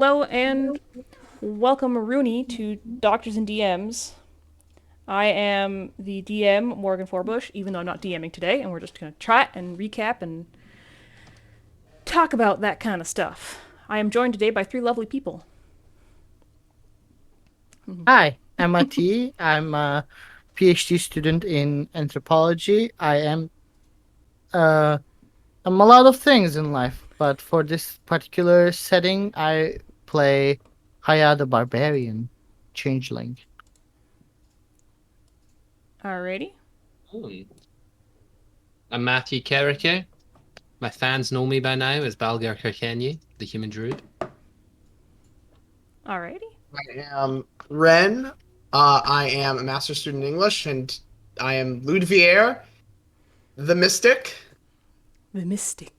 Hello and welcome, Rooney, to Doctors and DMs. I am the DM, Morgan Forbush, even though I'm not DMing today, and we're just going to chat and recap and talk about that kind of stuff. I am joined today by three lovely people. Hi, I'm Ati. I'm a PhD student in anthropology. Uh, I'm a lot of things in life, but for this particular setting, I play Haya the Barbarian, Changeling. Alrighty. Hmm. I'm Matthew Carricker. My fans know me by now as Balgar Kirkenyi, the human druid. Alrighty. I am Ren. I am a master's student in English, and I am Ludvier, the Mystic. The Mystic.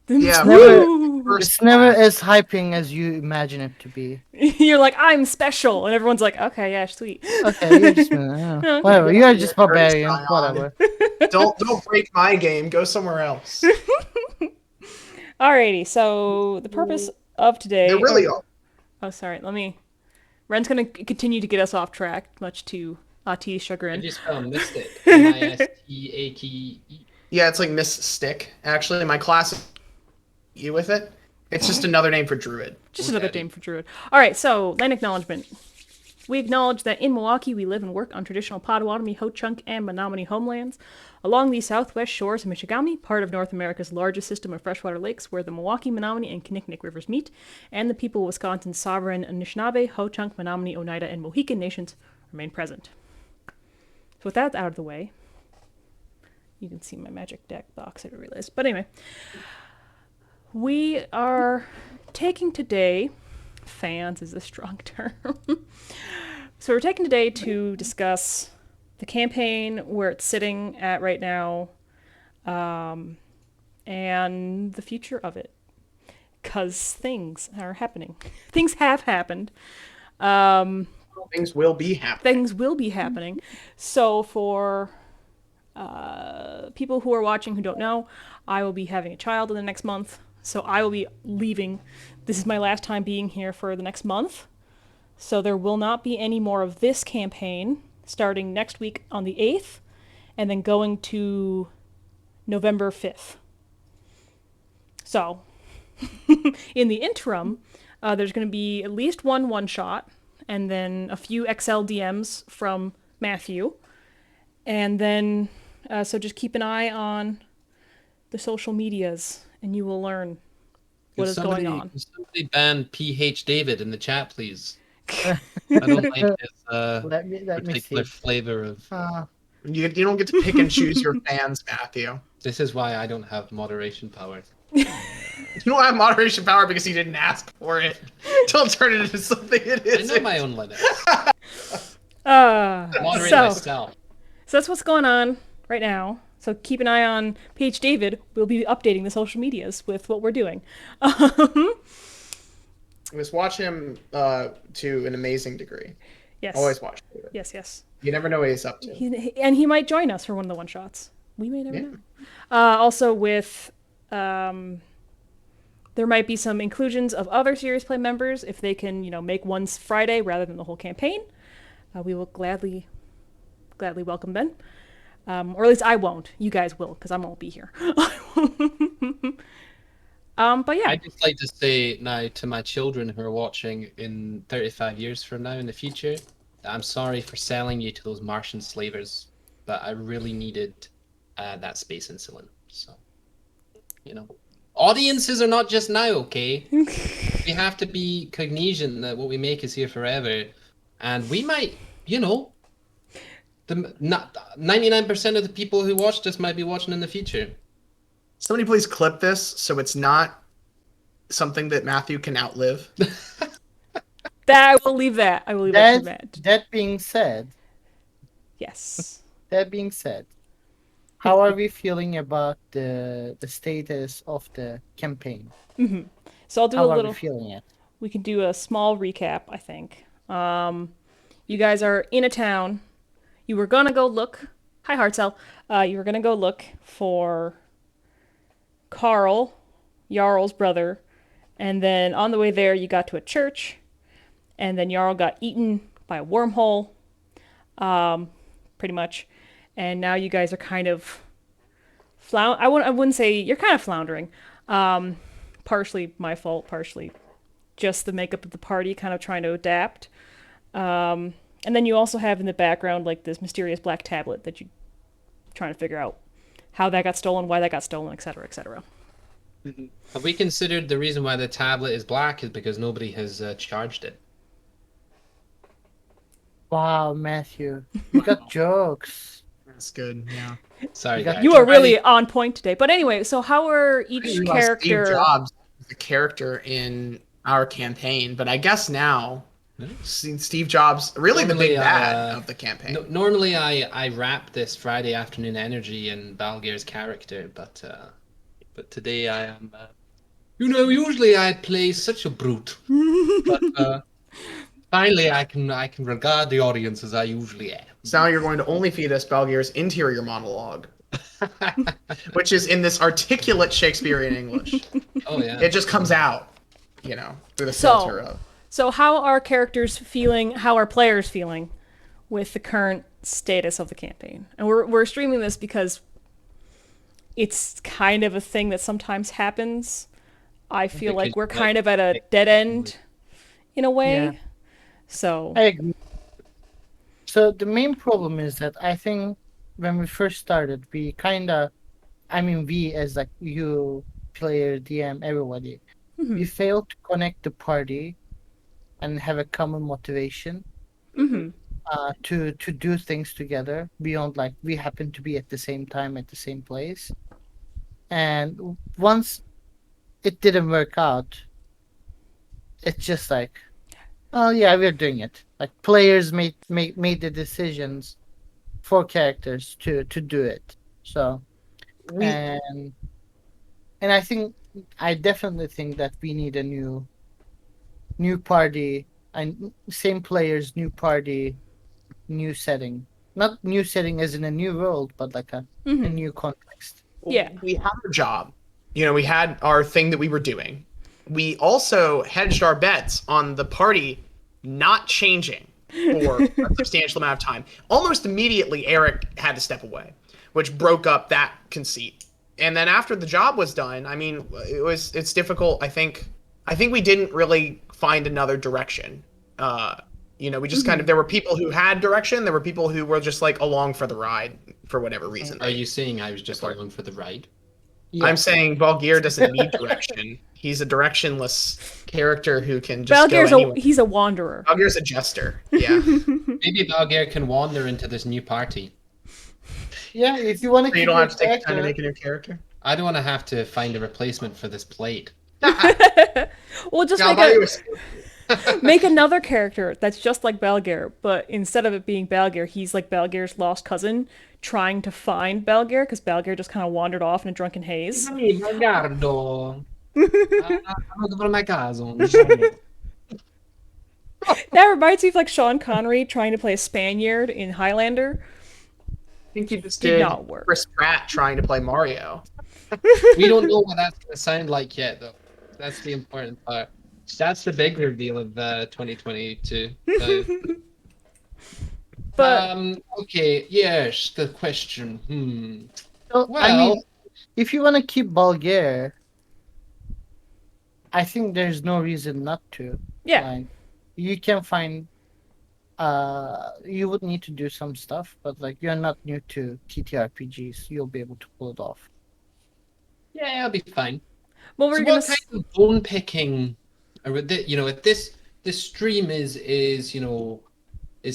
The Yeah, Never, first it's never class. as hyping as you imagine it to be. You're like, I'm special, and everyone's like, okay, yeah, sweet. Okay, you're just Okay. whatever. You're just Very barbarian, Scion. whatever. Don't break my game. Go somewhere else. Alrighty, so the purpose of They're today. really all. Oh, sorry, let me. Ren's gonna continue to get us off track, much to Ati's I chagrin. just spelled mystic. Mistake. Yeah, it's like Miss Stick. Actually, my class you with it. It's just another name for druid. Just another name for Druid. Alright, so, land acknowledgement. We acknowledge that in Milwaukee we live and work on traditional Potawatomi, Ho-Chunk, and Menominee homelands. Along the southwest shores of Michigami, part of North America's largest system of freshwater lakes where the Milwaukee, Menominee, and Kinnickinnic rivers meet, and the people of Wisconsin's sovereign Anishinaabe, Ho-Chunk, Menominee, Oneida, and Mohican nations remain present. So with that out of the way, you can see my magic deck box, I realized. But anyway, we are taking today, fans is a strong term. So we're taking today to discuss the campaign, where it's sitting at right now, and the future of it. Because things are happening. Things have happened. Things will be happening. Things will be happening. So for people who are watching who don't know, I will be having a child in the next month. So I will be leaving. This is my last time being here for the next month. So there will not be any more of this campaign starting next week on the 8th and then going to November 5th. So, in the interim, there's going to be at least one shot and then a few XL DMs from Matthew. And then, so just keep an eye on the social medias and you will learn what is going on. Can somebody ban PH David in the chat, please? I don't like his Let me particular see. flavor of. You don't get to pick and choose your fans, Matthew. This is why I don't have moderation power. You don't have moderation power because you didn't ask for it. Don't turn it into something it I isn't. know my own limits. Moderate So myself. that's what's going on right now. So keep an eye on PH David. We'll be updating the social medias with what we're doing. Just watch him to an amazing degree. Yes. Always watch David. Yes. You never know what he's up to. And he might join us for one of the one shots. We may never know. Also, with there might be some inclusions of other Serious Play members if they can, make one Friday rather than the whole campaign. We will gladly welcome them. Or at least I won't. You guys will, because I won't be here. But yeah. I'd just like to say now to my children who are watching in 35 years from now in the future, that I'm sorry for selling you to those Martian slavers, but I really needed that space insulin. So, audiences are not just now, okay? We have to be cognizant that what we make is here forever, and we might, the 99% of the people who watched us might be watching in the future. Somebody please clip this so it's not something that Matthew can outlive. I will leave that. I will leave that to Matt. That being said, Yes. how are we feeling about the status of the campaign? So I'll do How a are little. we feeling it? We can do a small recap, I think. You guys are in a town. You were gonna go look. Hi, Heartcell. You were gonna go look for Carl, Jarl's brother, And then on the way there, you got to a church, and then Jarl got eaten by a wormhole, pretty much. And now you guys are kind of I wouldn't say you're kind of floundering. Partially my fault, partially just the makeup of the party, kind of trying to adapt. And then you also have in the background like this mysterious black tablet that you trying to figure out how that got stolen, why that got stolen, etc., etc. Have we considered the reason why the tablet is black is because nobody has charged it? Wow, Matthew, you got jokes. That's good. Yeah. Sorry, You got- guys. You are really on point today. But anyway, so how are I each didn't realize Steve character? Jobs was a character in our campaign, but I guess now Steve Jobs really the big Normally, bad of the campaign. Normally, I wrap this Friday afternoon energy in Balgir's character, but today I am. Usually I play such a brute, but finally I can regard the audience as I usually am. So now you're going to only feed us Balgir's interior monologue, which is in this articulate Shakespearean English. Oh yeah. It just comes out, through the So- filter of. So how are characters feeling? How are players feeling with the current status of the campaign? And we're streaming this because it's kind of a thing that sometimes happens. I feel like we're kind of at a dead end in a way. Yeah. So I agree. So the main problem is that I think when we first started, we we as like you, player, DM, everybody, we failed to connect the party and have a common motivation to do things together beyond like we happen to be at the same time at the same place. And once it didn't work out, it's just like, oh yeah, we're doing it. Like players made the decisions for characters to do it. So and I definitely think that we need a new party and same players, new party, new setting. Not new setting as in a new world, but like a new context. Yeah. We had our job. We had our thing that we were doing. We also hedged our bets on the party not changing for a substantial amount of time. Almost immediately, Eric had to step away, which broke up that conceit. And then after the job was done, I mean, it's difficult. I think we didn't really find another direction. We just kind of, there were people who had direction. There were people who were just like along for the ride for whatever reason. Are you saying I was just along for the ride? Yeah. I'm saying Balgir doesn't need direction. He's a directionless character who can just Balgir's go anywhere. he's a wanderer. Balgir's a jester. Yeah. Maybe Balgir can wander into this new party. Yeah, if you want to So you don't have to take time to make a new character. I don't want to have to find a replacement for this plate. Well, just Yeah, I'll make buy you a make another character that's just like Balgir, but instead of it being Balgir, he's like Balgir's lost cousin trying to find Balgir because Balgir just kind of wandered off in a drunken haze. Guardo. Per my caso. That reminds me of like Sean Connery trying to play a Spaniard in Highlander. I think you just Did did not work. Chris Pratt trying to play Mario. We don't know what that's going to sound like yet, though. That's the important part. That's the big reveal of 2022. But Okay, yes, the question. So, Well, if you want to keep Bulgaria, I think there's no reason not to. yeah, Like, you can find. You would need to do some stuff, but like you're not new to TTRPGs, you'll be able to pull it off. yeah, I'll be fine. well, we're So gonna what kind of bone picking, if this stream is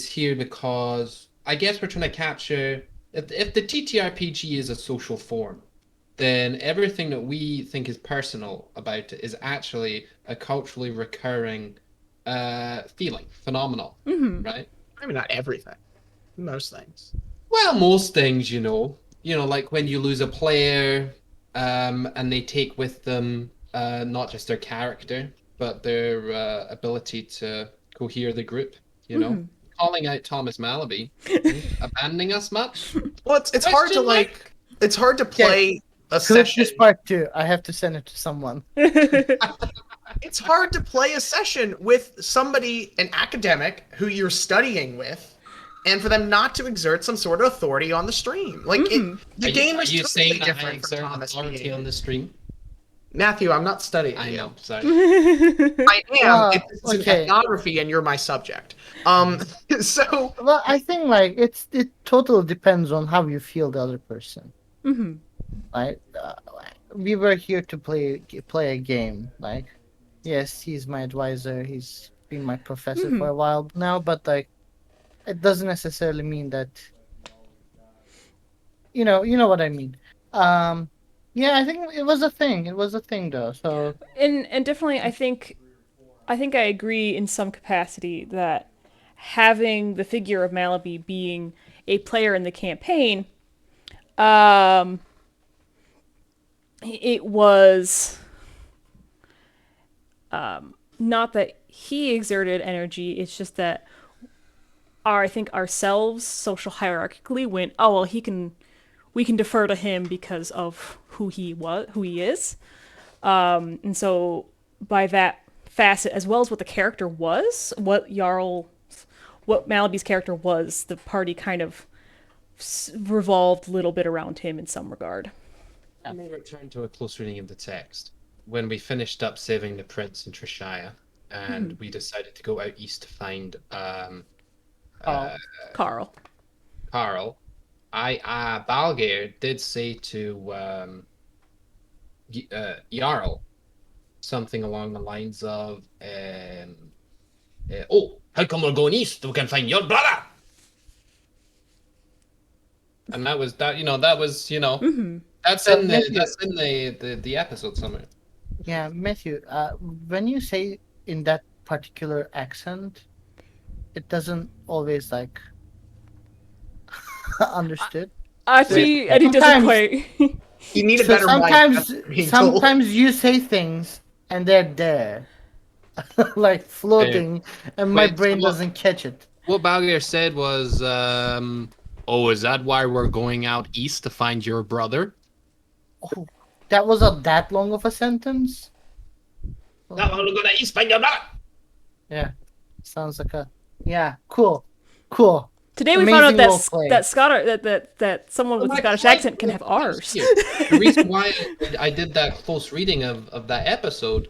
here because I guess we're trying to capture if the TTRPG is a social form, then everything that we think is personal about it is actually a culturally recurring feeling, phenomenal, right? I mean, not everything. Most things. Well, most things, like when you lose a player, and they take with them not just their character, but their ability to cohere the group. Calling out Thomas Malaby, abandoning us much? Well, it's hard to Question mark? it's hard to play a Clip session. this part too. I have to send it to someone. it's hard to play a session with somebody, an academic, who you're studying with, and for them not to exert some sort of authority on the stream. Like, the game is Are you totally saying that I different from exert Thomas authority being. on the stream? Matthew, I'm not studying I you. know, sorry. I am. It's an Okay. ethnography, and you're my subject. So Well, I think like it totally depends on how you feel the other person. Like we were here to play a game. Like, yes, he's my advisor. He's been my professor for a while now, but like, it doesn't necessarily mean that. You know what I mean. Yeah, I think it was a thing. It was a thing though. So And definitely, I think I agree in some capacity that having the figure of Malaby being a player in the campaign, it was not that he exerted energy. It's just that I think ourselves, social hierarchically, went, oh well, we can defer to him because of who he is, and so by that facet, as well as what the character was, what Malaby's character was, the party kind of revolved a little bit around him in some regard. Let me return to a close reading of the text. When we finished up saving the prince in Trishire, and we decided to go out east to find Carl. Carl, Balgeir did say to Jarl something along the lines of, "Oh, how come we're going east? We can find your brother." And that was that. That was that's So, in Matthew- the episode somewhere. yeah, Matthew. When you say in that particular accent, it doesn't always like understood. Actually, Eddie doesn't Sometimes- quite. you need a So better mic, sometimes, that's what I'm being told. sometimes you say things and they're there, like floating, and my Wait, brain so what- doesn't catch it. What Balgeir said was, "Oh, is that why we're going out east to find your brother?" Oh, that wasn't that long of a sentence. That we're going to east find your brother. Yeah, sounds like a cool. Today we found out Amazing roleplay. that someone with a My Scottish point accent can have R's. here, the reason why I did that close reading of that episode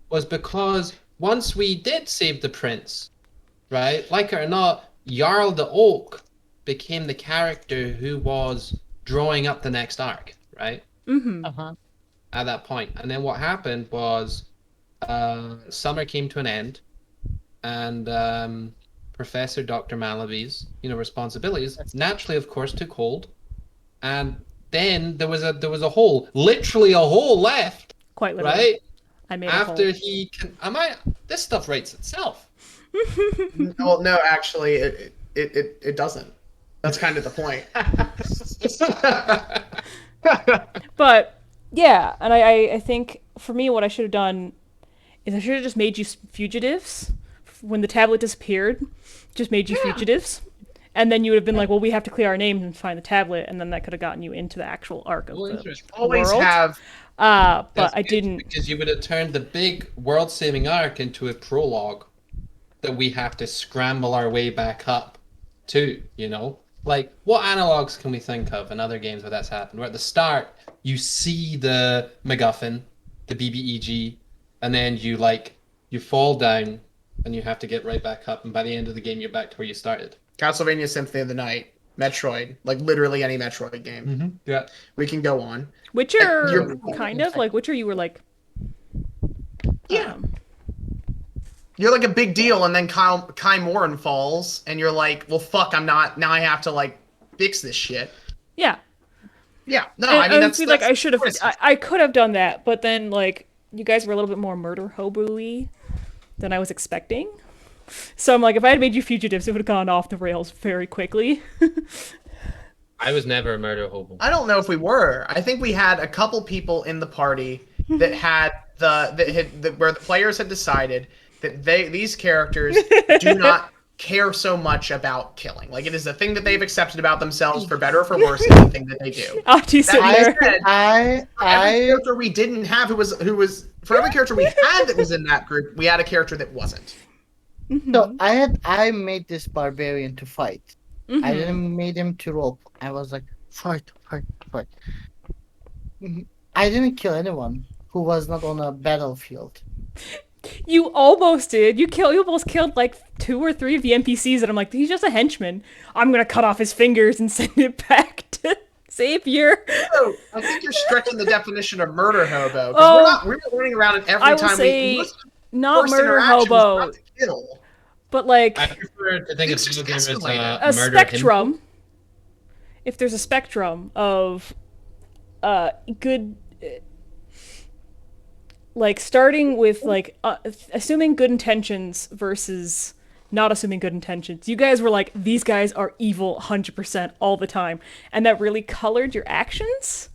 was because once we did save the prince, right? Like it or not, Jarl the Oak became the character who was drawing up the next arc, right? Uh-huh. At that point. And then what happened was summer came to an end, and Professor Dr. Malaby's, responsibilities naturally, of course, took hold. And then there was a hole, literally a hole left, Quite literally. right? I made After a hole. he can, this stuff writes itself. Well, no, actually, it doesn't. That's kind of the point. But yeah, and I think for me, what I should have done is I should have just made you fugitives when the tablet disappeared. Just made you fugitives, and then you would have been like, "Well, we have to clear our names and find the tablet," and then that could have gotten you into the actual arc of Well, the interesting. Always world. have. But That's I good, didn't. because you would have turned the big world-saving arc into a prologue that we have to scramble our way back up to. Like, what analogs can we think of in other games where that's happened? Where at the start you see the MacGuffin, the BBEG, and then you fall down and you have to get right back up, and by the end of the game you're back to where you started. Castlevania Symphony of the Night, Metroid, like literally any Metroid game. Yeah. We can go on. Witcher, You're- kind of like Witcher. You were like, Yeah. You're like a big deal, and then Kai Morin falls, and you're like, well, fuck, I'm not. Now I have to, like, fix this shit. yeah. Yeah. No, And I mean, I that's. feel like that's I should have. criticism. I could have done that, but then like you guys were a little bit more murder hobo-y than I was expecting. So I'm like, if I had made you fugitives, it would have gone off the rails very quickly. I was never a murder hobo. I don't know if we were. I think we had a couple people in the party that had where the players had decided that these characters do not care so much about killing. Like, it is a thing that they've accepted about themselves, for better or for worse. It's the thing that they do. Artie's sitting That being there. said, I for every I character we didn't have who was for every character we had that was in that group, we had a character that wasn't. so I made this barbarian to fight. I didn't made him to roll. I was like, fight, fight, fight. I didn't kill anyone who was not on a battlefield. You almost did. You almost killed like 2 or 3 of the NPCs, and I'm like, he's just a henchman. I'm gonna cut off his fingers and send it back to Savior. So I think you're stretching the definition of murder hobo. Oh, We're not running around and I every will time say most not first murder interaction was hobo, not to kill. but like I prefer to think of It's video games as escalated. a murder spectrum. If there's a spectrum of good, like starting with like assuming good intentions versus not assuming good intentions. You guys were like, these guys are evil 100% all the time, and that really colored your actions.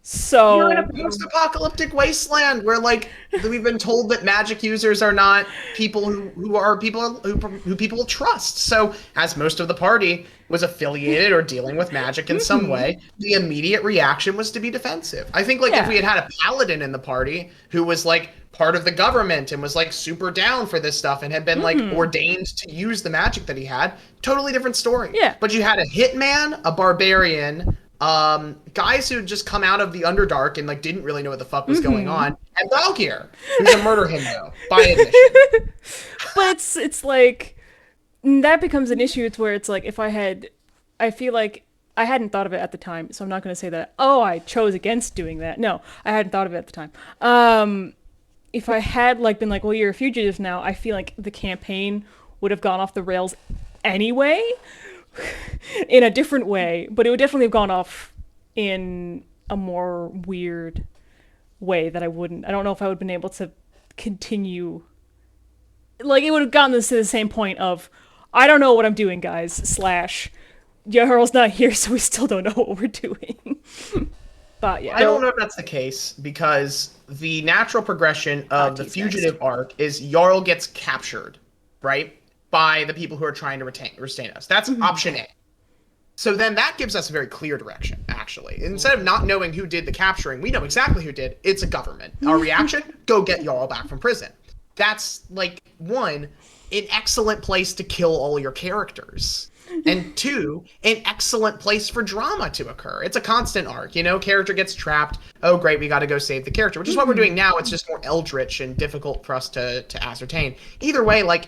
So You're in a post-apocalyptic wasteland where, like, we've been told that magic users are not people who people trust. So, as most of the party was affiliated or dealing with magic in some way, the immediate reaction was to be defensive. I think, like, Yeah. if we had had a paladin in the party who was like part of the government and was like super down for this stuff and had been like ordained to use the magic that he had, totally different story. Yeah. But you had a hitman, a barbarian, guys who just come out of the Underdark and like didn't really know what the fuck was going on, and Balgir, who's a murder himbo by admission. but it's like that becomes an issue. It's where it's like I feel like I hadn't thought of it at the time, so I'm not going to say that, oh, I chose against doing that. No, I hadn't thought of it at the time. If I had like been like, well, you're a fugitive now, I feel like the campaign would have gone off the rails anyway in a different way, but it would definitely have gone off in a more weird way that I don't know if I would have been able to continue. Like, it would have gotten us to the same point of, I don't know what I'm doing, guys, / Yaharl's not here, so we still don't know what we're doing. But yeah. I don't know if that's the case, because the natural progression of the T's fugitive arc is Jarl gets captured, right, by the people who are trying to restrain us. That's option A. So then that gives us a very clear direction, actually. Instead of not knowing who did the capturing, we know exactly who did. It's a government. Our reaction, go get Jarl back from prison. That's, like, 1, an excellent place to kill all your characters. And 2, an excellent place for drama to occur. It's a constant arc, you know? Character gets trapped. Oh, great, we gotta go save the character, which is what we're doing now. It's just more eldritch and difficult for us to ascertain. Either way, like,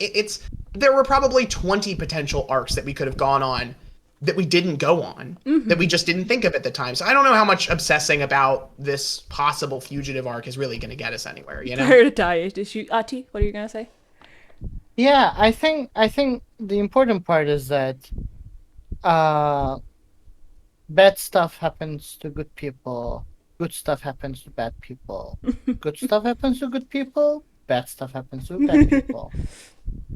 there were probably 20 potential arcs that we could have gone on that we didn't go on, that we just didn't think of at the time. So I don't know how much obsessing about this possible fugitive arc is really going to get us anywhere, you know? Prior to die, Ati, what are you gonna say? Yeah, I think the important part is that bad stuff happens to good people, good stuff happens to bad people, good stuff happens to good people, bad stuff happens to bad people.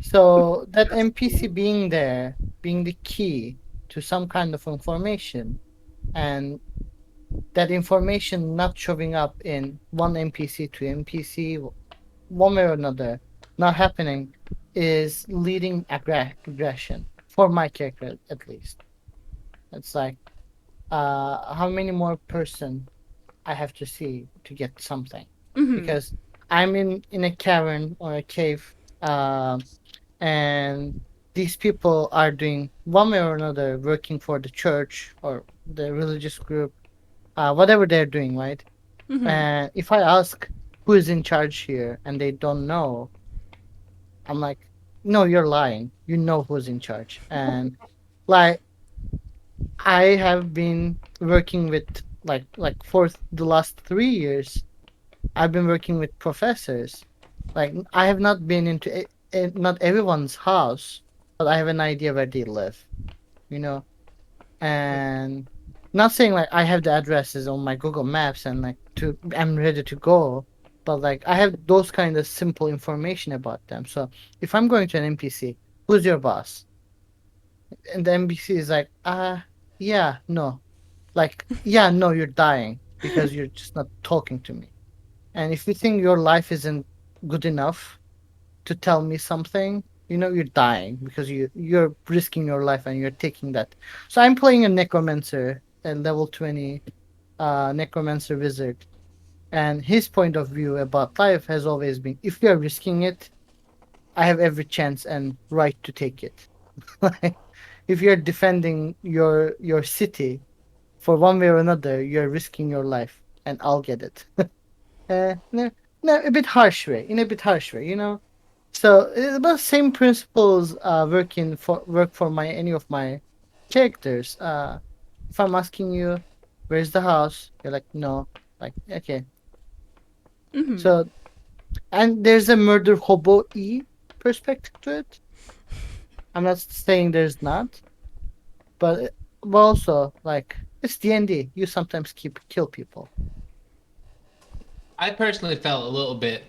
So that NPC being there, being the key to some kind of information, and that information not showing up in one NPC to NPC, one way or another, not happening, is leading aggression for my character, at least. It's like, how many more person I have to see to get something, because I'm in a cavern or a cave, and these people are doing one way or another, working for the church or the religious group, whatever they're doing, right? And if I ask who is in charge here and they don't know, I'm like, no, you're lying. You know who's in charge. And like, I have been working with like for the last 3 years, I've been working with professors. Like, I have not been into not everyone's house, but I have an idea where they live, you know. And not saying like I have the addresses on my Google Maps and like I'm ready to go, but like I have those kind of simple information about them. So if I'm going to an NPC, who's your boss? And the NPC is like, yeah, no. Like, yeah, no, you're dying because you're just not talking to me. And if you think your life isn't good enough to tell me something, You know you're dying because you're risking your life and you're taking that. So I'm playing a necromancer, a level 20 necromancer wizard, and his point of view about life has always been, if you're risking it, I have every chance and right to take it. Like, if you're defending your city for one way or another, you're risking your life, and I'll get it. No, no, a bit harsh way, in a bit harsh way, you know. So it's about same principles work for my any of my characters. If I'm asking you, where's the house? You're like, no. Like, okay. So, and there's a murder hobo perspective to it. I'm not saying there's not, but also like it's D&D. You sometimes kill people. I personally felt a little bit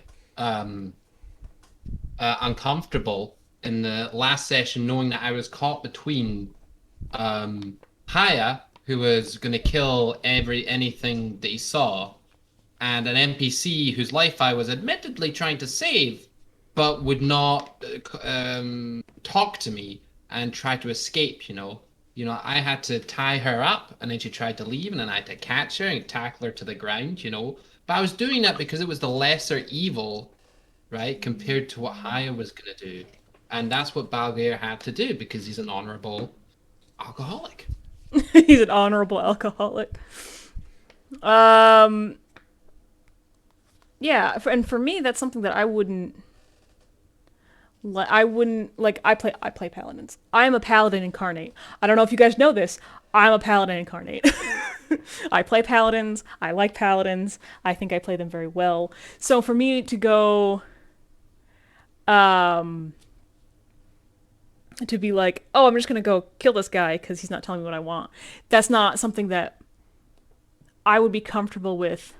uncomfortable in the last session, knowing that I was caught between Haya, who was going to kill anything that he saw, and an NPC whose life I was admittedly trying to save, but would not talk to me and try to escape. I had to tie her up, and then she tried to leave, and then I had to catch her and tackle her to the ground. But I was doing that because it was the lesser evil, right, compared to what Haya was going to do. And that's what Balgair had to do because he's an honorable alcoholic. He's an honorable alcoholic. Yeah, and for me, that's something that I wouldn't like. I play paladins. I'm a paladin incarnate. I don't know if you guys know this. I'm a paladin incarnate. I play paladins. I like paladins. I think I play them very well. So for me to go, to be like, oh, I'm just gonna go kill this guy because he's not telling me what I want. That's not something that I would be comfortable with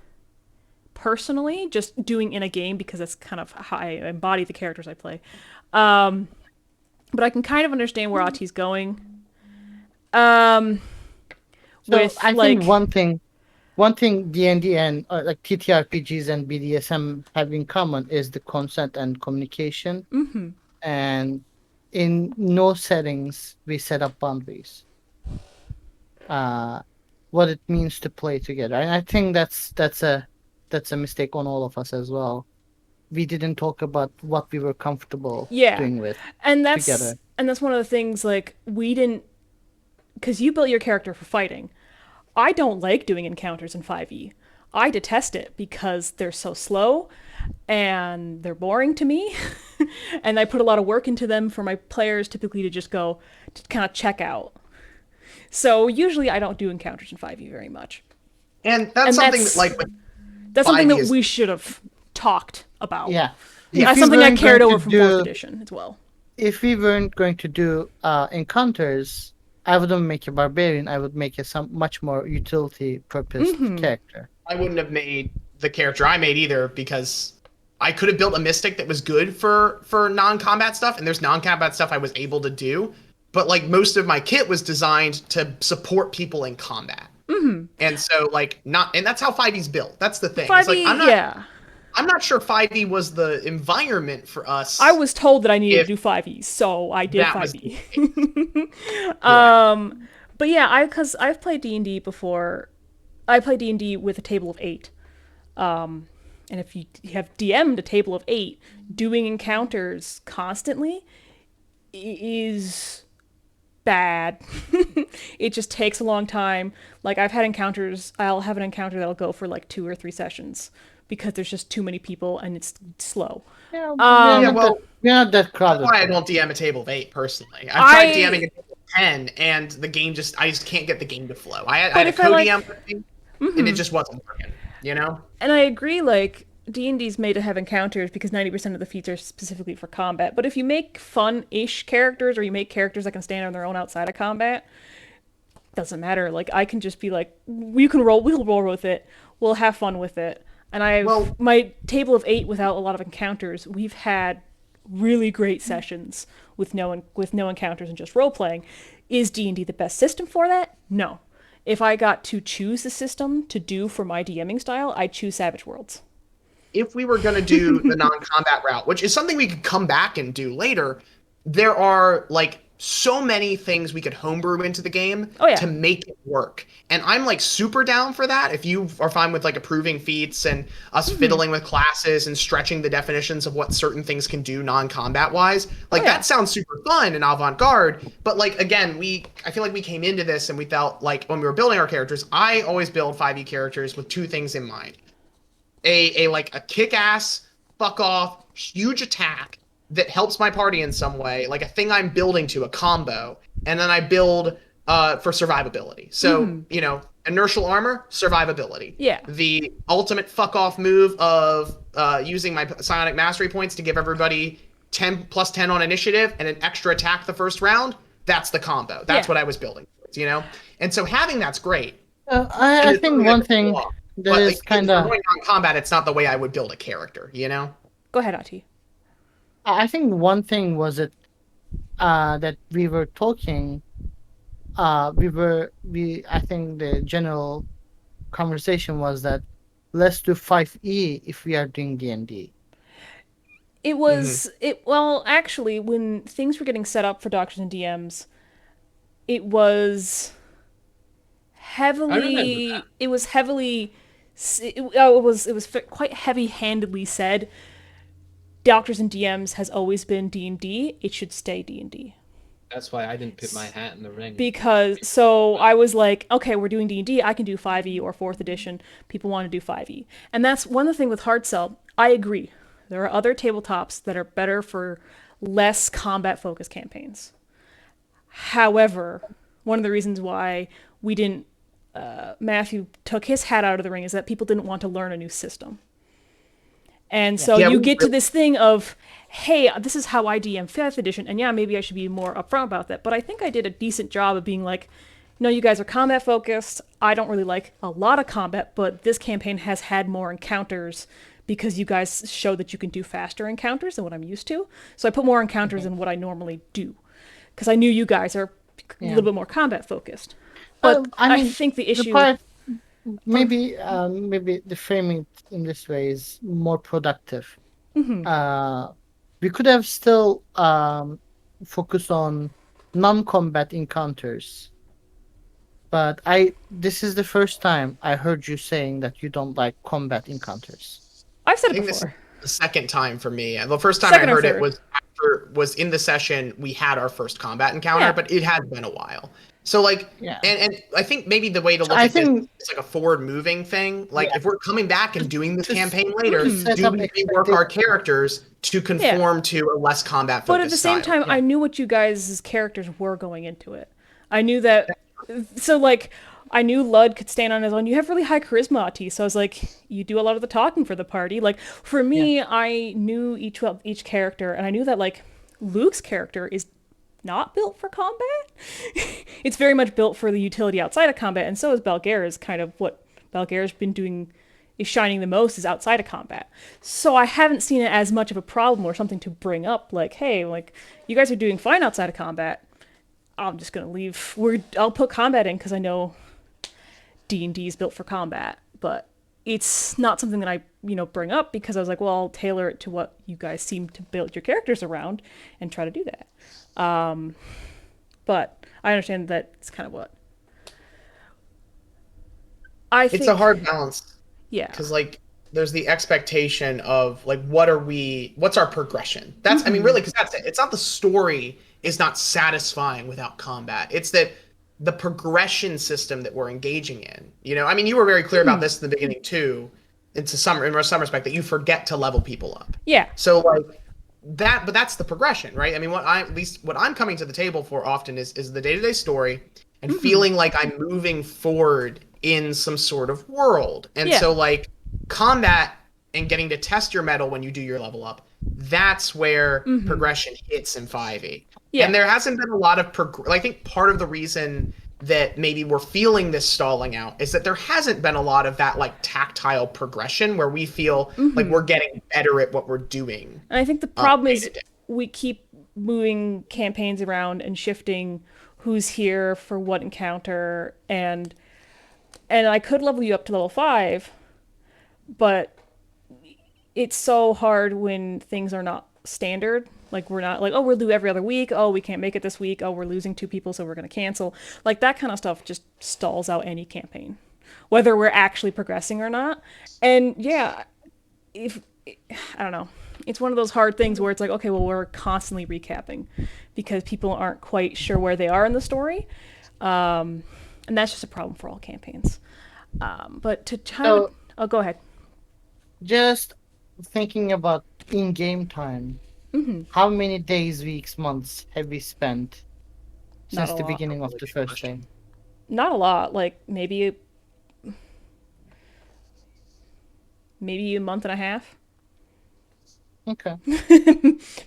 personally, just doing in a game, because that's kind of how I embody the characters I play. But I can kind of understand where Ati's going. So With I like, think one thing D&D and like TTRPGs and BDSM have in common is the consent and communication. mm-hmm. And in no settings we set up boundaries. What it means to play together, and I think that's a mistake on all of us as well. We didn't talk about what we were comfortable doing with and that's together. and that's one of the things, like, we didn't, because you built your character for fighting. I don't like doing encounters in 5e. I detest it because they're so slow and they're boring to me. And I put a lot of work into them for my players typically to just go to kind of check out. So usually I don't do encounters in 5e very much. And that's something that, like, with that's something 5e that is- we should have talked about. Yeah. That's something I carried over from 4th edition as well. If we weren't going to do encounters, I wouldn't make a barbarian. I would make a much more utility purpose character. I wouldn't have made the character I made either, because I could have built a mystic that was good for non-combat stuff, and there's non-combat stuff I was able to do, but like most of my kit was designed to support people in combat. And so and that's how 5e's built. That's the thing. 5e, It's like, yeah. I'm not sure 5e was the environment for us. I was told that I needed to do 5e, so I did That was 5e. But yeah, because I've played D&D before. I played D&D with a table of 8. And if you have DM'd a table of 8, doing encounters constantly is bad. It just takes a long time. Like, I've had encounters, I'll have an encounter that'll go for like 2 or 3 sessions because there's just too many people and it's slow. Yeah, well, we're not that crowded. That's why I don't DM a table of 8 personally. I've tried DMing a table of 10, and the game I just can't get the game to flow. I had a co-DM thing, and it just wasn't working, you know? And I agree, like, D&D's made to have encounters because 90% of the feats are specifically for combat. But if you make fun-ish characters, or you make characters that can stand on their own outside of combat, doesn't matter. Like, I can just be like, we'll roll with it. We'll have fun with it. And my table of 8 without a lot of encounters, we've had really great sessions with no encounters and just role-playing. Is D&D the best system for that? No. If I got to choose the system to do for my DMing style, I'd choose Savage Worlds. If we were going to do the non-combat route, which is something we could come back and do later, there are like so many things we could homebrew into the game Oh, yeah. to make it work. And I'm like super down for that. If you are fine with like approving feats and us fiddling with classes and stretching the definitions of what certain things can do non-combat wise, like Oh, yeah. that sounds super fun and avant-garde. But like again, I feel like we came into this and we felt like when we were building our characters, I always build 5e characters with two things in mind. A like a kick-ass, fuck off, huge attack that helps my party in some way, like a thing I'm building to, a combo, and then I build for survivability. So, inertial armor, survivability. Yeah. The ultimate fuck off move of using my psionic mastery points to give everybody 10 plus 10 on initiative and an extra attack the first round, that's the combo. That's Yeah. what I was building, And so having that's great. I think one thing that But is like, kind if we're of going on combat, it's not the way I would build a character. Go ahead, Ati. I think one thing was that we were talking I think the general conversation was that let's do 5e if we are doing D&D. It was well, actually, when things were getting set up for Doctors and DMs, it was heavily that. it was heavily it was quite heavy-handedly said Doctors and DMs has always been D&D, it should stay D&D. That's why I didn't put my hat in the ring. Because so I was like, okay, we're doing D&D, I can do 5e or 4th edition. People want to do 5e. And that's one of the things with Hard Sell. I agree. There are other tabletops that are better for less combat-focused campaigns. However, one of the reasons why we didn't Matthew took his hat out of the ring is that people didn't want to learn a new system. And so Yeah, you we get to this thing of, hey, this is how I DM 5th edition, and yeah, maybe I should be more upfront about that. But I think I did a decent job of being like, no, you guys are combat focused. I don't really like a lot of combat, but this campaign has had more encounters because you guys show that you can do faster encounters than what I'm used to. So I put more encounters than what I normally do because I knew you guys are a little bit more combat focused. But I think the issue... Maybe the framing in this way is more productive. We could have still focused on non-combat encounters, but this is the first time I heard you saying that you don't like combat encounters. I've said I it think this is before. the second time for me. The first time Second I or heard it third. was in the session we had our first combat encounter, Yeah. but it has been a while. So like, Yeah. and I think maybe the way to look I at this think- is like a forward moving thing. Like Yeah. if we're coming back and doing this To campaign later, set do up we rework our characters to conform to a less combat focused But at the same style? time, I knew what you guys' characters were going into it. I knew that... So, like, I knew Lud could stand on his own. You have really high charisma, Ati, so I was like, you do a lot of the talking for the party. Like, for me, I knew each character, and I knew that, like, Luke's character is not built for combat. It's very much built for the utility outside of combat, and so is Balgair's. Kind of what Balgair's been doing is shining the most is outside of combat. So I haven't seen it as much of a problem or something to bring up, like, hey, like, you guys are doing fine outside of combat. I'm just gonna leave. I'll put combat in because I know D&D is built for combat, but it's not something that I, bring up because I was like, well, I'll tailor it to what you guys seem to build your characters around and try to do that. But I understand that it's kind of what I think. It's a hard balance. Yeah. Because like there's the expectation of like what's our progression? That's I mean really because that's it. It's not the story is not satisfying without combat. It's that the progression system that we're engaging in. I mean you were very clear about this in the beginning too. In some respect that you forget to level people up. Yeah. So like that, but that's the progression, right? I mean, what I'm coming to the table for often is the day-to-day story and feeling like I'm moving forward in some sort of world. And so like combat and getting to test your mettle when you do your level up, that's where progression hits in 5e. Yeah. And there hasn't been a lot of I think part of the reason that maybe we're feeling this stalling out is that there hasn't been a lot of that like tactile progression where we feel like we're getting better at what we're doing. And I think the problem is day-to-day. we keep moving campaigns around and shifting who's here for what encounter, and I could level you up to level 5, but it's so hard when things are not standard Like we're not like, oh, we'll do every other week. Oh, we can't make it this week. Oh, we're losing 2 people, so we're going to cancel. Like that kind of stuff just stalls out any campaign, whether we're actually progressing or not. And yeah, if I don't know, it's one of those hard things where it's like, okay, well, we're constantly recapping because people aren't quite sure where they are in the story, and that's just a problem for all campaigns. But to try So- to, oh, go ahead. Just thinking about in-game time. How many days, weeks, months have we spent Not since a the lot. beginning of the Really good first day? question. Not a lot, like maybe a month and a half, Okay.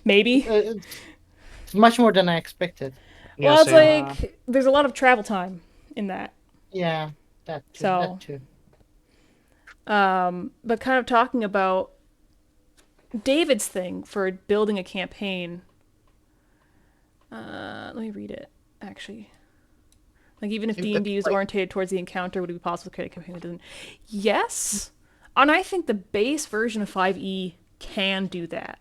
maybe. It's much more than I expected. Yeah, Well, it's same. like there's a lot of travel time in that. Yeah, that too. So- That too. But kind of talking about David's thing for building a campaign. Let me read it, actually. Like, even if If D&D is that's like- oriented towards the encounter, would it be possible to create a campaign that doesn't? Yes. And I think the base version of 5e can do that.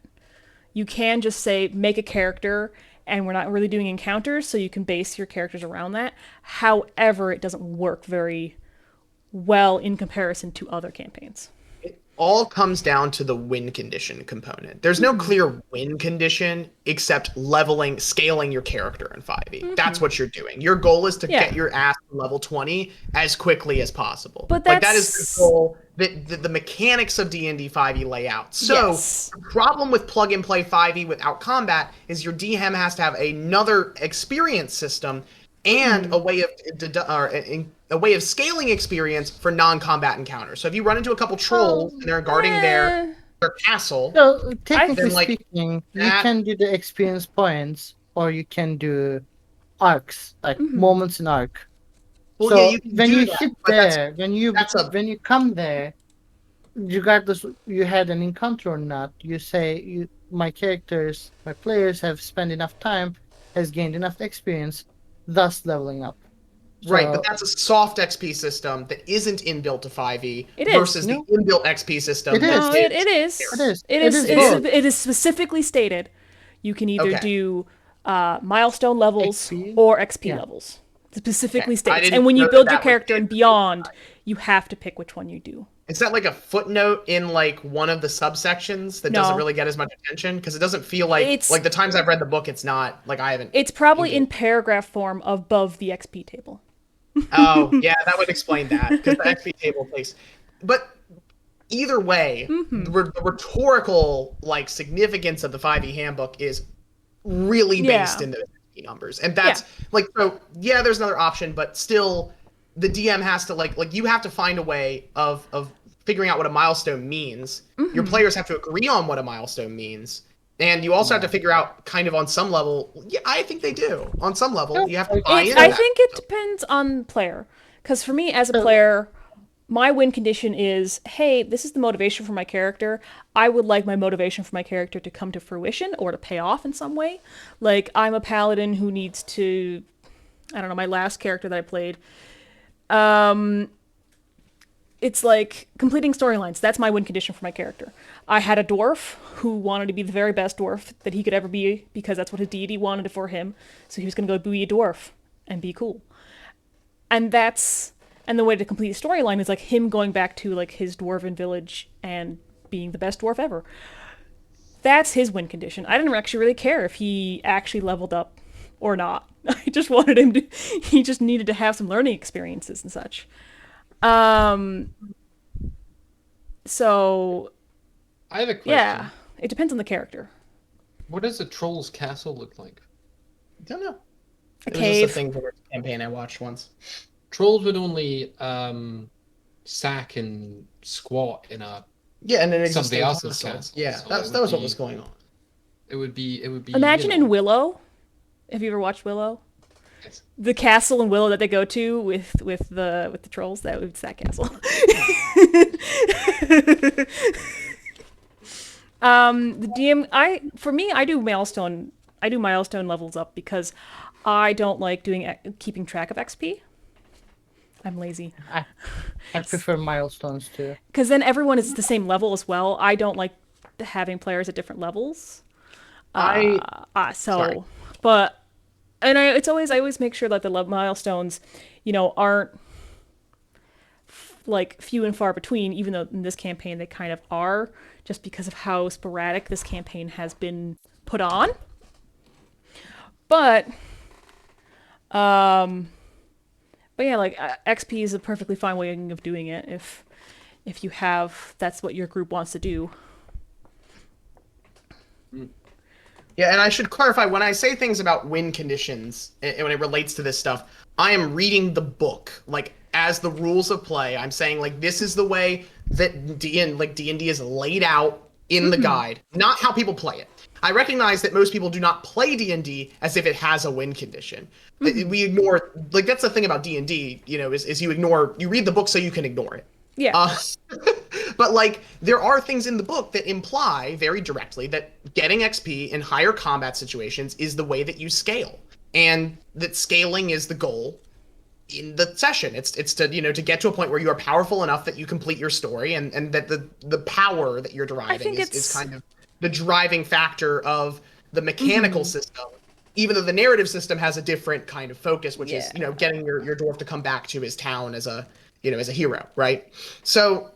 You can just say, make a character, and we're not really doing encounters, so you can base your characters around that. However, it doesn't work very well in comparison to other campaigns. It all comes down to the win condition component. There's no clear win condition except scaling your character in 5e. That's what you're doing. Your goal is to Yeah. get your ass to level 20 as quickly as possible. But like that is that's- the goal. The mechanics of D&D 5e lay out. So Yes. the problem with plug and play 5e without combat is your DM has to have another experience system and a way of scaling experience for non-combat encounters. So if you run into a couple trolls and they're guarding their castle, So technically Then, like, speaking, you that- can do the experience points, or you can do arcs, like moments in arc. well, So yeah, you can when do you that, hit but that's- there, that's a- when you come there, regardless you had an encounter or not, you say my players have spent enough time, has gained enough experience, thus leveling up. right, So- but that's a soft XP system that isn't inbuilt to 5e It is. versus No. the inbuilt XP system. It is. No, it is. It is. It It is. is It is, both. it is specifically stated. You can either Okay. do milestone levels XP? or XP Yeah. levels. It specifically Okay. I states. didn't And when you know build that your was character and stated. beyond, you have to pick which one you do. Is that like a footnote in like one of the subsections that No. doesn't really get as much attention? Because it doesn't feel like It's- the times I've read the book, it's not like I haven't. It's probably in paragraph form above the XP table. Oh, yeah, that would explain that because the XP table takes. But either way, the rhetorical like significance of the 5e handbook is really based Yeah. in those XP numbers, and that's like so. Yeah, there's another option, but still, the DM has to like you have to find a way of figuring out what a milestone means. Your players have to agree on what a milestone means. And you also have to figure out, kind of on some level, yeah, I think they do. On some level, you have to buy into I that. think it depends on player. Because for me, as a player, my win condition is, hey, this is the motivation for my character. I would like my motivation for my character to come to fruition or to pay off in some way. Like, I'm a paladin who needs to, I don't know, my last character that I played, it's like completing storylines. That's my win condition for my character. I had a dwarf who wanted to be the very best dwarf that he could ever be because that's what his deity wanted for him. So he was going to go be a dwarf and be cool. And the way to complete the storyline is like him going back to like his dwarven village and being the best dwarf ever. That's his win condition. I didn't actually really care if he actually leveled up or not. I just wanted him to, he just needed to have some learning experiences and such. So I have a question. yeah, it depends on the character. What does a troll's castle look like? I don't know. A It was cave. just a thing for a campaign I watched once. Trolls would only sack and squat in a. Yeah, and then Somebody else's castle. castle, Yeah, so that it that was would what was be- going on. It would be. Imagine you know, in Willow. Have you ever watched Willow? Yes. The castle in Willow that they go to with the trolls. It's that castle. The DM. I do milestone levels up because I don't like keeping track of XP. I'm lazy. I prefer milestones too. Because then everyone is the same level as well. I don't like having players at different levels. I sorry. So, but and I always make sure that the milestones, aren't like few and far between. Even though in this campaign they kind of are, just because of how sporadic this campaign has been put on. But yeah, like XP is a perfectly fine way of doing it if you have that's what your group wants to do. Yeah, and I should clarify when I say things about win conditions and when it relates to this stuff, I am reading the book like as the rules of play. I'm saying like this is the way that D&D is laid out in the guide, not how people play it. I recognize that most people do not play D&D as if it has a win condition. We ignore like that's the thing about D&D, is you read the book so you can ignore it. Yeah. But like there are things in the book that imply very directly that getting XP in higher combat situations is the way that you scale, and that scaling is the goal in the session. It's to to get to a point where you are powerful enough that you complete your story, and that the power that you're deriving is kind of the driving factor of the mechanical system. Even though the narrative system has a different kind of focus, which is getting your dwarf to come back to his town as a as a hero, right? So,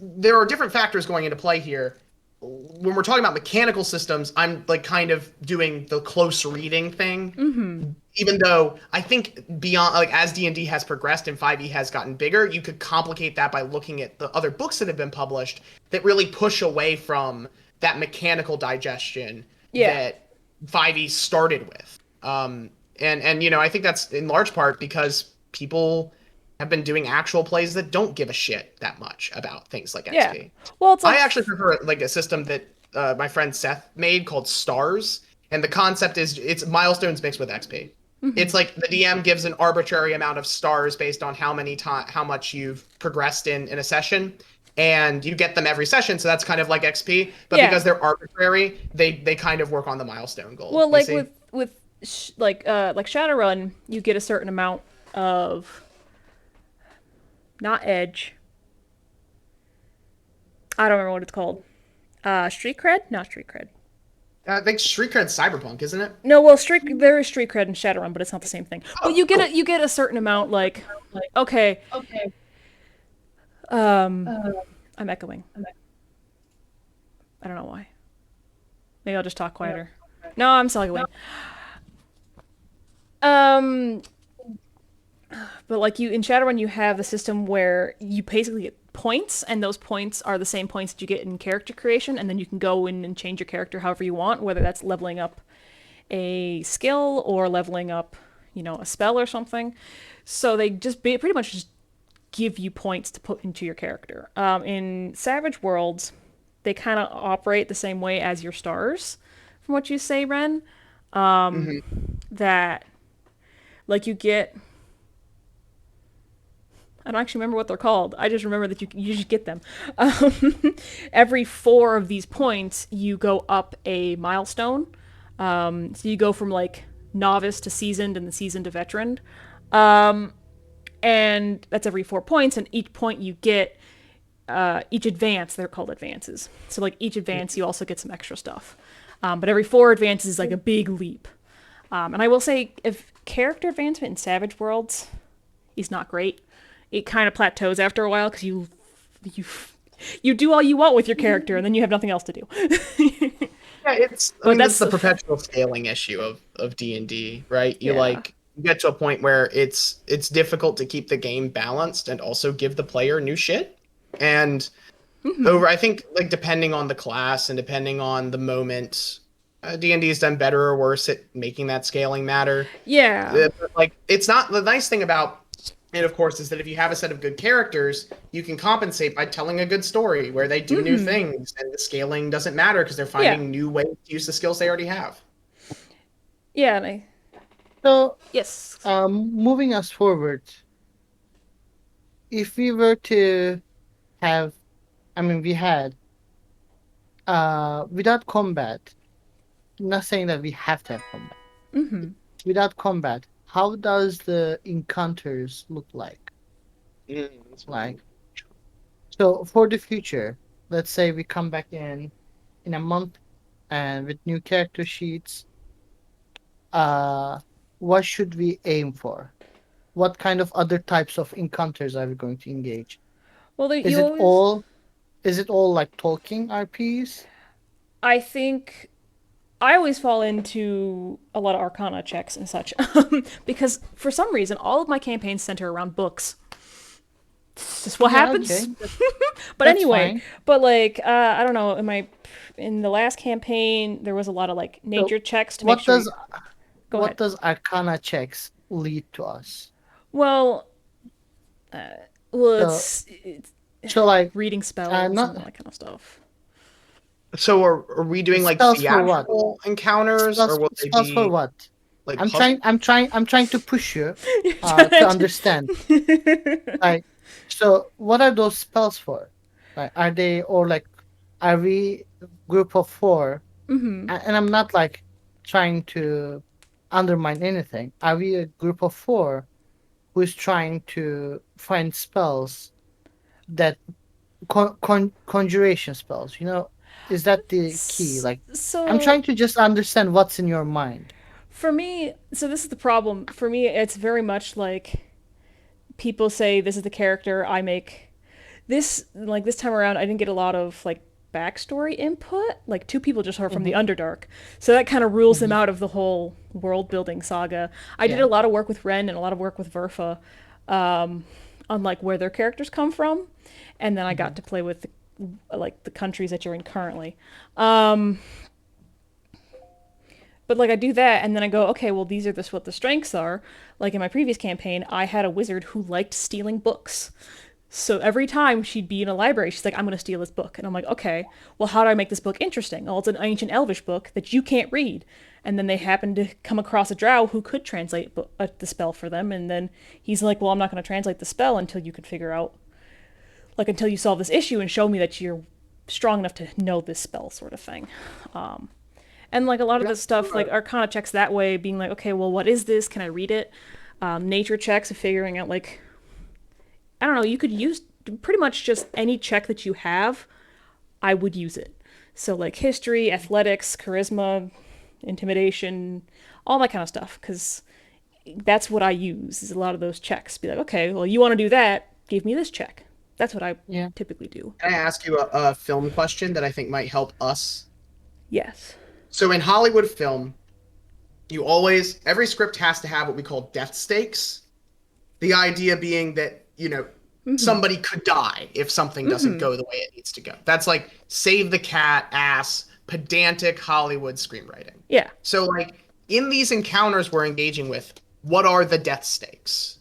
there are different factors going into play here. When we're talking about mechanical systems, I'm like kind of doing the close reading thing. Even though I think beyond, like as D&D has progressed and 5e has gotten bigger, you could complicate that by looking at the other books that have been published that really push away from that mechanical digestion that 5e started with. And I think that's in large part because people have been doing actual plays that don't give a shit that much about things like XP. Yeah. Well, it's like, I actually prefer like a system that my friend Seth made called Stars, and the concept is it's milestones mixed with XP. It's like the DM gives an arbitrary amount of stars based on how much you've progressed in a session, and you get them every session, so that's kind of like XP. But because they're arbitrary, they kind of work on the milestone goal. Well, like with Shadowrun, you get a certain amount of not edge. I don't remember what it's called. Street cred? Not street cred. I think street cred's Cyberpunk, isn't it? No, well, there is street cred in Shadowrun, but it's not the same thing. But you get a certain amount. Like, okay. I'm echoing. I don't know why. Maybe I'll just talk quieter. No, I'm still echoing. But like in Shadowrun, you have the system where you basically get points, and those points are the same points that you get in character creation, and then you can go in and change your character however you want, whether that's leveling up a skill or leveling up, a spell or something. So they just pretty much just give you points to put into your character. In Savage Worlds, they kind of operate the same way as your stars, from what you say, Ren. That, like, you get... I don't actually remember what they're called. I just remember that you just get them. Every 4 of these points, you go up a milestone. So you go from, like, novice to seasoned and the seasoned to veteran. And that's every 4 points, and each point you get, each advance, they're called advances. So, like, each advance, you also get some extra stuff. But every 4 advances is, like, a big leap. And I will say, if character advancement in Savage Worlds is not great, it kind of plateaus after a while, because you do all you want with your character, and then you have nothing else to do. Yeah, that's the perpetual scaling issue of D&D, right? You get to a point where it's difficult to keep the game balanced and also give the player new shit. And I think, like, depending on the class and depending on the moment, D&D has done better or worse at making that scaling matter. Yeah. Like, it's not the nice thing about it, of course, is that if you have a set of good characters, you can compensate by telling a good story where they do new things, and the scaling doesn't matter because they're finding new ways to use the skills they already have. Yeah, So, yes. Moving us forward, if we were to have, we had, without combat, not saying that we have to have combat. Without combat, how does the encounters look like? So for the future, let's say we come back in a month and with new character sheets, uh, what should we aim for? What kind of other types of encounters are we going to engage? Well, Is you it always. all is it all like talking RPs? I think I always fall into a lot of Arcana checks and such because for some reason all of my campaigns center around books. It's just what Yeah, happens. okay. But That's anyway, fine. but like I don't know. In the last campaign there was a lot of like So nature checks to make what sure. You, does go what ahead. does Arcana checks lead to us? Well, well, So it's so like reading spells and not all that kind of stuff. So are we doing like spells for what? theatrical encounters, or will they Spells for be what? like puzzle? I'm trying to push you You're trying to to. understand. Like, so what are those spells for? Like, are they, or like, are we group of four? And I'm not like trying to undermine anything. Are we a group of four who is trying to find spells that conjuration spells? Is that the key? Like, I'm So trying to just understand what's in your mind. for me, so this is the problem. For me, it's very much like people say this is the character I make. This like this time around, I didn't get a lot of like backstory input. Like two people just heard from the Mm-hmm. Underdark, so that kind of rules them Mm-hmm. out of the whole world building saga. I did Yeah. a lot of work with Ren and a lot of work with Verfa, on like where their characters come from, and then I Mm-hmm. got to play with like the countries that you're in currently. But like I do that, and then I go, okay, well these are what the strengths are. Like in my previous campaign, I had a wizard who liked stealing books. So every time she'd be in a library, she's like, I'm going to steal this book. And I'm like, okay, well, how do I make this book interesting? Well, it's an ancient elvish book that you can't read. And then they happen to come across a drow who could translate the spell for them. And then he's like, well, I'm not going to translate the spell until you can figure out, like, until you solve this issue and show me that you're strong enough to know this spell, sort of thing. And like a lot of Yeah. the stuff, like Arcana checks that way, being like, okay, well, what is this? Can I read it? Nature checks of figuring out, like, I don't know, you could use pretty much just any check that you have, I would use it. So, like history, athletics, charisma, intimidation, all that kind of stuff, because that's what I use, is a lot of those checks. Be like, okay, well, you want to do that, give me this check. That's what I Yeah. typically do. Can I ask you a film question that I think might help us? Yes. So in Hollywood film, every script has to have what we call death stakes. The idea being that, somebody could die if something doesn't go the way it needs to go. That's like save the cat ass, pedantic Hollywood screenwriting. Yeah. So like in these encounters we're engaging with, what are the death stakes?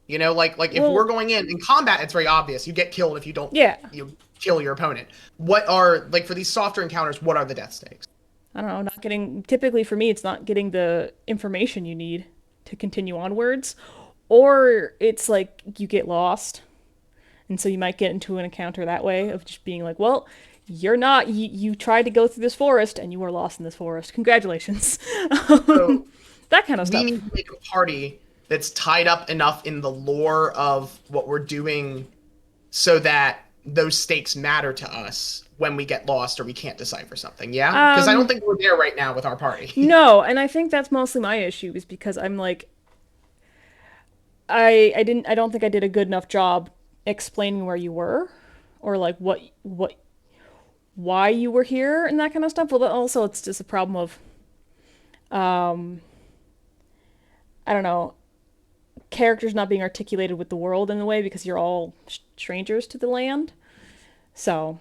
Like if Well- we're going in combat, it's very obvious. You get killed if you don't Yeah. you kill your opponent. What are like for these softer encounters, what are the death stakes? I don't know, not getting, typically for me, it's not getting the information you need to continue onwards, or it's like you get lost. And so you might get into an encounter that way of just being like, well, you're not, you tried to go through this forest and you were lost in this forest. Congratulations. So That kind of we stuff. need to make a party that's tied up enough in the lore of what we're doing so that those stakes matter to us when we get lost or we can't decipher something. Yeah? Because I don't think we're there right now with our party. No, and I think that's mostly my issue, is because I'm like, I don't think I did a good enough job explaining where you were, or like why you were here and that kind of stuff. Well, also it's just a problem of, I don't know, characters not being articulated with the world in a way, because you're all strangers to the land. So,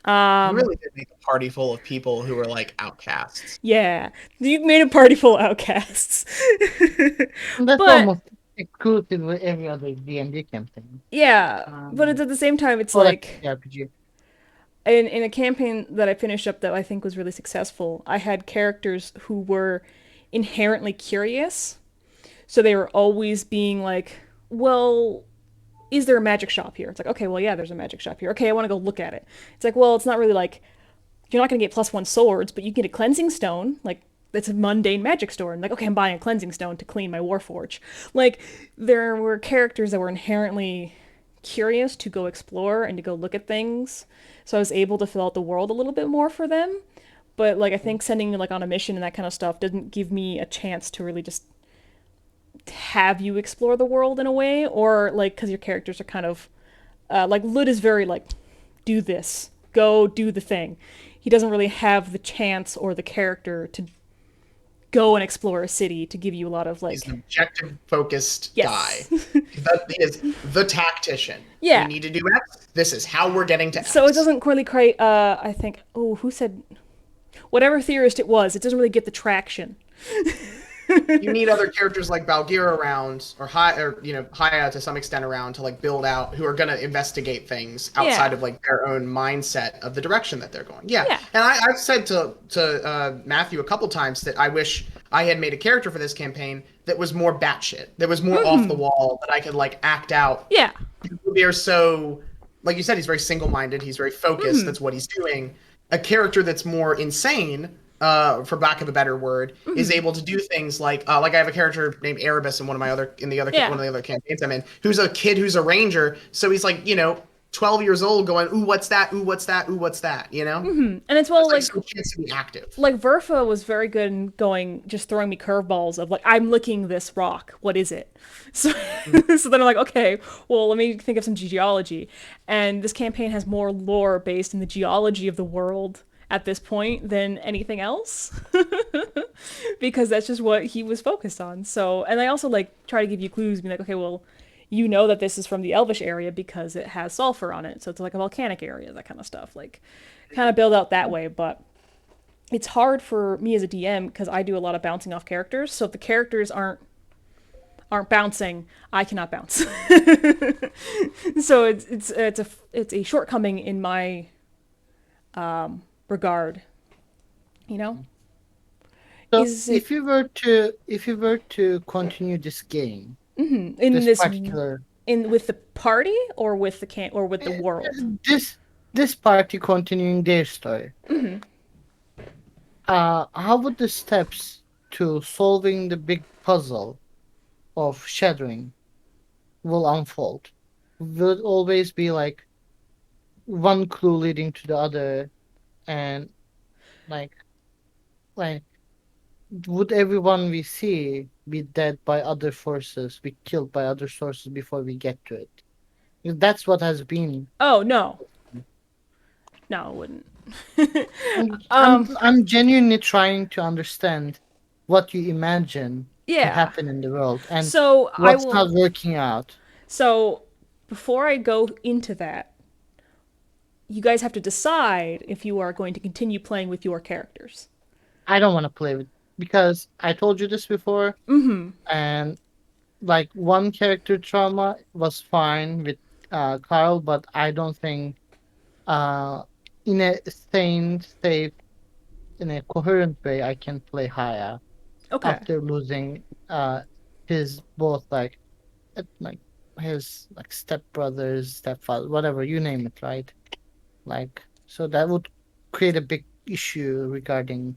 We really did make a party full of people who were like outcasts. yeah, you made a party full of outcasts. That's But- almost exclusive with every other D&D campaign. Yeah, but it's at the same time, it's Or like, RPG. in a campaign that I finished up that I think was really successful, I had characters who were inherently curious. So they were always being like, well, is there a magic shop here? It's like, okay, well, yeah, there's a magic shop here. Okay, I want to go look at it. It's like, well, it's not really like, you're not going to get +1 swords, but you get a cleansing stone. Like, it's a mundane magic store. And like, okay, I'm buying a cleansing stone to clean my warforge. Like, there were characters that were inherently curious to go explore and to go look at things. So I was able to fill out the world a little bit more for them. But like I think sending you like on a mission and that kind of stuff doesn't give me a chance to really just have you explore the world in a way, or like because your characters are kind of like Lud is very like do this, go do the thing. He doesn't really have the chance or the character to go and explore a city to give you a lot of like He's an objective focused yes. guy. He is the tactician. Yeah. We need to do X. This is how we're getting to X. So it doesn't really create I think who said whatever theorist it was, it doesn't really get the traction. You need other characters like Balgir around, or Haya to some extent around to like build out, who are going to investigate things outside Yeah. of like their own mindset of the direction that they're going. Yeah, Yeah. and I've said to Matthew a couple times that I wish I had made a character for this campaign that was more batshit, that was more off the wall, that I could like act out. Yeah. They're so, like you said, he's very single-minded. He's very focused. That's what he's doing. A character that's more insane, for lack of a better word, is able to do things like I have a character named Erebus in one of the other campaigns I'm in, who's a kid who's a ranger. So he's like 12 years old, going, ooh, what's that? Ooh, what's that? Ooh, what's that? And it's well like some chance to be active. like Verfa was very good in going just throwing me curveballs of like I'm licking this rock. What is it? So so then I'm like, okay, well let me think of some geology. And this campaign has more lore based in the geology of the world at this point than anything else. Because that's just what he was focused on. So and I also like try to give you clues, being like, okay, well, you know that this is from the Elvish area because it has sulfur on it. So it's like a volcanic area, that kind of stuff. Like kind of build out that way, but it's hard for me as a DM because I do a lot of bouncing off characters. So if the characters aren't bouncing, I cannot bounce. So it's a shortcoming in my regard, you know. So Is it if you were to continue this game, in this this particular in with the party or with the world? this party continuing their story, how would the steps to solving the big puzzle of shadowing will unfold? Will it always be like one clue leading to the other, and like would everyone we see be dead by other forces, be killed by other sources before we get to it? That's what has been. Oh no, no, it wouldn't. I'm genuinely trying to understand what you imagine to Yeah. happen in the world and So what's not working out. So before I go into that, you guys have to decide if you are going to continue playing with your characters. I don't want to play with, because I told you this before, and like one character trauma was fine with Carl, but I don't think in a sane, safe, in a coherent way I can play Haya Okay. after losing his both like his like stepbrothers, stepfather, whatever you name it, right? Like, so that would create a big issue regarding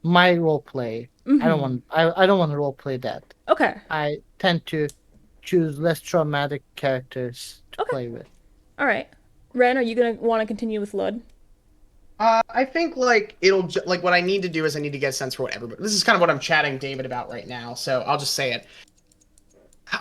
my role play. I don't want to role play that. Okay. I tend to choose less traumatic characters to play with. All right. Ren, are you gonna want to continue with Lud? I think like like what I need to do is I need to get a sense for what everybody. This is kind of what I'm chatting David about right now, so I'll just say it.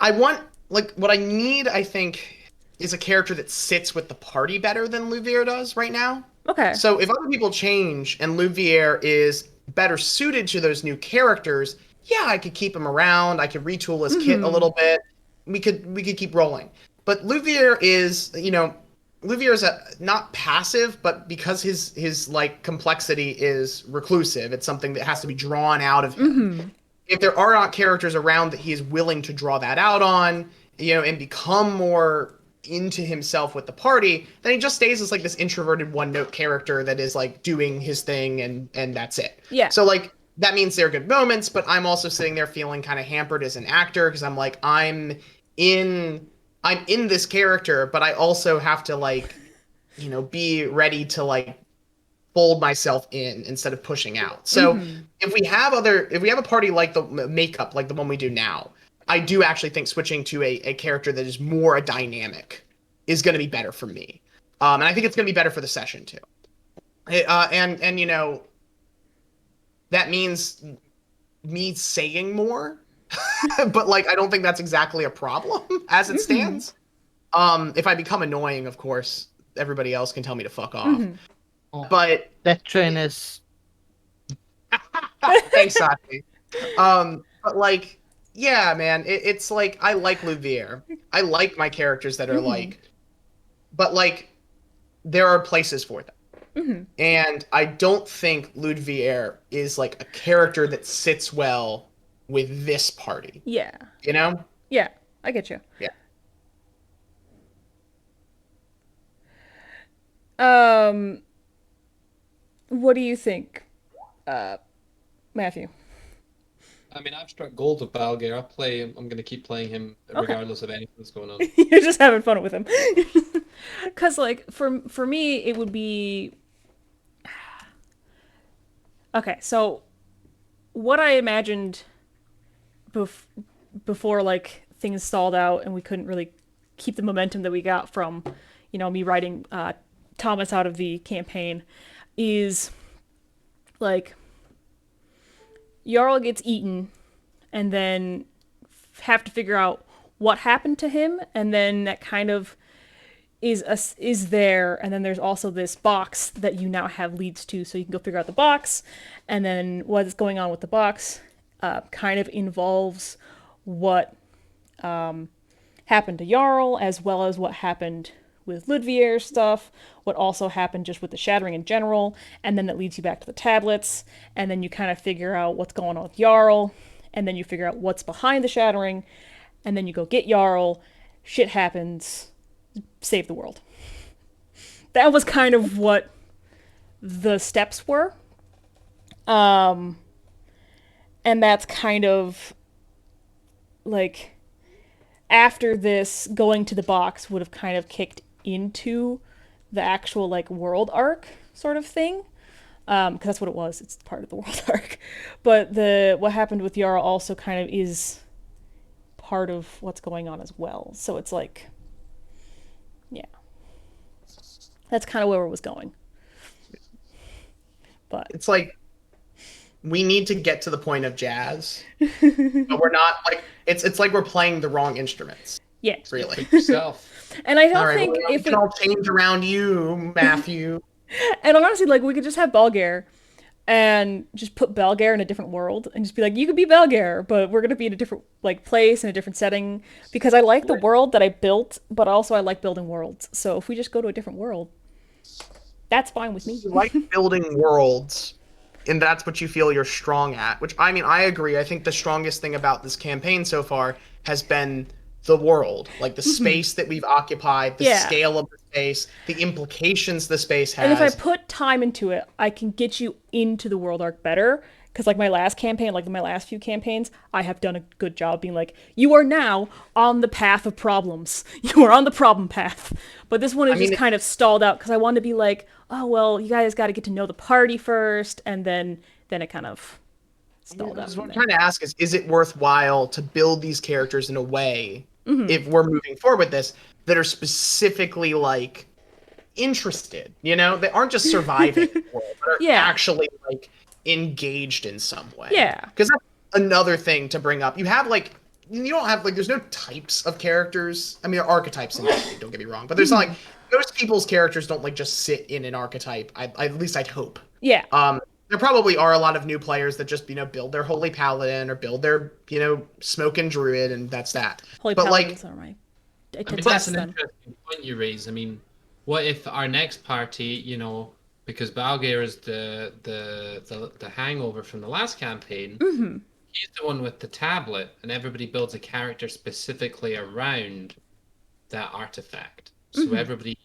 I want like what I need. I think is a character that sits with the party better than Louvier does right now. Okay. So if other people change and Louvier is better suited to those new characters, yeah, I could keep him around. I could retool his kit a little bit. We could keep rolling. But Louvier is, Louvier is not passive, but because his like complexity is reclusive, it's something that has to be drawn out of him. If there are not characters around that he is willing to draw that out on, and become more into himself with the party, then he just stays as like this introverted one-note character that is like doing his thing and that's it. Yeah. So like that means there are good moments, but I'm also sitting there feeling kind of hampered as an actor because I'm like I'm in this character, but I also have to like be ready to like fold myself in instead of pushing out. So if we have a party like the makeup like the one we do now, I do actually think switching to a character that is more a dynamic is going to be better for me. And I think it's going to be better for the session too. And you know, that means me saying more, but like I don't think that's exactly a problem as it stands. If I become annoying, of course, everybody else can tell me to fuck off. Oh, But that train is. thanks, Sati. But like, yeah, man, it's like I like Louvier. I like my characters that are like, but like there are places for them. And I don't think Ludvier is like a character that sits well with this party. Yeah. You know? Yeah. I get you. Yeah. Um, what do you think, Matthew? I mean, I've struck gold with Balgir. I'm going to keep playing him Okay. regardless of anything that's going on. You're just having fun with him. Cause like for me it would be okay. So what I imagined bef- before like things stalled out and we couldn't really keep the momentum that we got from me writing Thomas out of the campaign is like Jarl gets eaten and then have to figure out what happened to him, and then that kind of is there, and then there's also this box that you now have leads to, so you can go figure out the box, and then what is going on with the box kind of involves what happened to Jarl, as well as what happened with Ludvier's stuff, what also happened just with the shattering in general, and then that leads you back to the tablets, and then you kind of figure out what's going on with Jarl, and then you figure out what's behind the shattering, and then you go get Jarl, shit happens, save the world. That was kind of what the steps were. And that's kind of like after this, going to the box would have kind of kicked into the actual like world arc sort of thing. Because that's what it was. It's part of the world arc. But what happened with Yara also kind of is part of what's going on as well. So it's like, yeah, that's kind of where it was going. But It's like we need to get to the point of jazz, but we're not like it's like we're playing the wrong instruments. yeah, Really. Yourself. and I don't All right, think well, we if can all change around you, Matthew. and honestly, like we could just have Balgare and just put Balgare in a different world and just be like, you could be Balgare, but we're gonna be in a different like place in a different setting because I like the world that I built, but also I like building worlds. So if we just go to a different world, that's fine with me. You like building worlds, and that's what you feel you're strong at. Which I mean, I agree. I think the strongest thing about this campaign so far has been the world, like the space that we've occupied, the Yeah. scale of the space, the implications the space has. And if I put time into it, I can get you into the world arc better. Because like my last campaign, like my last few campaigns, I have done a good job being like, you are now on the path of problems. You are on the problem path. But this one is just kind of stalled out because I wanted to be like, oh well, you guys got to get to know the party first, and then it kind of stalled out. What I'm trying to ask is it worthwhile to build these characters in a way, if we're moving forward with this, that are specifically like interested? You know, they aren't just surviving the world, but are Yeah. actually like engaged in some way. Yeah. Because that's another thing to bring up. You have like you don't have like there's no types of characters. I mean, there are archetypes in it, don't get me wrong, but there's not like most people's characters don't like just sit in an archetype. At least I'd hope. Yeah. There probably are a lot of new players that just build their holy paladin or build their smoking druid, and that's that. Holy but paladins are my. I I mean, test that's an them. interesting point you raise. I mean, what if our next party, because Balgir is the hangover from the last campaign, he's the one with the tablet, and everybody builds a character specifically around that artifact. So everybody,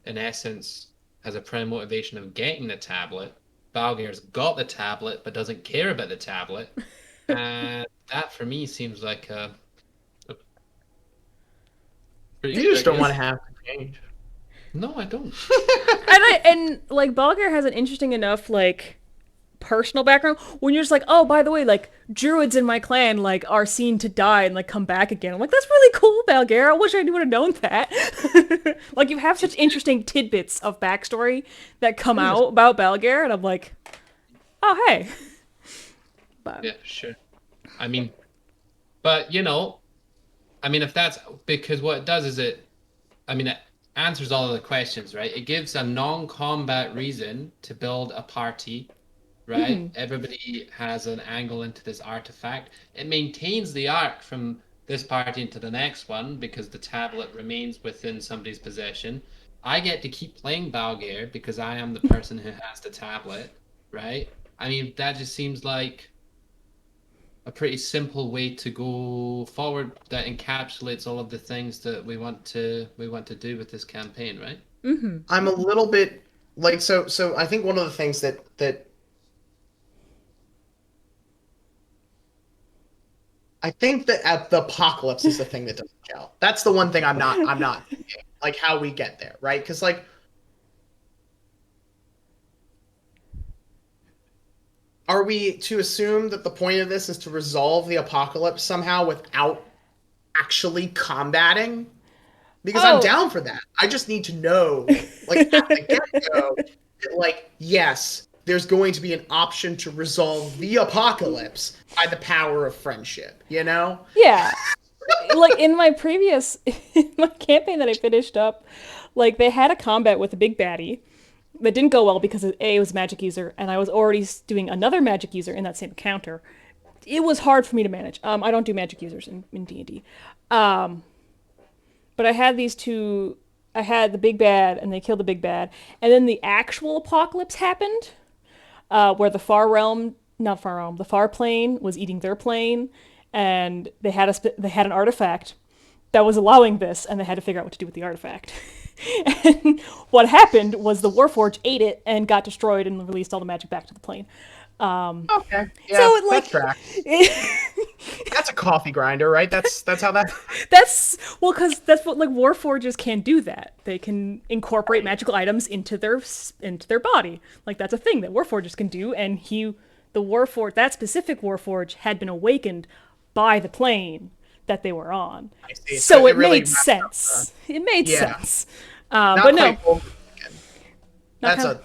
in essence, has a prime motivation of getting the tablet. Balgir's got the tablet, but doesn't care about the tablet. And that, for me, seems like a pretty You good just don't idea. want to have to change. No, I don't. And like Balgar has an interesting enough like personal background. When you're just like, oh, by the way, like druids in my clan like are seen to die and like come back again. I'm like, that's really cool, Balgare. I wish I would have known that. Like you have such interesting tidbits of backstory that come out about Balgare, and I'm like, oh hey. But Yeah, sure. I mean, but I mean, if that's because what it does is it answers all of the questions, right? It gives a non-combat reason to build a party, right? Everybody has an angle into this artifact. It maintains the arc from this party into the next one because the tablet remains within somebody's possession. I get to keep playing Balgare because I am the person who has the tablet, right? I mean, that just seems like a pretty simple way to go forward that encapsulates all of the things that we want to do with this campaign, right? I'm a little bit like so I think one of the things that I think that at the apocalypse is the thing that doesn't gel. That's the one thing I'm not thinking, like how we get there, right? Because like are we to assume that the point of this is to resolve the apocalypse somehow without actually combating? Because I'm oh, down for that. I just need to know, like at the get-go, that, like, yes, there's going to be an option to resolve the apocalypse by the power of friendship, you know? yeah. Like in my previous in my campaign that I finished up, like they had a combat with a big baddie that didn't go well because it was a magic user, and I was already doing another magic user in that same encounter. It was hard for me to manage. I don't do magic users in D&D. But I had these two. I had the big bad, and they killed the big bad. And then the actual apocalypse happened, where the the far plane was eating their plane, and they had they had an artifact that was allowing this, and they had to figure out what to do with the artifact. And what happened was the Warforged ate it and got destroyed and released all the magic back to the plane. Okay. Yeah, So it, like, that's tracks. That's a coffee grinder, right? That's how that. that's well, because that's what like Warforgers can do. That they can incorporate magical items into their body. Like that's a thing that Warforgers can do. And that specific Warforge had been awakened by the plane that they were on. I see. So it really made wraps up sense. It made Yeah. sense. not But no, quite full again. not That's kind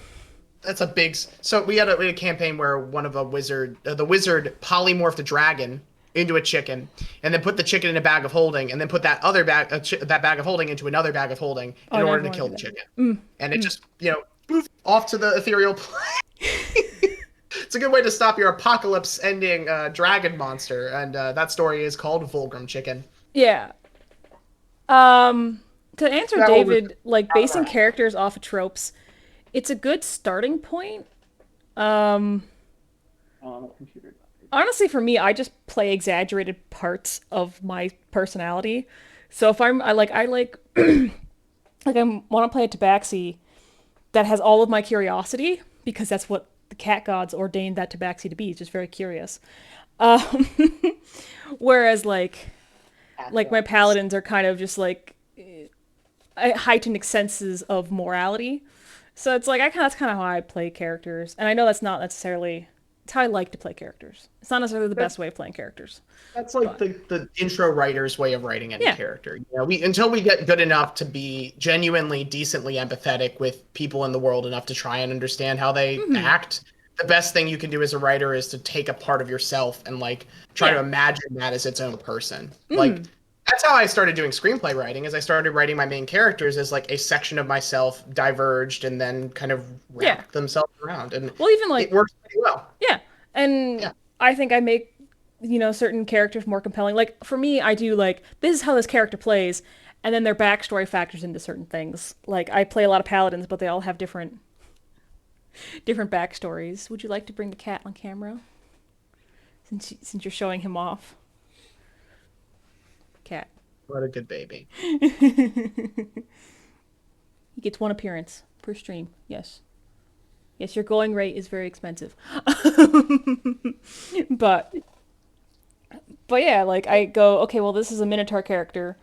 that's a big. So we had a campaign where one of the wizard polymorphed a dragon into a chicken, and then put the chicken in a bag of holding, and then put that other bag that bag of holding into another bag of holding in I order never to kill wanted the that. chicken. And it just poof, off to the ethereal plane. It's a good way to stop your apocalypse ending dragon monster, and that story is called Fulgrim Chicken. Yeah. To answer That one was- David, like basing characters off of tropes, it's a good starting point. Honestly, for me, I just play exaggerated parts of my personality. So if I like like I want to play a Tabaxi that has all of my curiosity because that's what the cat gods ordained that Tabaxi to be. It's just very curious. Um, whereas like my paladins are kind of just like heightened senses of morality. So it's like that's kind of how I play characters, and I know that's not necessarily it's how I like to play characters. It's not necessarily the best way of playing characters. That's like the intro writer's way of writing any Yeah. character. Until we get good enough to be genuinely, decently empathetic with people in the world enough to try and understand how they act. The best thing you can do as a writer is to take a part of yourself and like try to imagine that as its own person. Like that's how I started doing screenplay writing. Is I started writing my main characters as like a section of myself diverged and then kind of wrapped themselves around, and Well, even like it works pretty well. yeah, and Yeah. I think I make certain characters more compelling. Like for me, I do like this is how this character plays, and then their backstory factors into certain things. Like I play a lot of paladins, but they all have different backstories. Would you like to bring the cat on camera? Since you're showing him off. Cat. What a good baby. He gets one appearance per stream. Yes. Yes, your going rate is very expensive. but yeah, like I go, okay, well this is a Minotaur character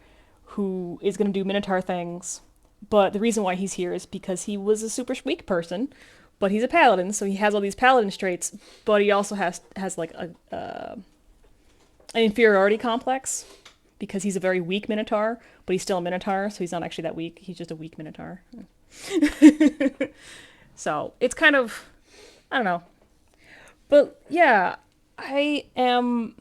who is going to do Minotaur things, but the reason why he's here is because he was a super weak person, but he's a paladin, so he has all these paladin traits, but he also has like an inferiority complex because he's a very weak minotaur, but he's still a minotaur, so he's not actually that weak. He's just a weak minotaur. So it's kind of, I don't know. But yeah, I am,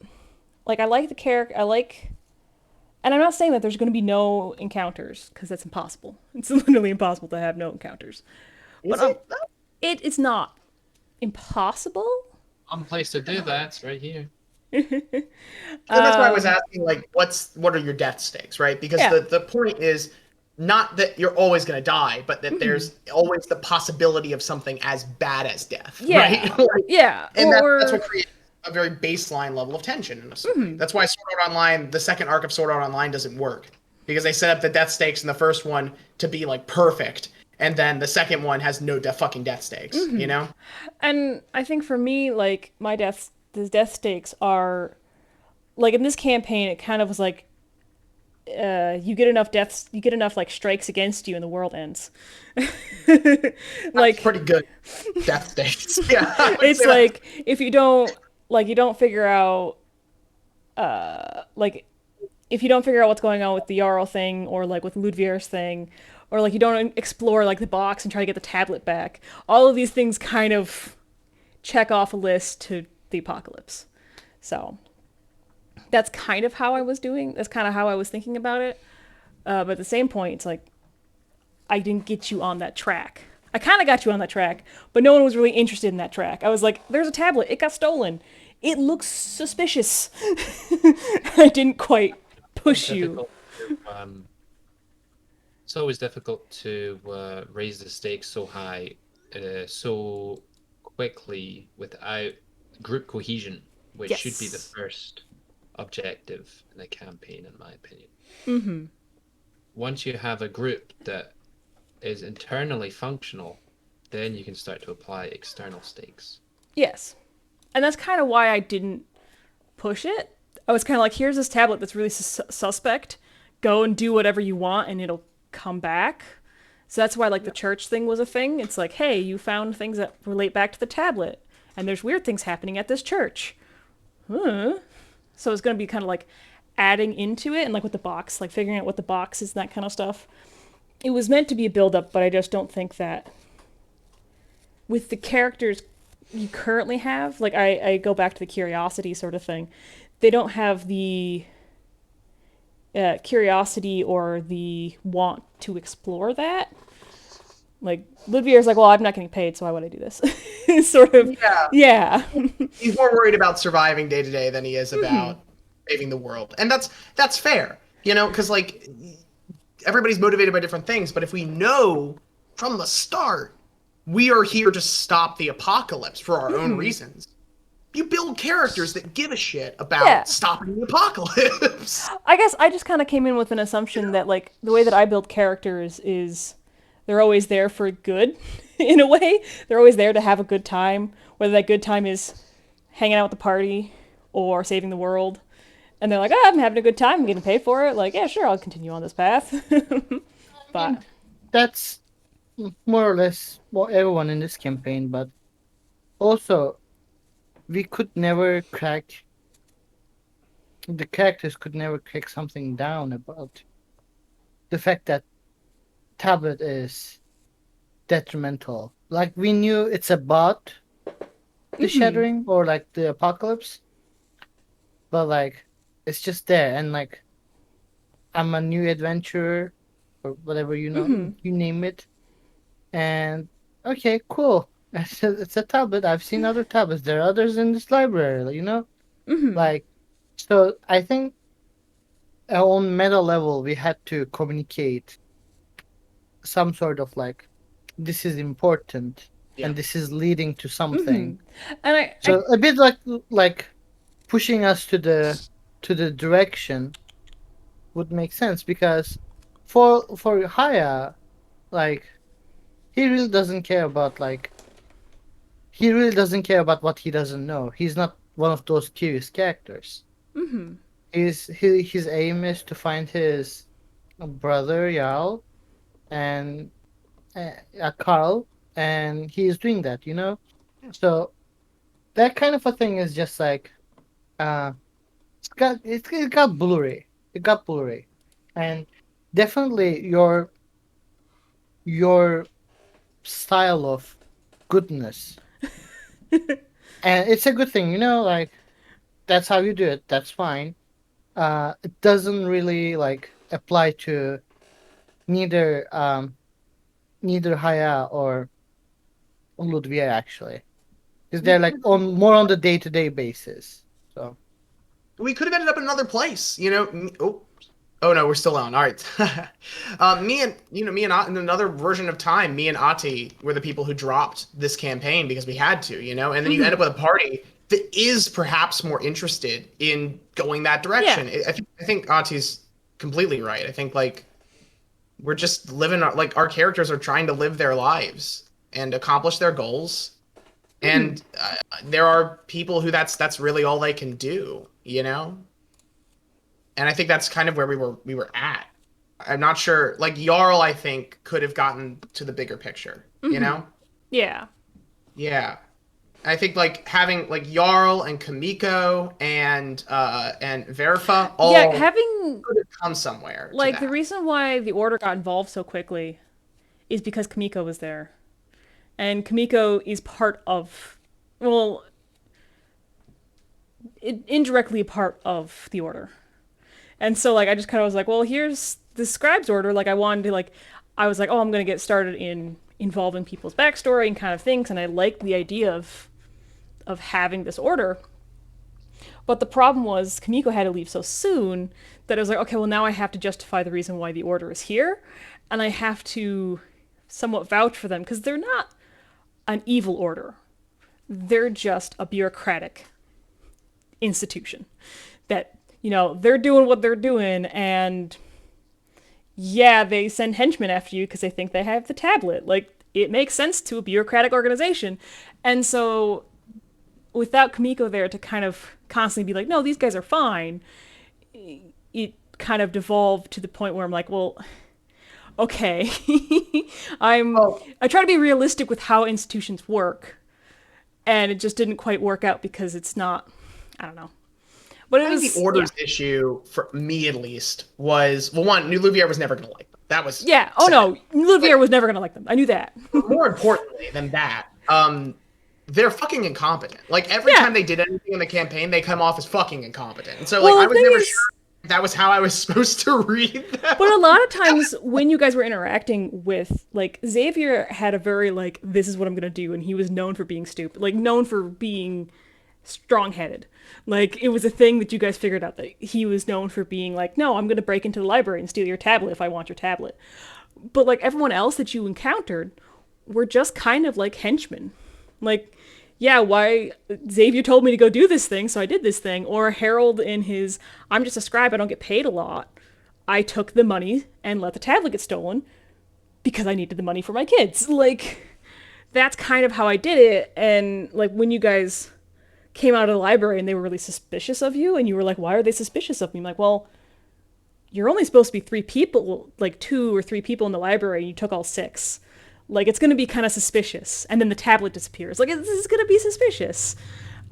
like, I like the character. And I'm not saying that there's going to be no encounters, because that's impossible. It's literally impossible to have no encounters. Is But it? it's not impossible. One place to do that's right here. So that's why I was asking, like, what are your death stakes, right? Because Yeah. the point is not that you're always going to die, but that there's always the possibility of something as bad as death, Yeah. right? Like, Yeah. and or that's what creates a very baseline level of tension in a story. That's why Sword Art Online, the second arc of Sword Art Online, doesn't work, because they set up the death stakes in the first one to be like perfect, and then the second one has no fucking death stakes. You know? And I think for me, like, the death stakes are, like, in this campaign, it kind of was like, you get enough deaths, you get enough, like, strikes against you, and the world ends. Like, Pretty good death stakes. Yeah, I would it's say that. like, if you don't, like, you don't figure out, like, if you don't figure out what's going on with the Jarl thing, or like with Ludvier's thing, or like you don't explore like the box and try to get the tablet back, all of these things kind of check off a list to the apocalypse. So that's kind of how I was doing. That's kind of how I was thinking about it. But at the same point, it's like, I didn't get you on that track. I kind of got you on that track, but no one was really interested in that track. I was like, there's a tablet. It got stolen. It looks suspicious. I didn't quite push you. Difficult to, it's always difficult to raise the stakes so high, so quickly without group cohesion, which should be the Yes. first objective in a campaign, in my opinion. Once you have a group that is internally functional, then you can start to apply external stakes. Yes. And that's kind of why I didn't push it. I was kind of like, here's this tablet that's really suspect. Go and do whatever you want, and it'll come back. So that's why, like, the church thing was a thing. It's like, hey, you found things that relate back to the tablet, and there's weird things happening at this church. Huh. So it's going to be kind of like adding into it, and like with the box, like figuring out what the box is and that kind of stuff. It was meant to be a build-up, but I just don't think that with the characters you currently have, like, I go back to the curiosity sort of thing. They don't have the curiosity or the want to explore that. Like, Ludvier's like, well, I'm not getting paid, so why would I do this? Sort of. Yeah. He's more worried about surviving day to day than he is about saving the world, and that's fair, you know, because like everybody's motivated by different things. But if we know from the start we are here to stop the apocalypse for our own reasons, you build characters that give a shit about stopping the apocalypse. I guess I just kind of came in with an assumption that, like, the way that I build characters is they're always there for good, in a way. They're always there to have a good time, whether that good time is hanging out with the party or saving the world. And they're like, oh, I'm having a good time, I'm getting paid for it. Like, yeah, sure, I'll continue on this path. But That's more or less what everyone in this campaign, but also we could never crack, the characters could never crack something down about the fact that tablet is detrimental. Like, we knew it's about the shattering or like the apocalypse, but like it's just there, and like I'm a new adventurer or whatever, you know, you name it, and okay, cool. It's a tablet. I've seen other tablets. There are others in this library, you know? Like, so I think on meta level, we had to communicate some sort of like, this is important and this is leading to something. and I So a bit like pushing us to the direction would make sense, because for Haya, like, he really doesn't care about what he doesn't know. He's not one of those curious characters. His aim is to find his brother Jarl and Carl, and he is doing that, Yeah. So that kind of a thing is just like, uh, it got blurry. It got blurry, and definitely your style of goodness, and it's a good thing, like that's how you do it. That's fine. It doesn't really like apply to neither neither Haya or Ludwig actually, because We they're could like have on more on the day-to-day basis. So we could have ended up in another place, Oh, oh no, we're still on. All right. Me and in another version of time, me and Ati were the people who dropped this campaign because we had to, and then you end up with a party that is perhaps more interested in going that Yeah. direction. I think Ati's completely right. I think like we're just living like our characters are trying to live their lives and accomplish their goals, and there are people who that's really all they can do. And I think that's kind of where we were at. I'm not sure. Like Jarl, I think could have gotten to the bigger picture. Yeah. Yeah. I think like having like Jarl and Kamiko and Verfa Yeah, all having could have come somewhere to like the that. reason why the order got involved so quickly is because Kamiko was there. And Kamiko is part of, well, indirectly a part of the order. And so like I just kind of was like, well, here's the scribe's order. Like I wanted to like, I was like, oh, I'm gonna get started in involving people's backstory and kind of things, and I liked the idea of having this order. But the problem was Kamiko had to leave so soon that I was like, okay, well now I have to justify the reason why the order is here, and I have to somewhat vouch for them because they're not an evil order. They're just a bureaucratic institution that, they're doing what they're doing, and yeah, they send henchmen after you because they think they have the tablet. Like, it makes sense to a bureaucratic organization. And so, without Kamiko there to kind of constantly be like, no, these guys are fine, it kind of devolved to the point where I'm like, well, okay. Well, I try to be realistic with how institutions work, and it just didn't quite work out because it's not, I don't know. But it I think the was, yeah. order's issue for me at least was, well, one, New Louvier was never going to like them. That was Yeah. Oh sad. no, Olivier was never gonna like them. I knew that. More importantly than that, they're fucking incompetent. Like every Yeah. time they did anything in the campaign, they come off as fucking incompetent. And so Well, like I the was thing never is, sure if that was how I was supposed to read them. but a lot of times when you guys were interacting with, like, Xavier had a very like, this is what I'm gonna do, and he was known for being stupid, like known for being strong-headed. Like, it was a thing that you guys figured out that he was known for being like, no, I'm gonna break into the library and steal your tablet if I want your tablet. But like everyone else that you encountered were just kind of like henchmen. Like, yeah, why Xavier told me to go do this thing, so I did this thing. Or Harold in his, I'm just a scribe, I don't get paid a lot. I took the money and let the tablet get stolen because I needed the money for my kids. Like, that's kind of how I did it. And like when you guys came out of the library and they were really suspicious of you, and you were like, why are they suspicious of me? I'm like, well, you're only supposed to be 3 people, like 2 or 3 people in the library, and you took all 6. Like, it's going to be kind of suspicious. And then the tablet disappears. Like, this is going to be suspicious.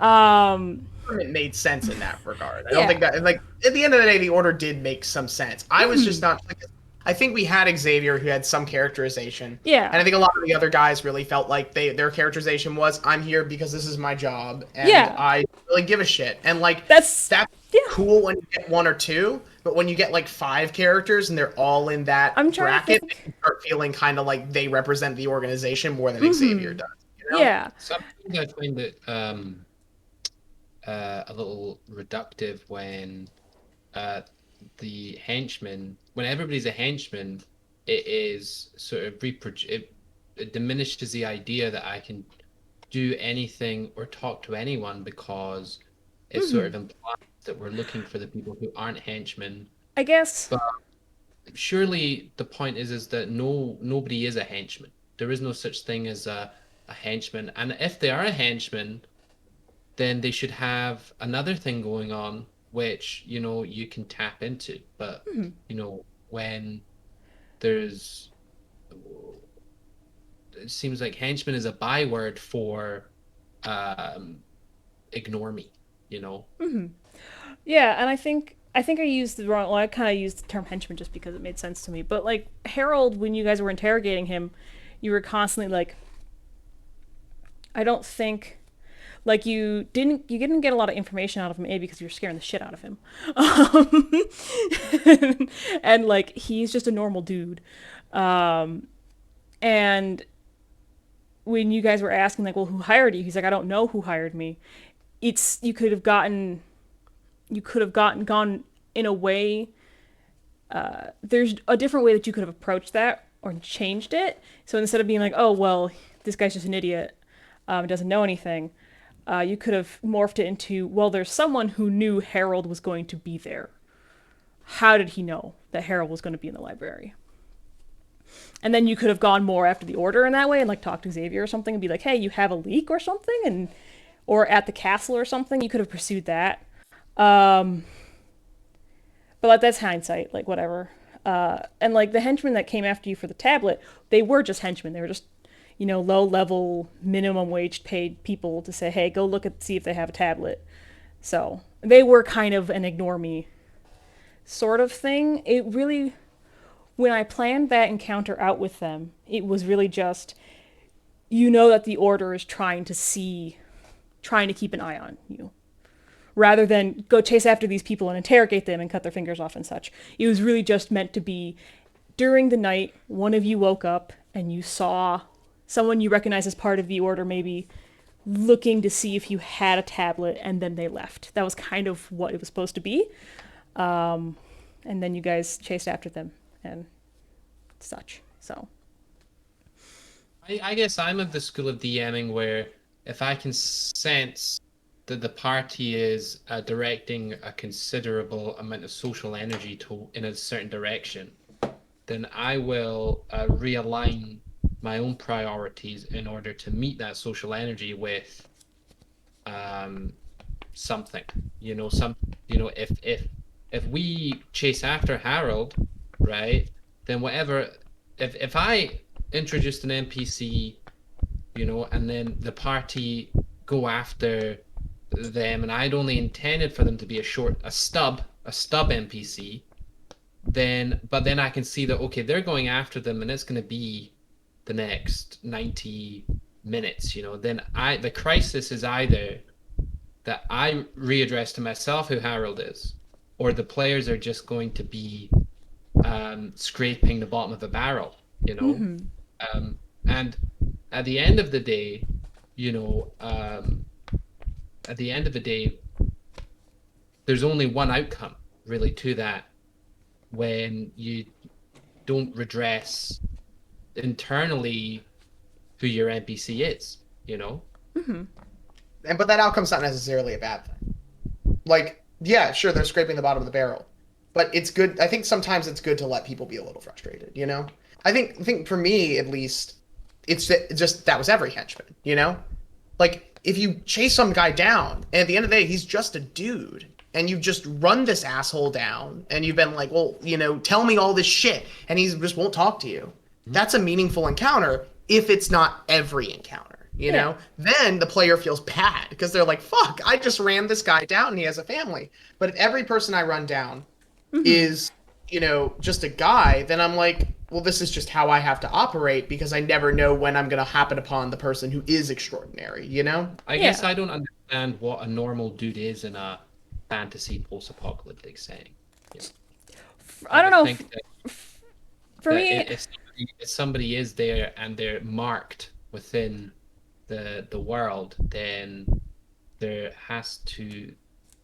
It made sense in that regard. I Yeah. don't think that like at the end of the day, the order did make some sense. I was just not like, I think we had Xavier who had some characterization. Yeah. And I think a lot of the other guys really felt like their characterization was, I'm here because this is my job and Yeah. I don't really give a shit. And like That's yeah. cool when you get 1 or 2, but when you get like 5 characters and they're all in that I'm trying to bracket, think. you start feeling kind of like they represent the organization more than Xavier does. Yeah. Sometimes I find it a little reductive when the henchman, when everybody's a henchman, it is sort of it diminishes the idea that I can do anything or talk to anyone because it sort of implies that we're looking for the people who aren't henchmen. I guess. But surely the point is that nobody is a henchman. There is no such thing as a henchman, and if they are a henchman, then they should have another thing going on which you can tap into. But when there's it seems like henchman is a byword for ignore me, you know. Yeah, and I think I used the wrong. Well, I kind of used the term henchman just because it made sense to me. But like Harold, when you guys were interrogating him, you were constantly like, I don't think. Like you didn't get a lot of information out of him, A, because you were scaring the shit out of him. And like he's just a normal dude. And when you guys were asking like, well, who hired you? He's like, I don't know who hired me. It's you could have gone in a way. There's a different way that you could have approached that or changed it. So instead of being like, oh well, this guy's just an idiot, doesn't know anything, you could have morphed it into, well, there's someone who knew Harold was going to be there. How did he know that Harold was going to be in the library? And then you could have gone more after the order in that way and like talk to Xavier or something and be like, hey, you have a leak or something, and or at the castle or something. You could have pursued that. Um, but like that's hindsight, like whatever. And like the henchmen that came after you for the tablet, they were just henchmen. They were just, low level, minimum wage paid people to say, hey, go look at see if they have a tablet. So they were kind of an ignore me sort of thing. It really, when I planned that encounter out with them, it was really just, that the order is trying to keep an eye on you, rather than go chase after these people and interrogate them and cut their fingers off and such. It was really just meant to be, during the night, one of you woke up and you saw someone you recognize as part of the order, maybe looking to see if you had a tablet, and then they left. That was kind of what it was supposed to be. And then you guys chased after them and such. So I guess I'm of the school of DMing where if I can sense that the party is directing a considerable amount of social energy in a certain direction, then I will realign my own priorities in order to meet that social energy with something. If we chase after Harold, right, then whatever. If I introduced an NPC, and then the party go after them, and I'd only intended for them to be a stub NPC, but then I can see that, okay, they're going after them and it's going to be the next 90 minutes, then the crisis is either that I readdress to myself who Harold is, or the players are just going to be scraping the bottom of the barrel, and at the end of the day, there's only one outcome really to that when you don't redress internally who your NPC is, But that outcome's not necessarily a bad thing. Like, yeah, sure, they're scraping the bottom of the barrel, but it's good. I think sometimes it's good to let people be a little frustrated. I think for me at least, it's just that was every henchman. Like if you chase some guy down, and at the end of the day, he's just a dude, and you've just run this asshole down, and you've been like, well, tell me all this shit, and he just won't talk to you. That's a meaningful encounter if it's not every encounter. Then the player feels bad because they're like, fuck, I just ran this guy down and he has a family. But if every person I run down is, just a guy, then I'm like, well, this is just how I have to operate because I never know when I'm going to happen upon the person who is extraordinary, I guess I don't understand what a normal dude is in a fantasy post-apocalyptic setting. I don't know. Think For me, if somebody is there and they're marked within the world, then there has to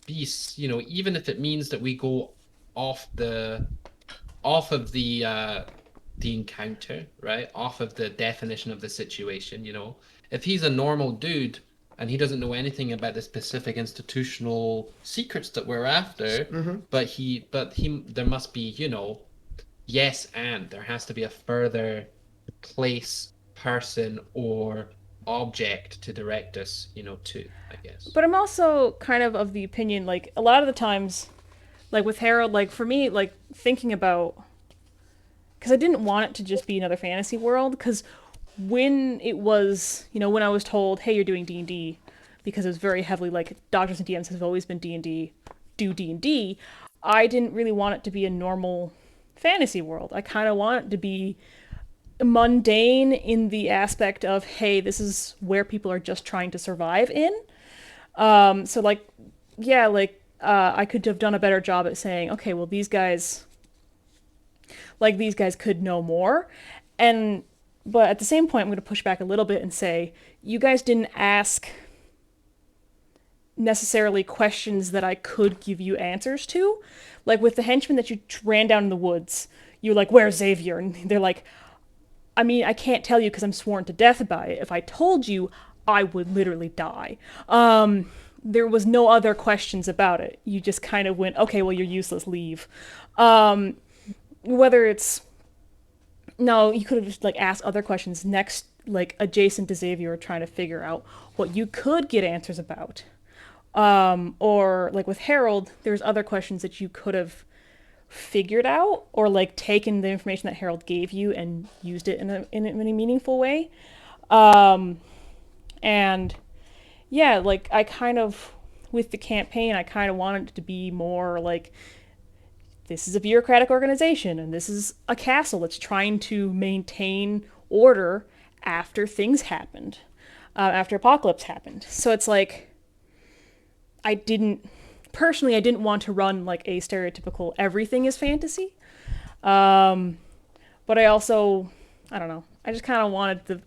be, even if it means that we go off of the encounter, right, off of the definition of the situation. If he's a normal dude and he doesn't know anything about the specific institutional secrets that we're after, but there must be, yes, and there has to be a further place, person, or object to direct us, to, I guess. but I'm also kind of the opinion, like a lot of the times, like with Harold, like for me, like thinking about, because I didn't want it to just be another fantasy world, because when it was, when I was told, hey, you're doing D&D, because it was very heavily like Doctors and DMs have always been D&D, do D&D, I didn't really want it to be a normal fantasy world. I kind of want it to be mundane in the aspect of, hey, this is where people are just trying to survive in. So like, yeah, like I could have done a better job at saying, okay, well, these guys could know more. But at the same point, I'm going to push back a little bit and say, you guys didn't ask necessarily questions that I could give you answers to. Like with the henchmen that you ran down in the woods, you're like, where's Xavier? And they're like, I mean, I can't tell you because I'm sworn to death by it. If I told you, I would literally die. There was no other questions about it. You just kind of went, okay, well, you're useless, leave. Whether it's... No, you could have just like asked other questions next, like adjacent to Xavier, trying to figure out what you could get answers about. Or like with Harold, there's other questions that you could have figured out, or like taken the information that Harold gave you and used it in a meaningful way. And yeah, like I kind of, with the campaign, I kind of wanted it to be more like, this is a bureaucratic organization and this is a castle that's trying to maintain order after things happened, after Apocalypse happened. So it's like, I didn't want to run like a stereotypical everything is fantasy. But I also, I don't know, I just kind of wanted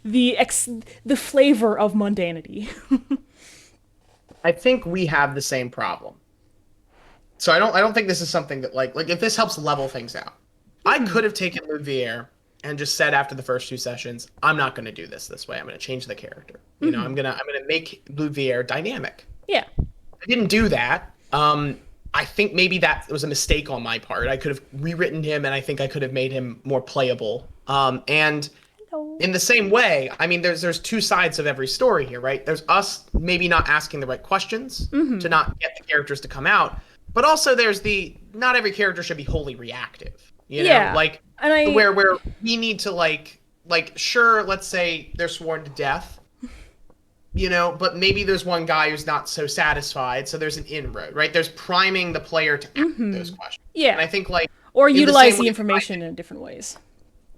the flavor of mundanity. I think we have the same problem. So I don't think this is something that like if this helps level things out. I could have taken Louvier and just said after the first 2 sessions, I'm not going to do this way. I'm going to change the character. You know, I'm going to make Louvier dynamic. Yeah. I didn't do that. I think maybe that was a mistake on my part. I could have rewritten him, and I think I could have made him more playable. And in the same way, I mean, there's 2 sides of every story here, right? There's us maybe not asking the right questions to not get the characters to come out, but also there's not every character should be wholly reactive. You know, like where we need to like sure, let's say they're sworn to death. You know, but maybe there's one guy who's not so satisfied, so there's an inroad, right? There's priming the player to ask those questions. Yeah. And I think like or utilize the information in different ways.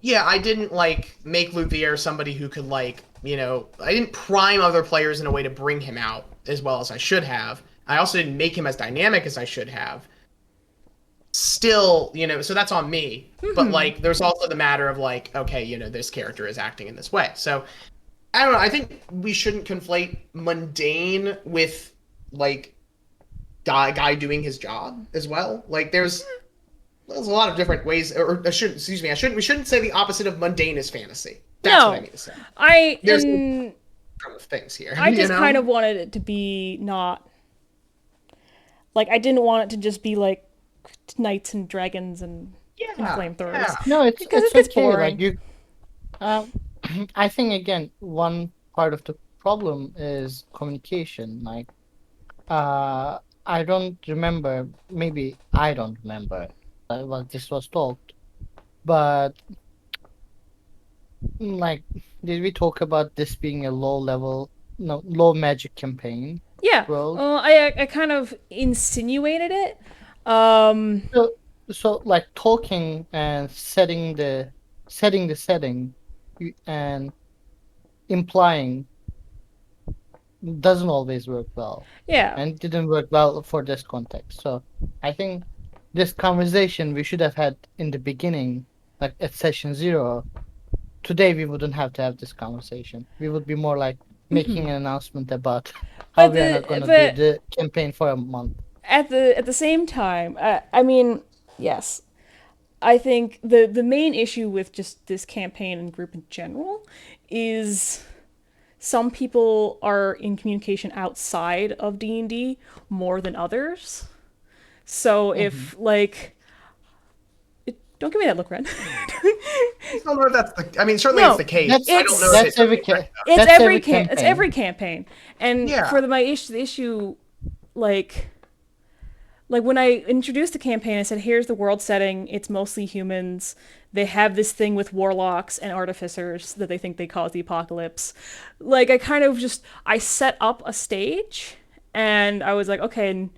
Yeah, I didn't like make Louvier somebody who could like, you know, I didn't prime other players in a way to bring him out as well as I should have. I also didn't make him as dynamic as I should have. Still, you know, so that's on me. But like there's also the matter of like, okay, you know, this character is acting in this way. So I don't know. I think we shouldn't conflate mundane with like guy doing his job as well. Like there's a lot of different ways. We shouldn't say the opposite of mundane is fantasy. That's what I mean to say. There's things here. I just kind of wanted it to be not like, I didn't want it to just be like knights and dragons and flamethrowers. Yeah. No, it's okay. boring. Like I think again, one part of the problem is communication. Like, I don't remember. Maybe I don't remember what this was talked, but like, did we talk about this being a low magic campaign? Yeah. World? I kind of insinuated it. So like talking and setting the setting and implying doesn't always work well. Yeah. And it didn't work well for this context. So I think this conversation we should have had in the beginning, like at session 0. Today we wouldn't have to have this conversation. We would be more like making an announcement about how we are not going to do the campaign for a month. At the same time, I mean, yes, I think the main issue with just this campaign and group in general is some people are in communication outside of D&D more than others. So if like, don't give me that look, Ren. I don't know if that's the. I mean, certainly it's the case. I don't know that's It's every campaign, and Yeah. for the issue, like like when I introduced the campaign, I said, here's the world setting. It's mostly humans. They have this thing with warlocks and artificers that they think they cause the apocalypse. Like I kind of just I set up a stage and I was like, okay, and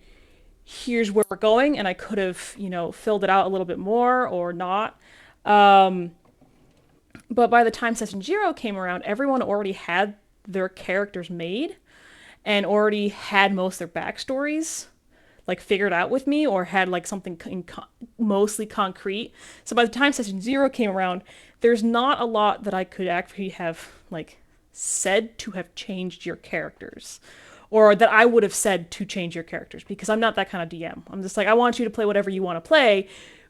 here's where we're going, and I could have, filled it out a little bit more or not. But by the time session 0 came around, everyone already had their characters made and already had most of their backstories like figured out with me or had like something mostly concrete. So by the time session 0 came around, there's not a lot that I could actually have like said to have changed your characters or that I would have said to change your characters because I'm not that kind of DM. I'm just like, I want you to play whatever you want to play.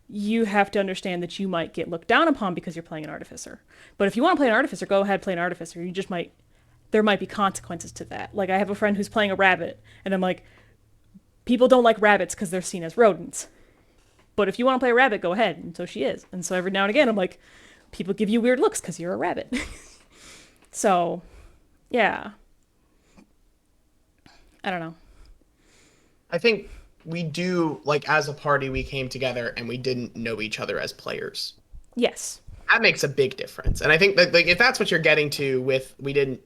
You have to understand that you might get looked down upon because you're playing an artificer. But if you want to play an artificer, go ahead, play an artificer. You just might, there might be consequences to that. Like I have a friend who's playing a rabbit and I'm like, people don't like rabbits because they're seen as rodents. But if you want to play a rabbit, go ahead. And so she is. And so every now and again, I'm like, people give you weird looks because you're a rabbit. So, yeah. I don't know. I think we do, like, as a party, we came together and we didn't know each other as players. Yes. That makes a big difference. And I think that, like, if that's what you're getting to with, we didn't,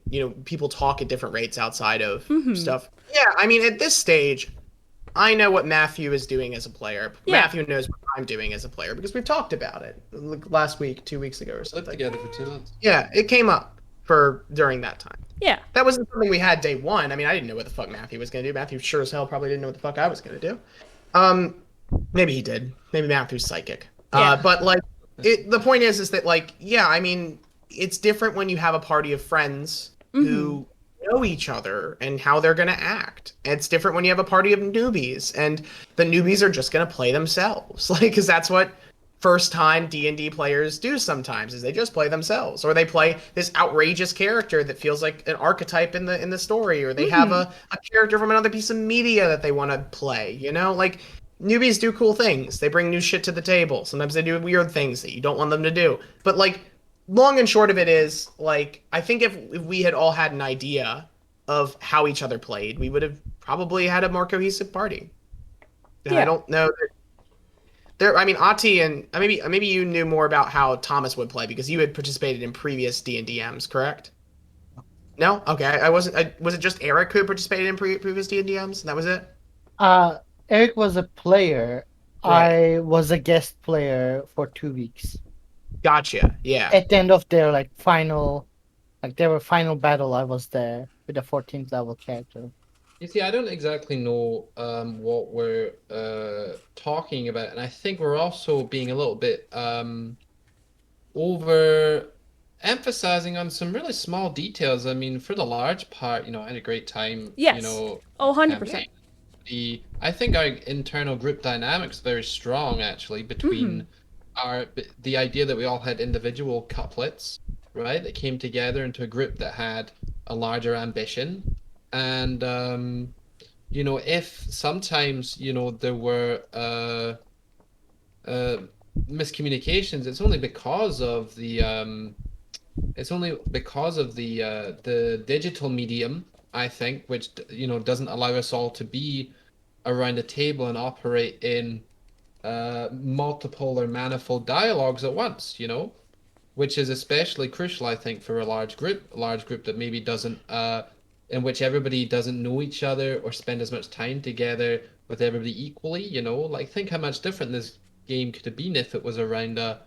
people talk at different rates outside of stuff. Yeah, I mean, at this stage, I know what Matthew is doing as a player. Yeah. Matthew knows what I'm doing as a player because we've talked about it like last week, 2 weeks ago or Lived something. together for 2 months. Yeah, it came up during that time. Yeah. That wasn't something we had day one. I mean, I didn't know what the fuck Matthew was going to do. Matthew sure as hell probably didn't know what the fuck I was going to do. Maybe he did. Maybe Matthew's psychic. Yeah. But like, the point is that like, yeah, I mean, it's different when you have a party of friends who know each other and how they're going to act. It's different when you have a party of newbies and the newbies are just going to play themselves. Like, because that's what first time D&D players do sometimes is they just play themselves or they play this outrageous character that feels like an archetype in the story or they have a character from another piece of media that they want to play, like newbies do cool things. They bring new shit to the table. Sometimes they do weird things that you don't want them to do. But like long and short of it is like I think if we had all had an idea of how each other played, we would have probably had a more cohesive party. And Yeah. I don't know that I mean, Ati and maybe you knew more about how Thomas would play because you had participated in previous D&DMs, correct? No? Okay, I wasn't. Was it just Eric who participated in previous D&DMs, and that was it? Eric was a player. Right. I was a guest player for 2 weeks. Gotcha. Yeah. At the end of their final battle, I was there with a 14th level character. You see, I don't exactly know what we're talking about, and I think we're also being a little bit over emphasizing on some really small details. I mean, for the large part, I had a great time. Yes. Oh, 100%. campaign. I think our internal group dynamics very strong actually between the idea that we all had individual couplets, right, that came together into a group that had a larger ambition. And if sometimes there were miscommunications, it's only because of the digital medium, I think, which doesn't allow us all to be around a table and operate in multiple or manifold dialogues at once, which is especially crucial, I think, for a large group that maybe doesn't in which everybody doesn't know each other or spend as much time together with everybody equally, like think how much different this game could have been if it was around a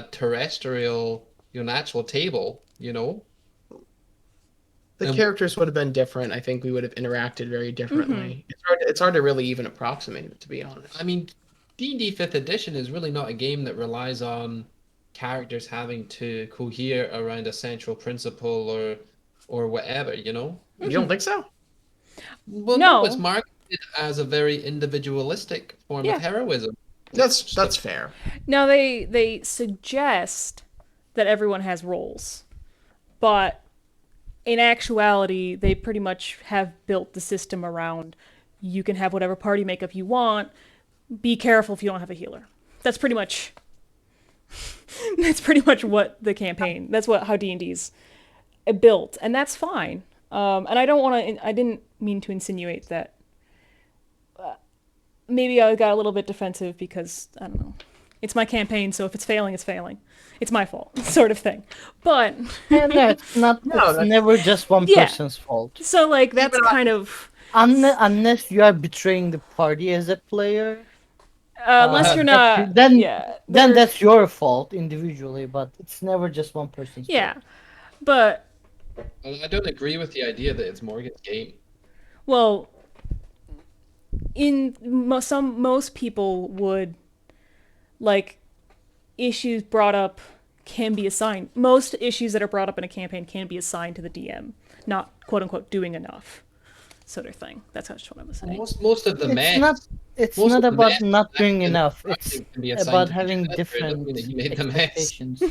terrestrial, natural table, The characters would have been different. I think we would have interacted very differently. It's hard to really even approximate it, to be honest. I mean, D&D 5th edition is really not a game that relies on characters having to cohere around a central principle or whatever, You don't think so? Well, No. it's marketed as a very individualistic form Yeah. of heroism. That's fair. Now they suggest that everyone has roles, but in actuality, they pretty much have built the system around you can have whatever party makeup you want. Be careful if you don't have a healer. That's pretty much what the campaign. That's how D&D's built, and that's fine. And I didn't mean to insinuate that maybe I got a little bit defensive because I don't know. It's my campaign, so if it's failing, it's failing. It's my fault, sort of thing. But And it's not. No, It's that's- never just one Yeah. person's fault. so like that's Even I- kind of Unless you are betraying the party as a player, unless you're not. then Yeah. then there- that's your fault individually. But it's never just one person's Yeah, fault. but I don't agree with the idea that it's Morgan's game. well, in most people would like issues brought up can be assigned. Most issues that are brought up in a campaign can be assigned to the DM, not quote unquote doing enough, sort of thing. That's just what I was saying. Most of the It's mess. not. It's most not of the about mess not doing acting enough. and It's can be assigned about to the having janitor. It doesn't different mean that he made the mess. expectations.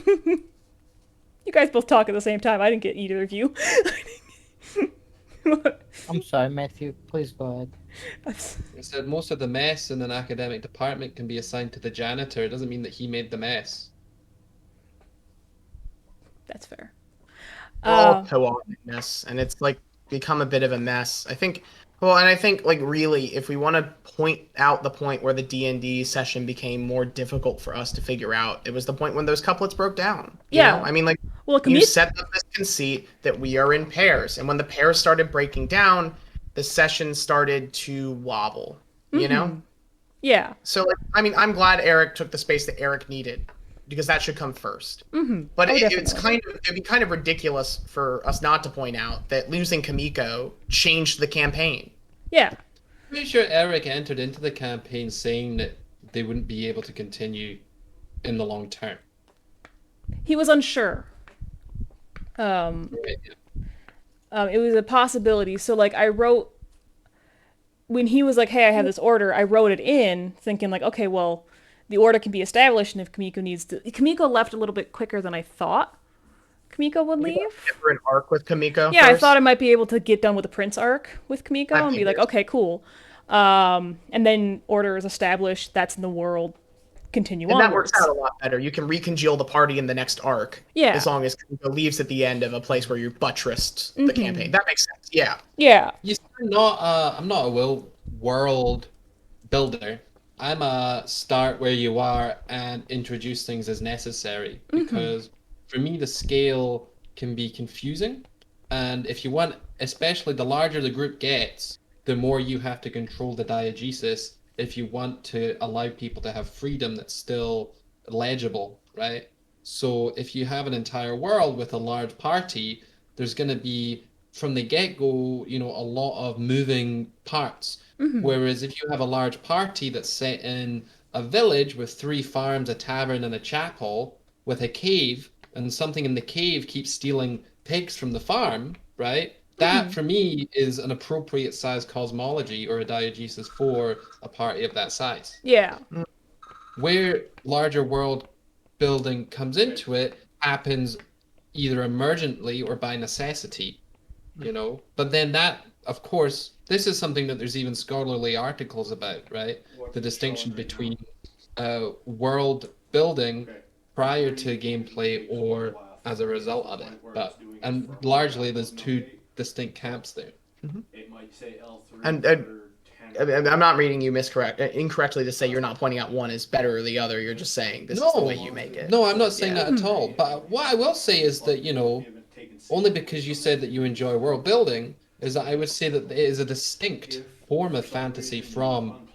You guys both talk at the same time. I didn't get either of you. I'm sorry, Matthew. Please go ahead. I said most of the mess in an academic department can be assigned to the janitor. It doesn't mean that he made the mess. That's fair. We're all co-opting this, and it's like become a bit of a mess. I think. Well, and I think like really, if we want to point out the point where the D&D session became more difficult for us to figure out, it was the point when those couplets broke down. You Yeah. know? I mean, like Well, you set up this conceit that we are in pairs, and when the pairs started breaking down, the session started to wobble. You know. yeah. So, like, I mean, I'm glad Eric took the space that Eric needed, because that should come first. But Oh, it's definitely. it'd be kind of ridiculous for us not to point out that losing Kamiko changed the campaign. Yeah. Pretty sure Eric entered into the campaign saying that they wouldn't be able to continue in the long term. He was unsure. Right, yeah. It was a possibility. So like I wrote when he was like, "Hey, I have this order." I wrote it in, thinking like, "Okay, well, the order can be established, and if Kamiko needs to." Kamiko left a little bit quicker than I thought Kamiko would leave. For an arc with Kamiko. Yeah, I first. thought I might be able to get done with the Prince arc with Kamiko I and be like, figured. "Okay, cool." And then order is established. That's in the world. Continue And that onwards. works out a lot better. You can recongeal the party in the next arc. Yeah. As long as Kamiko leaves at the end of a place where you buttressed the campaign. That makes sense. Yeah. Yeah. You see, I'm not a world builder. I'm a start where you are and introduce things as necessary, because for me the scale can be confusing, and if you want, especially the larger the group gets, the more you have to control the diegesis if you want to allow people to have freedom that's still legible, right? So if you have an entire world with a large party, there's going to be from the get-go, a lot of moving parts. Whereas if you have a large party that's set in a village with 3 farms, a tavern, and a chapel with a cave, and something in the cave keeps stealing pigs from the farm, right? That, for me, is an appropriate size cosmology or a diegesis for a party of that size. Yeah. Where larger world building comes into it happens either emergently or by necessity, But then that, of course, this is something that there's even scholarly articles about, right? The distinction between world building prior to gameplay or as a result of it. And largely there's 2 distinct camps there. And I'm not reading you incorrectly to say you're not pointing out one is better or the other. You're just saying this is the way you make it. No, I'm not saying that at all. But what I will say is that, only because you said that you enjoy world building, is that I would say that it is a distinct form of fantasy from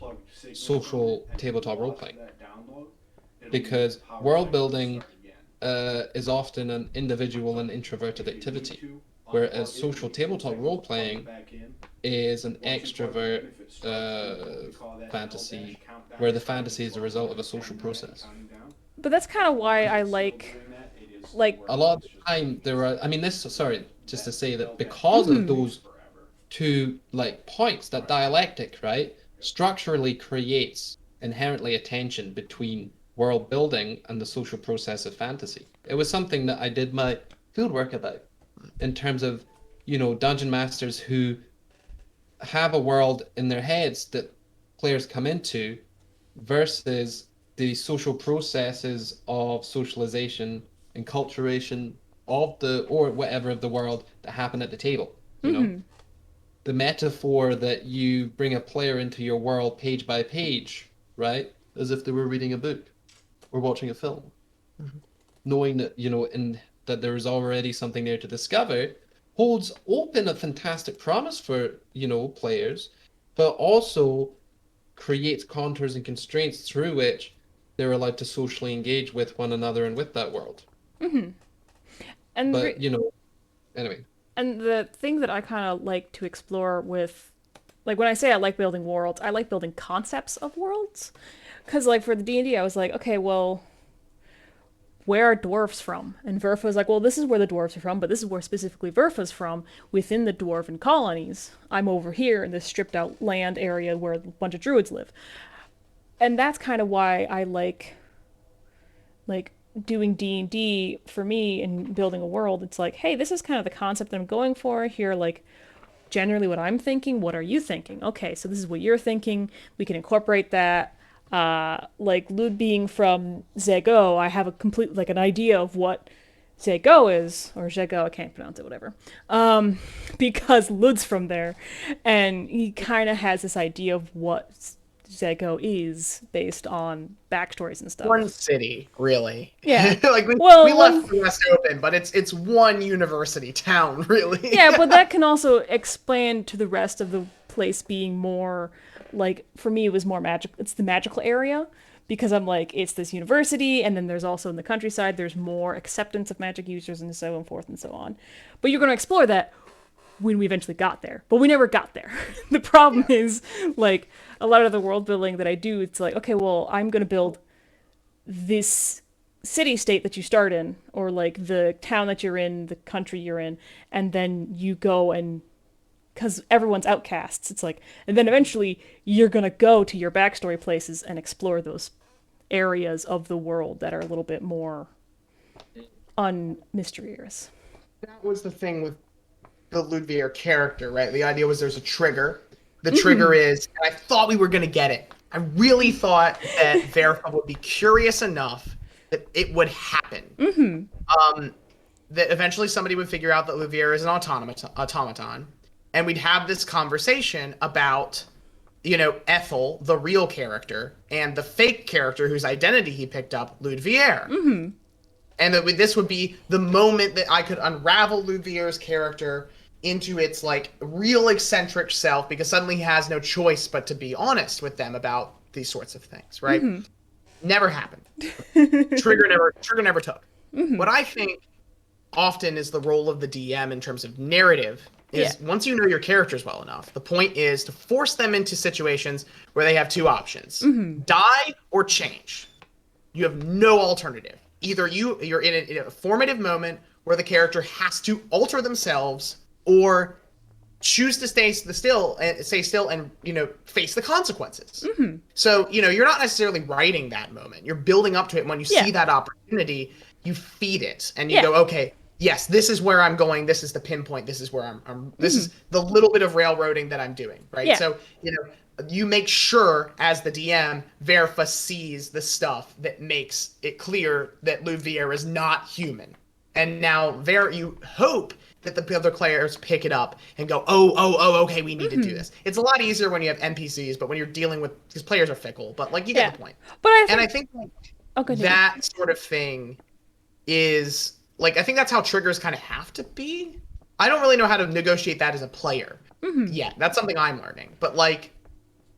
social tabletop role-playing. Because world building is often an individual and introverted activity, whereas social tabletop role-playing is an extrovert fantasy, where the fantasy is the result of a social process. But that's kind of why I like A lot of the time there are, just to say that because of those 2 points, that dialectic, right, structurally creates inherently a tension between world building and the social process of fantasy. It was something that I did my fieldwork about in terms of, dungeon masters who have a world in their heads that players come into versus the social processes of socialization, enculturation of or whatever of the world that happen at the table, the metaphor that you bring a player into your world page by page, right? As if they were reading a book or watching a film, knowing that, and that there's already something there to discover, holds open a fantastic promise for, players, but also creates contours and constraints through which they're allowed to socially engage with one another and with that world. And But, anyway. and the thing that I kind of like to explore with, like, when I say I like building worlds, I like building concepts of worlds. Because, like, for the D&D, I was like, okay, well, where are dwarves from? And Verfa was like, well, this is where the dwarves are from, but this is where specifically Verfa's from within the dwarven colonies. I'm over here in this stripped out land area where a bunch of druids live. And that's kind of why I like doing D&D for me and building a world. It's like, hey, this is kind of the concept that I'm going for here, like generally what I'm thinking, what are you thinking? Okay, so this is what you're thinking. We can incorporate that. Like Lud being from Zego, I have a complete like an idea of what Zego is, or Zego, I can't pronounce it, whatever. Because Lud's from there, and he kind of has this idea of what Zego is based on backstories and stuff. One city, really. Yeah. Like we Well, left the rest open, but it's one university town, really. Yeah, but that can also expand to the rest of the place being more like, for me it was more magic. It's the magical area because I'm like, it's this university, and then there's also in the countryside there's more acceptance of magic users and so forth and so on. But you're going to explore that when we eventually got there, but we never got there. The problem is, like, a lot of the world building that I do, it's like, okay, well, I'm going to build this city state that you start in, or like the town that you're in, the country you're in, and then you go and, because everyone's outcasts, it's like, and then eventually you're gonna go to your backstory places and explore those areas of the world that are a little bit more unmysterious. That was the thing with the Ludwig character, right? The idea was there's a trigger. The trigger is, and I thought we were going to get it. I really thought that Verfa would be curious enough that it would happen. That eventually somebody would figure out that Luvier is an automaton, and we'd have this conversation about, Ethel, the real character, and the fake character whose identity he picked up, Ludvier. And that this would be the moment that I could unravel Ludvier's character into its like real eccentric self, because suddenly he has no choice but to be honest with them about these sorts of things, right? Never happened. Trigger never took. What I think often is the role of the DM in terms of narrative is, once you know your characters well enough, the point is to force them into situations where they have two options: die or change. You have no alternative. Either you're in a formative moment where the character has to alter themselves, or choose to stay still and face the consequences. So you're not necessarily writing that moment. You're building up to it. And when you see that opportunity, you feed it, and you go, okay, yes, this is where I'm going. This is the pinpoint. This is where I'm this is the little bit of railroading that I'm doing, right? So you make sure, as the DM, Verfa sees the stuff that makes it clear that Luvier is not human. And now you hope that the other players pick it up and go, oh, okay, we need to do this. It's a lot easier when you have NPCs, but when you're dealing with, because players are fickle, but like you get the point. But I think that sort of thing is like, I think that's how triggers kind of have to be. I don't really know how to negotiate that as a player. Yeah, that's something I'm learning. But like,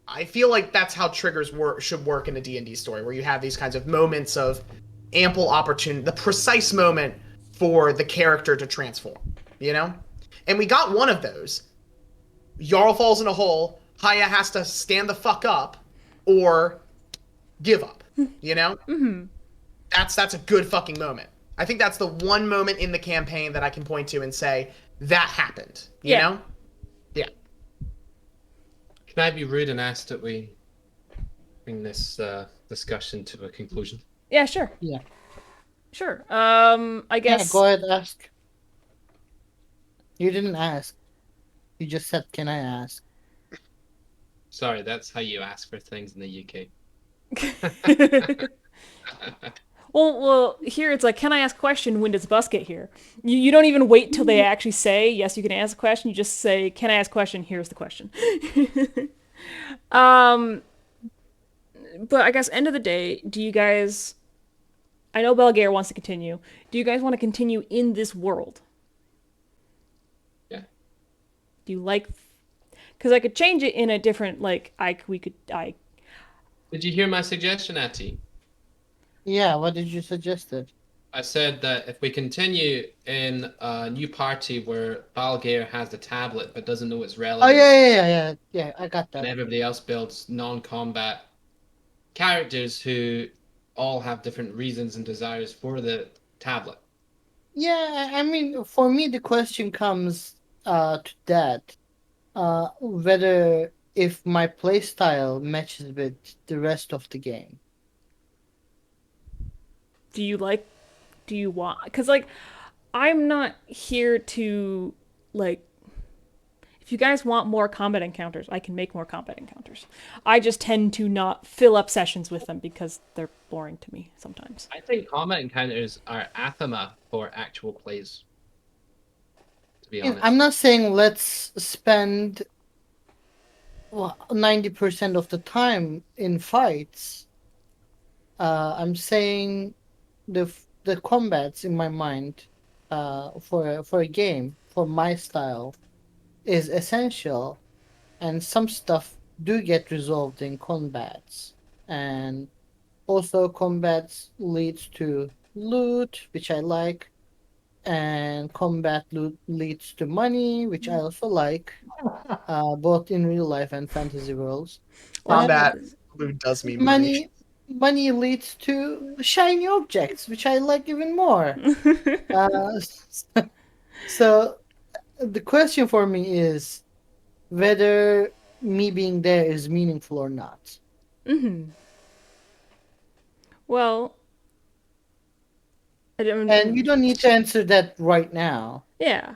I feel like that's how triggers should work in a D&D story, where you have these kinds of moments of ample opportunity, the precise moment for the character to transform, And we got one of those. Jarl falls in a hole, Haya has to stand the fuck up or give up, That's a good fucking moment. I think that's the one moment in the campaign that I can point to and say, that happened, you know? Yeah. Can I be rude and ask that we bring this discussion to a conclusion? Yeah, sure. Yeah. Sure. I guess. Yeah, go ahead, ask. You didn't ask. You just said, can I ask? Sorry, that's how you ask for things in the UK. Well, here it's like, can I ask a question? When does the bus get here? You don't even wait till they actually say, yes, you can ask a question. You just say, can I ask a question? Here's the question. um, but I guess end of the day, do you guys? I know Belgair wants to continue. Do you guys want to continue in this world? Yeah. Do you like? Because I could change it in a different like I. Did you hear my suggestion, Atty? Yeah, what did you suggest? I said that if we continue in a new party where Balgair has the tablet but doesn't know its Oh relevance, yeah, I got and that. everybody else builds non-combat characters who all have different reasons and desires for the tablet. Yeah, I mean, for me, the question comes to that, whether if my playstyle matches with the rest of the game. Do you like? Do you want? Because like, I'm not here to like. If you guys want more combat encounters, I can make more combat encounters. I just tend to not fill up sessions with them because they're boring to me sometimes. I think combat encounters are anathema for actual plays, to be honest. I'm not saying let's spend 90% of the time in fights. I'm saying the combats in my mind, for a game for my style is essential, and some stuff do get resolved in combats, and also combats leads to loot, which I like, and combat loot leads to money, which I also like, both in real life and fantasy worlds. Combat And loot does mean money. Money leads to shiny objects, which I like even more. Uh, so the question for me is whether me being there is meaningful or not. well, I don't. And you don't need to answer that right now. Yeah.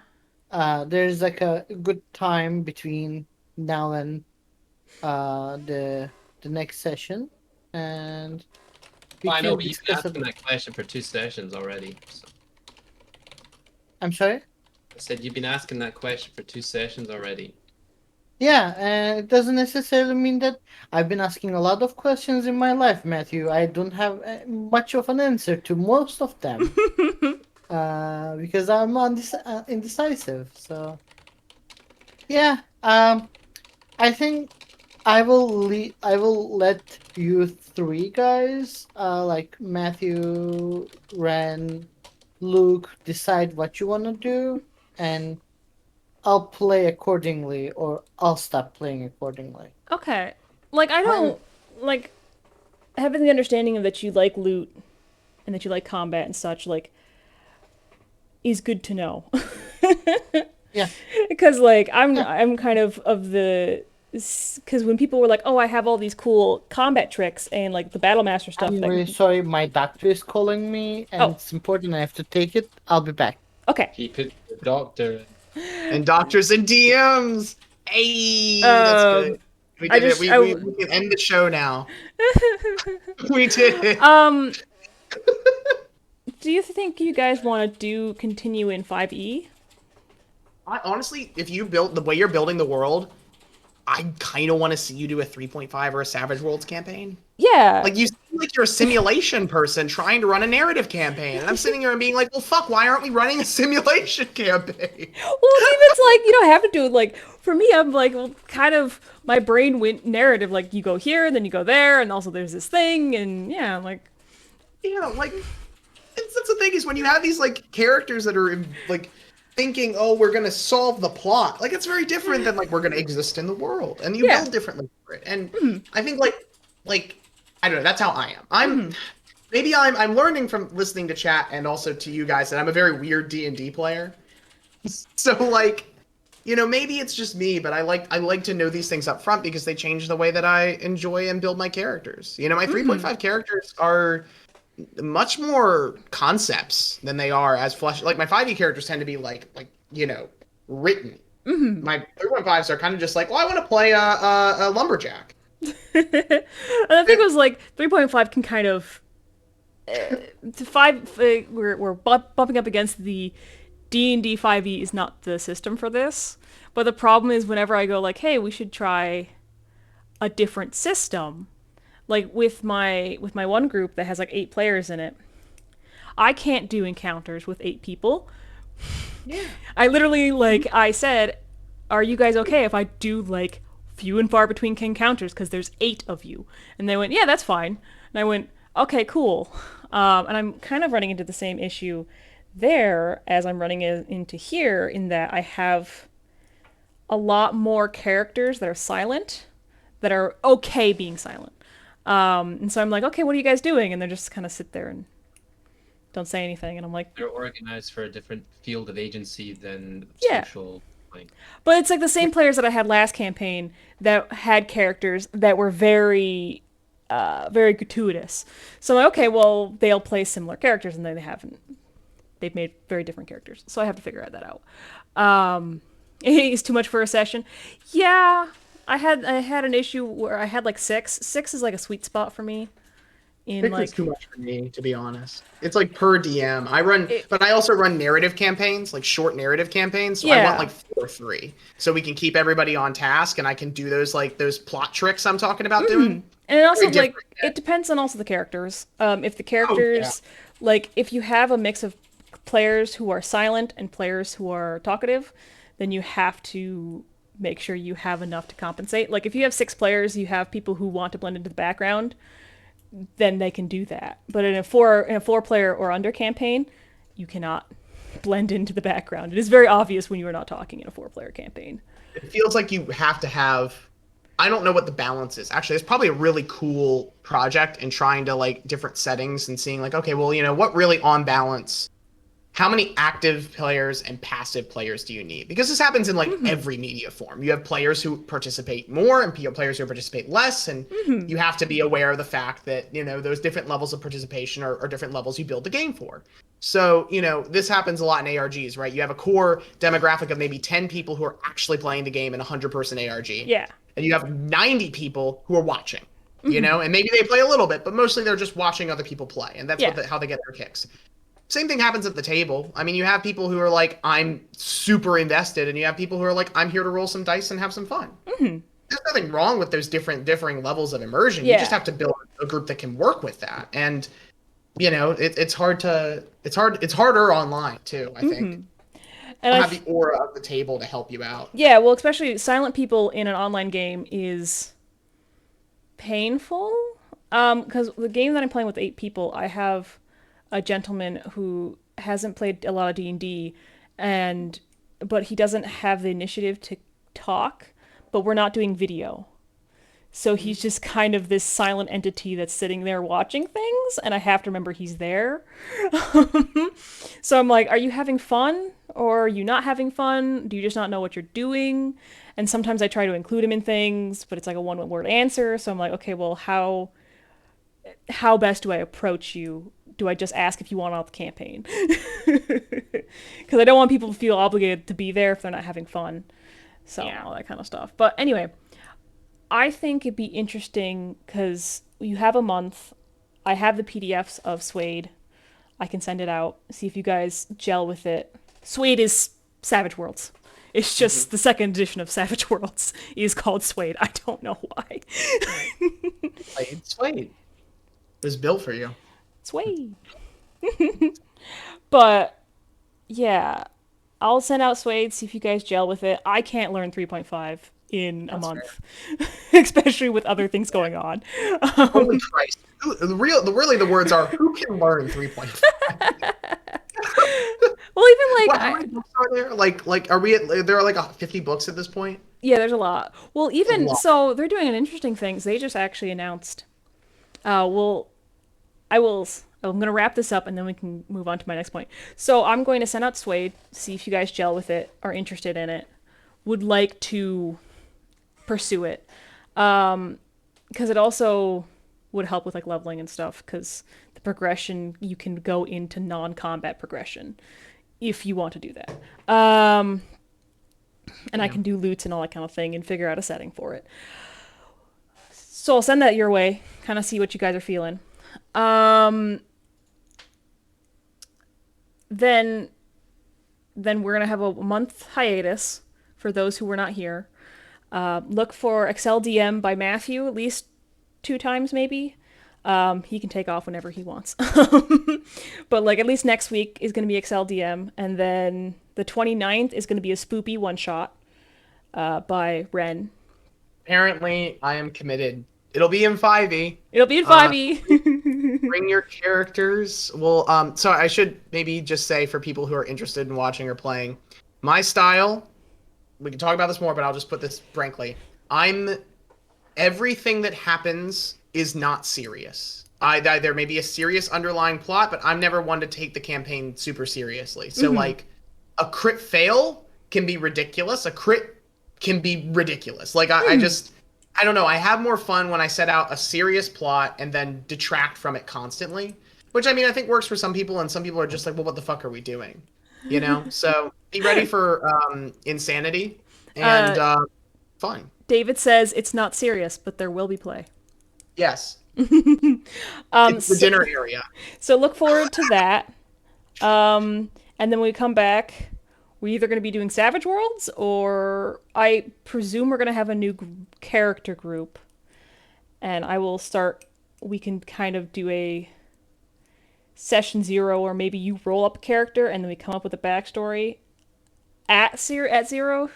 There's like a good time between now and the next session, and we Well, I know, can but you've been discuss asking it. that question for 2 sessions already. So I'm sorry. I said you've been asking that question for 2 sessions already. Yeah, and it doesn't necessarily mean that I've been asking a lot of questions in my life, Matthew. I don't have much of an answer to most of them, because I'm indecisive. So yeah, I think I will let you three guys, like Matthew, Ren, Luke, decide what you want to do, and I'll play accordingly, or I'll stop playing accordingly. Okay. Like I I'm don't like having the understanding of that you like loot and that you like combat and such. Like is good to know. Yeah. Because like Yeah. I'm kind of the because when people were like, oh, I have all these cool combat tricks and like the battle master stuff. I'm That, really sorry. My doctor is calling me, and oh, it's important. I have to take it. I'll be back. okay. Keep it to the doctor. And doctors and DMs. Hey, that's Um, good. We I did it. just We can end the show now. We did it. do you think you guys want to continue in 5e? I honestly, if you build the way you're building the world, I kind of want to see you do a 3.5 or a Savage Worlds campaign. Yeah. Like you seem like you're a simulation person trying to run a narrative campaign, and I'm sitting here and being like, "Well, fuck, why aren't we running a simulation campaign?" Well, it's like you don't have to do it. Like for me, I'm like, well, kind of my brain went narrative. Like you go here, and then you go there, and also there's this thing, and yeah, like You know, like that's the thing is when you have these like characters that are like thinking, "Oh, we're gonna solve the plot," like it's very different than like we're gonna exist in the world, and you Yeah. build differently for it. And I think like I don't know, that's how I am. Maybe I'm learning from listening to chat and also to you guys that I'm a very weird D&D player. So like, you know, maybe it's just me, but I like to know these things up front because they change the way that I enjoy and build my characters. You know, my 3.5 characters are much more concepts than they are as flesh. Like my 5e characters tend to be like you know, written. My 3.5s are kind of just like, well, I want to play a lumberjack. and I think it was like 3.5 can kind of we're bumping up against the D&D 5e is not the system for this, but the problem is whenever I go like, hey, we should try a different system, like with my one group that has like 8 players in it, I can't do encounters with 8 people. Yeah. I literally, like, I said, are you guys okay if I do, like, few and far between encounters because there's 8 of you? And they went, yeah, that's fine. And I went, okay, cool. And I'm kind of running into the same issue there as I'm running into here, in that I have a lot more characters that are silent, that are okay being silent. And so I'm like, okay, what are you guys doing? And they just kind of sit there and don't say anything. And I'm like, They're organized for a different field of agency than Yeah. social playing. but it's like the same players that I had last campaign that had characters that were very, very gratuitous. So I'm like, okay, well, they'll play similar characters, and then they haven't. They've made very different characters. So I have to figure that out. It's too much for a session. Yeah, I had an issue where I had like 6. 6 is like a sweet spot for me. In Six like, is too much for me, to be honest. It's like per DM. But I also run narrative campaigns, like short narrative campaigns. So I Yeah. want like 4 or 3, so we can keep everybody on task, and I can do those plot tricks I'm talking about doing. And also, Very like, different, yeah. it depends on also the characters. If the characters, like, if you have a mix of players who are silent and players who are talkative, then you have to make sure you have enough to compensate. Like, if you have 6 players, you have people who want to blend into the background, then they can do that. But in a 4 player or under campaign, you cannot blend into the background. It is very obvious when you are not talking in a 4 player campaign. It feels like you have to have. I don't know what the balance is. Actually, it's probably a really cool project in trying to like different settings and seeing like, okay, well, what really on balance. How many active players and passive players do you need? Because this happens in like every media form. You have players who participate more and players who participate less, and you have to be aware of the fact that those different levels of participation are different levels you build the game for. So this happens a lot in ARGs, right? You have a core demographic of maybe 10 people who are actually playing the game in a 100-person ARG, Yeah. and you have 90 people who are watching. And maybe they play a little bit, but mostly they're just watching other people play, and that's Yeah. how they get their kicks. Same thing happens at the table. I mean, you have people who are like, I'm super invested, and you have people who are like, I'm here to roll some dice and have some fun. There's nothing wrong with those differing levels of immersion. Yeah. You just have to build a group that can work with that. And it's harder online too, I think. And I Have the aura of the table to help you out. Yeah, well, especially silent people in an online game is painful. Because the game that I'm playing with 8 people, I have a gentleman who hasn't played a lot of D&D, but he doesn't have the initiative to talk, but we're not doing video. So he's just kind of this silent entity that's sitting there watching things, and I have to remember he's there. So I'm like, are you having fun? Or are you not having fun? Do you just not know what you're doing? And sometimes I try to include him in things, but it's like a one-word answer. So I'm like, okay, well, how best do I approach you? Do I just ask if you want out the campaign? Because I don't want people to feel obligated to be there if they're not having fun. So all that kind of stuff. But anyway, I think it'd be interesting because you have a month. I have the PDFs of Suede. I can send it out. See if you guys gel with it. Suede is Savage Worlds. It's just the second edition of Savage Worlds is called Suede. I don't know why. Suede. It was built for you. Suede. But yeah, I'll send out Suede, see if you guys gel with it. I can't learn 3.5 in a month, especially with other things going on. Holy Christ! Really, the words are, who can learn 3.5? Well, even like How many books are there? Like, are we at? There are like 50 books at this point. yeah, there's a lot. Well, even lot. so, they're doing an interesting thing. They just actually announced. I'm going to wrap this up and then we can move on to my next point. So I'm going to send out Suede, see if you guys gel with it, are interested in it, would like to pursue it. Because it also would help with like leveling and stuff, because the progression, you can go into non-combat progression if you want to do that. And I can do loots and all that kind of thing and figure out a setting for it. So I'll send that your way, kind of see what you guys are feeling. then we're gonna have a month hiatus for those who were not here. Look for Excel DM by Matthew at least 2 times maybe. He can take off whenever he wants. But like at least next week is going to be Excel DM, and then the 29th is going to be a spoopy one shot by Ren. Apparently, I am committed. It'll be in 5e. It'll be in 5e. Bring your characters. Well, so I should maybe just say for people who are interested in watching or playing, my style, we can talk about this more, but I'll just put this frankly. Everything that happens is not serious. There may be a serious underlying plot, but I'm never one to take the campaign super seriously. So like a crit fail can be ridiculous. A crit can be ridiculous. Like I don't know. I have more fun when I set out a serious plot and then detract from it constantly, which I mean, I think works for some people, and some people are just like, well, what the fuck are we doing? You know? So be ready for insanity and fun. David says it's not serious, but there will be play. Yes. It's the dinner area. So look forward to that. And then when we come back, we're either going to be doing Savage Worlds, or I presume we're going to have a new character group. And we can kind of do a session 0, or maybe you roll up a character and then we come up with a backstory at the 0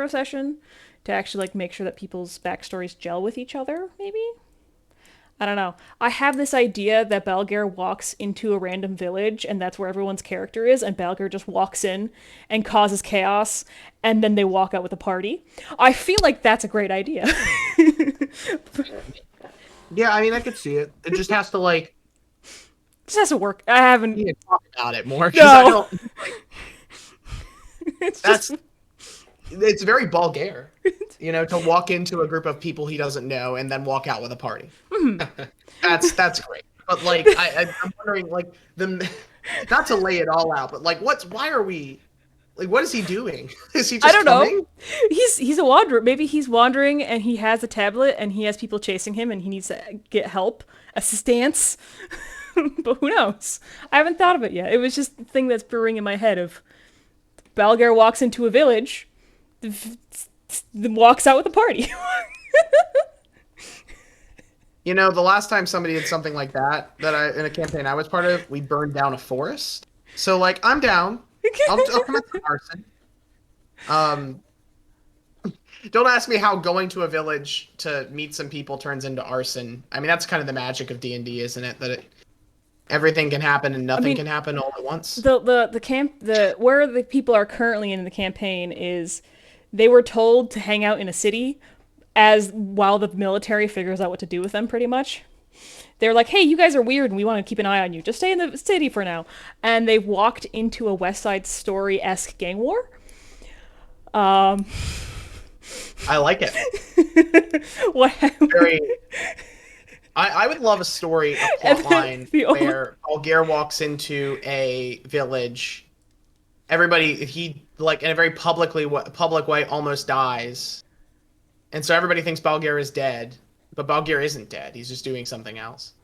session to actually like make sure that people's backstories gel with each other, maybe? I don't know. I have this idea that Balgar walks into a random village and that's where everyone's character is, and Balgar just walks in and causes chaos, and then they walk out with a party. I feel like that's a great idea. Yeah, I mean, I could see it. It just has to like... This has to work. I haven't... You need to talk about it more. No. It's very Balgar, to walk into a group of people he doesn't know and then walk out with a party. That's great. But like, I'm wondering, like, not to lay it all out, but like, why are we, like, what is he doing? Is he just I don't coming? know. He's a wanderer. Maybe he's wandering and he has a tablet and he has people chasing him and he needs to get help, assistance. But who knows? I haven't thought of it yet. It was just the thing that's brewing in my head of Balgar walks into a village, walks out with a party. The last time somebody did something like that in a campaign I was part of, we burned down a forest. So like, I'm down. I'll commit to arson. Don't ask me how going to a village to meet some people turns into arson. I mean, that's kind of the magic of D&D, isn't it? That everything can happen and nothing can happen all at once. Where the people are currently in the campaign is they were told to hang out in a city while the military figures out what to do with them, pretty much. They're like, hey, you guys are weird and we want to keep an eye on you. Just stay in the city for now. And they walked into a West Side Story-esque gang war. I like it. I would love a story, a plot line where Balgar walks into a village. Everybody, in a very public way, almost dies. And so everybody thinks Balgar is dead, but Balgar isn't dead. He's just doing something else.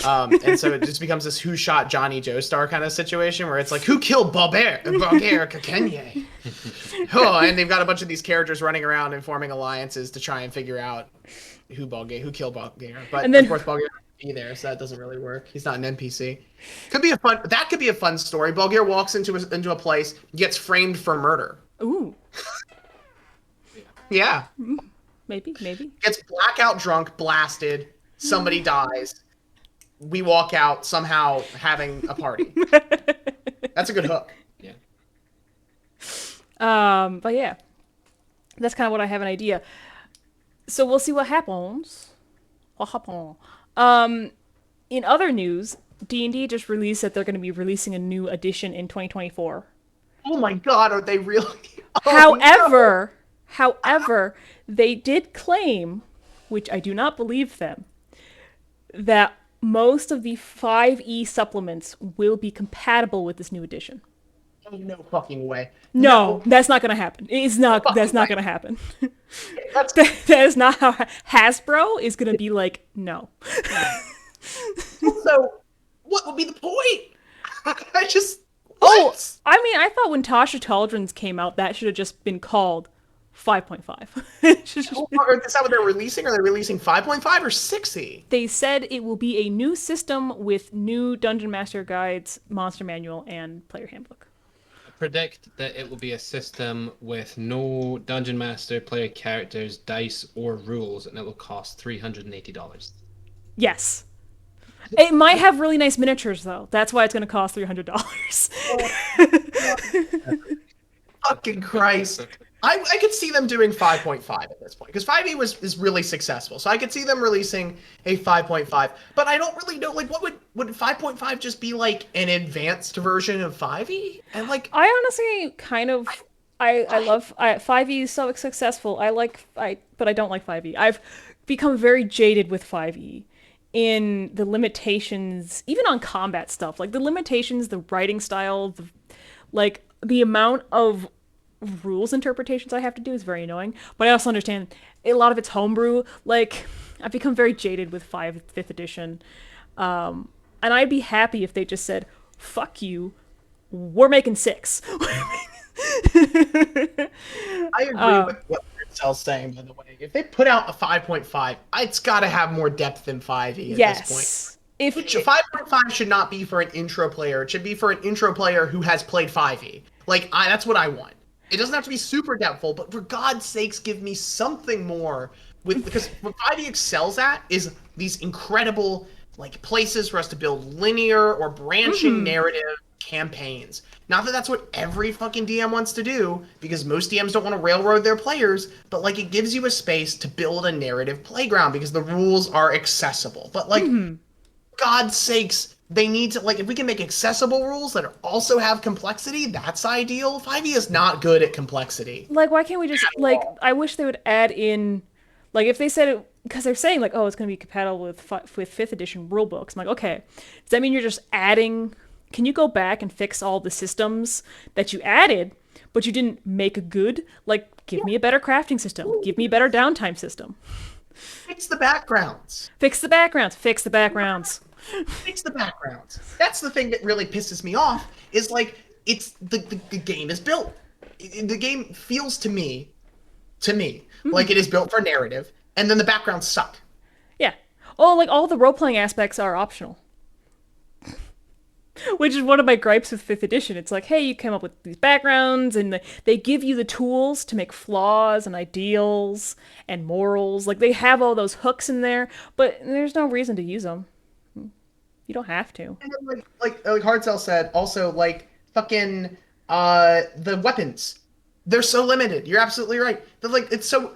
And so it just becomes this who shot Johnny Joestar kind of situation where it's like, who killed Balgar Kakenye? And they've got a bunch of these characters running around and forming alliances to try and figure out who killed Balgar. But of course Balgar won't be there, so that doesn't really work. He's not an NPC. Could be a fun story. Balgar walks into a place, gets framed for murder. Ooh. Yeah. Maybe. Gets blackout drunk, blasted, somebody dies. We walk out somehow having a party. That's a good hook. Yeah. But yeah. That's kind of what I have an idea. So we'll see what happens. In other news, D&D just released that they're going to be releasing a new edition in 2024. Oh my god, are they really? However, they did claim, which I do not believe them, that most of the 5e supplements will be compatible with this new edition. Oh, no fucking way. No, that's not going to happen. That's not going to happen. That is not how Hasbro is going to be like, no. So, what would be the point? Oh, What? I mean, I thought when Tasha Cauldrons came out, that should have just been called 5.5. It should just- Or is that what they're releasing? Are they releasing 5.5 or 6e? They said it will be a new system with new Dungeon Master guides, monster manual, and player handbook. I predict that it will be a system with no dungeon master, player characters, dice, or rules, and it will cost $380. Yes. It might have really nice miniatures, though. That's why it's going to cost $300. Fucking Christ. I could see them doing 5.5 at this point, because 5e is really successful. So I could see them releasing a 5.5, but I don't really know, like, what would 5.5 just be like an advanced version of 5e? And like, I honestly kind of I love 5e is so successful. But I don't like 5e. I've become very jaded with 5e in the limitations, even on combat stuff. Like the limitations, the writing style, the amount of rules interpretations I have to do is very annoying. But I also understand a lot of it's homebrew. Like I've become very jaded with 5th edition. And I'd be happy if they just said, "Fuck you, we're making 6." I agree with what Marcel's saying, by the way. If they put out a 5.5, it's got to have more depth than 5e at this point. Yes. If 5.5 should not be for an intro player. It should be for an intro player who has played 5e. Like, that's what I want. It doesn't have to be super depthful, but for God's sakes, give me something more. Because what 5e excels at is these incredible like places for us to build linear or branching narrative campaigns. Not that that's what every fucking DM wants to do, because most DMs don't want to railroad their players, but like it gives you a space to build a narrative playground because the rules are accessible. But like, God's sakes, they need to, like, if we can make accessible rules that also have complexity, that's ideal. 5e is not good at complexity. like, why can't we just, like, I wish they would add in, like, if they said it, because they're saying, like, oh, it's going to be compatible with 5th edition rulebooks. I'm like, okay, does that mean you're just adding, can you go back and fix all the systems that you added, but you didn't make good? Like, give me a better crafting system. Give me a better downtime system. Fix the backgrounds. Fix the backgrounds. Fix the backgrounds. Fix the backgrounds. That's the thing that really pisses me off, is like, it's the game is built. The game feels to me, like it is built for narrative, and then the backgrounds suck. Yeah. Oh, like all the role-playing aspects are optional. Which is one of my gripes with 5th edition. It's like, hey, you came up with these backgrounds, and they give you the tools to make flaws and ideals and morals. Like, they have all those hooks in there, but there's no reason to use them. You don't have to. And then, like Hardcell said, also, like, fucking, the weapons. They're so limited. You're absolutely right. They're like, it's so,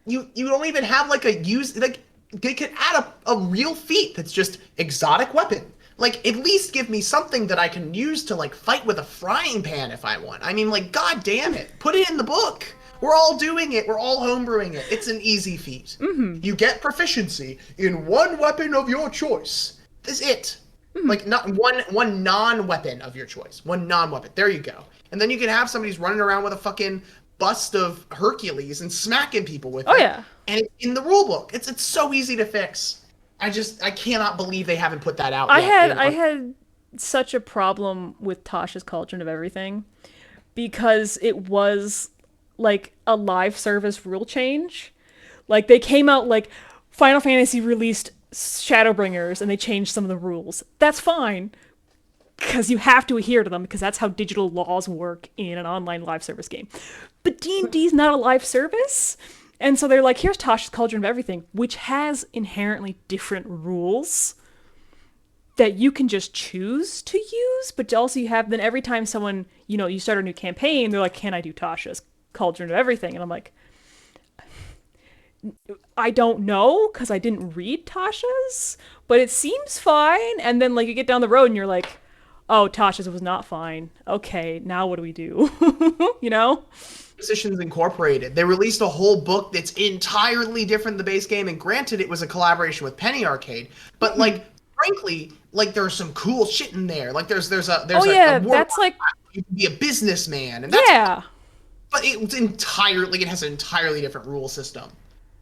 you don't even have, like, like, they could add a real feat that's just exotic weapon. Like, at least give me something that I can use to, like, fight with a frying pan if I want. I mean, like, god damn it. Put it in the book. We're all doing it. We're all homebrewing it. It's an easy feat. You get proficiency in one weapon of your choice. That's it. Like, not one non-weapon of your choice. One non-weapon. There you go. And then you can have somebody who's running around with a fucking bust of Hercules and smacking people with it. Oh, yeah. And it's in the rulebook. It's so easy to fix. I cannot believe they haven't put that out I yet. had such a problem with Tasha's Cauldron of Everything because it was like a live service rule change. Like, they came out, like, Final Fantasy released Shadowbringers and they changed some of the rules. That's fine, because you have to adhere to them, because that's how digital laws work in an online live service game. But D&D's not a live service, and so they're like, here's Tasha's Cauldron of Everything, which has inherently different rules that you can just choose to use, but also you have, then every time someone, you start a new campaign, they're like, can I do Tasha's Cauldron of Everything? And I'm like, I don't know, because I didn't read Tasha's, but it seems fine. And then, like, you get down the road and you're like, oh, Tasha's was not fine. Okay, now what do we do? Positions Incorporated. They released a whole book that's entirely different than the base game, and granted, it was a collaboration with Penny Arcade, but like, frankly, like, there's some cool shit in there. Like, there's a that's like, you can be a businessman, and that's, yeah. But it has an entirely different rule system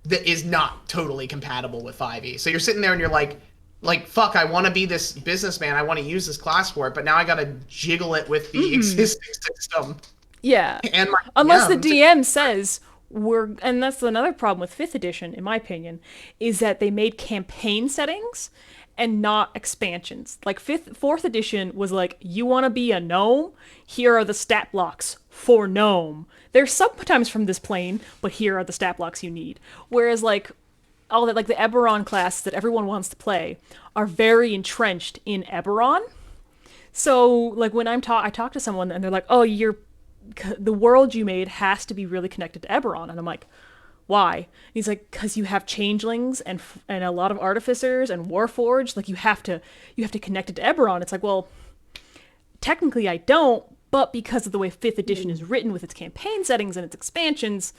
that is not totally compatible with 5e. So you're sitting there and you're like, like, fuck, I want to be this businessman. I want to use this class for it, but now I got to jiggle it with the existing system Yeah. and my Unless the DM to- DM says and that's another problem with 5th edition, in my opinion, is that they made campaign settings and not expansions. Like 4th edition was like, you want to be a gnome? Here are the stat blocks for gnome. They're sometimes from this plane, but here are the stat blocks you need. Whereas like all that, like the Eberron class that everyone wants to play, are very entrenched in Eberron. So like when I talk to someone and they're like, oh, the world you made has to be really connected to Eberron, and I'm like, why? And he's like, because you have changelings and a lot of artificers and warforged. Like you have to connect it to Eberron. It's like, well, technically I don't, but because of the way 5th edition is written with its campaign settings and its expansions,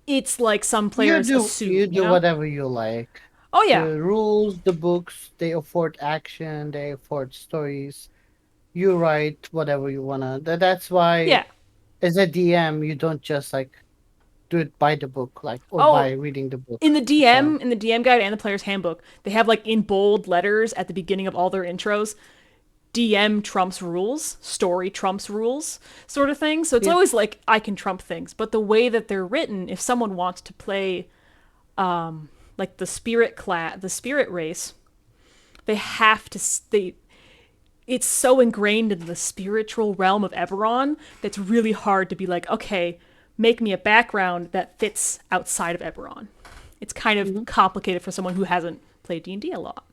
it's like some players assume. You do whatever you like. Oh yeah. The rules, the books, they afford action, they afford stories. You write whatever you wanna. That's why, Yeah. as a DM, you don't just like do it by the book, like or Oh, by reading the book. in the DM guide and the player's handbook, they have like in bold letters at the beginning of all their intros, DM trumps rules, story trumps rules, sort of thing. So it's always like I can trump things, but the way that they're written, if someone wants to play like the spirit race, they have to it's so ingrained in the spiritual realm of Eberron that's really hard to be like, okay, make me a background that fits outside of Eberron. It's kind of complicated for someone who hasn't played D&D a lot.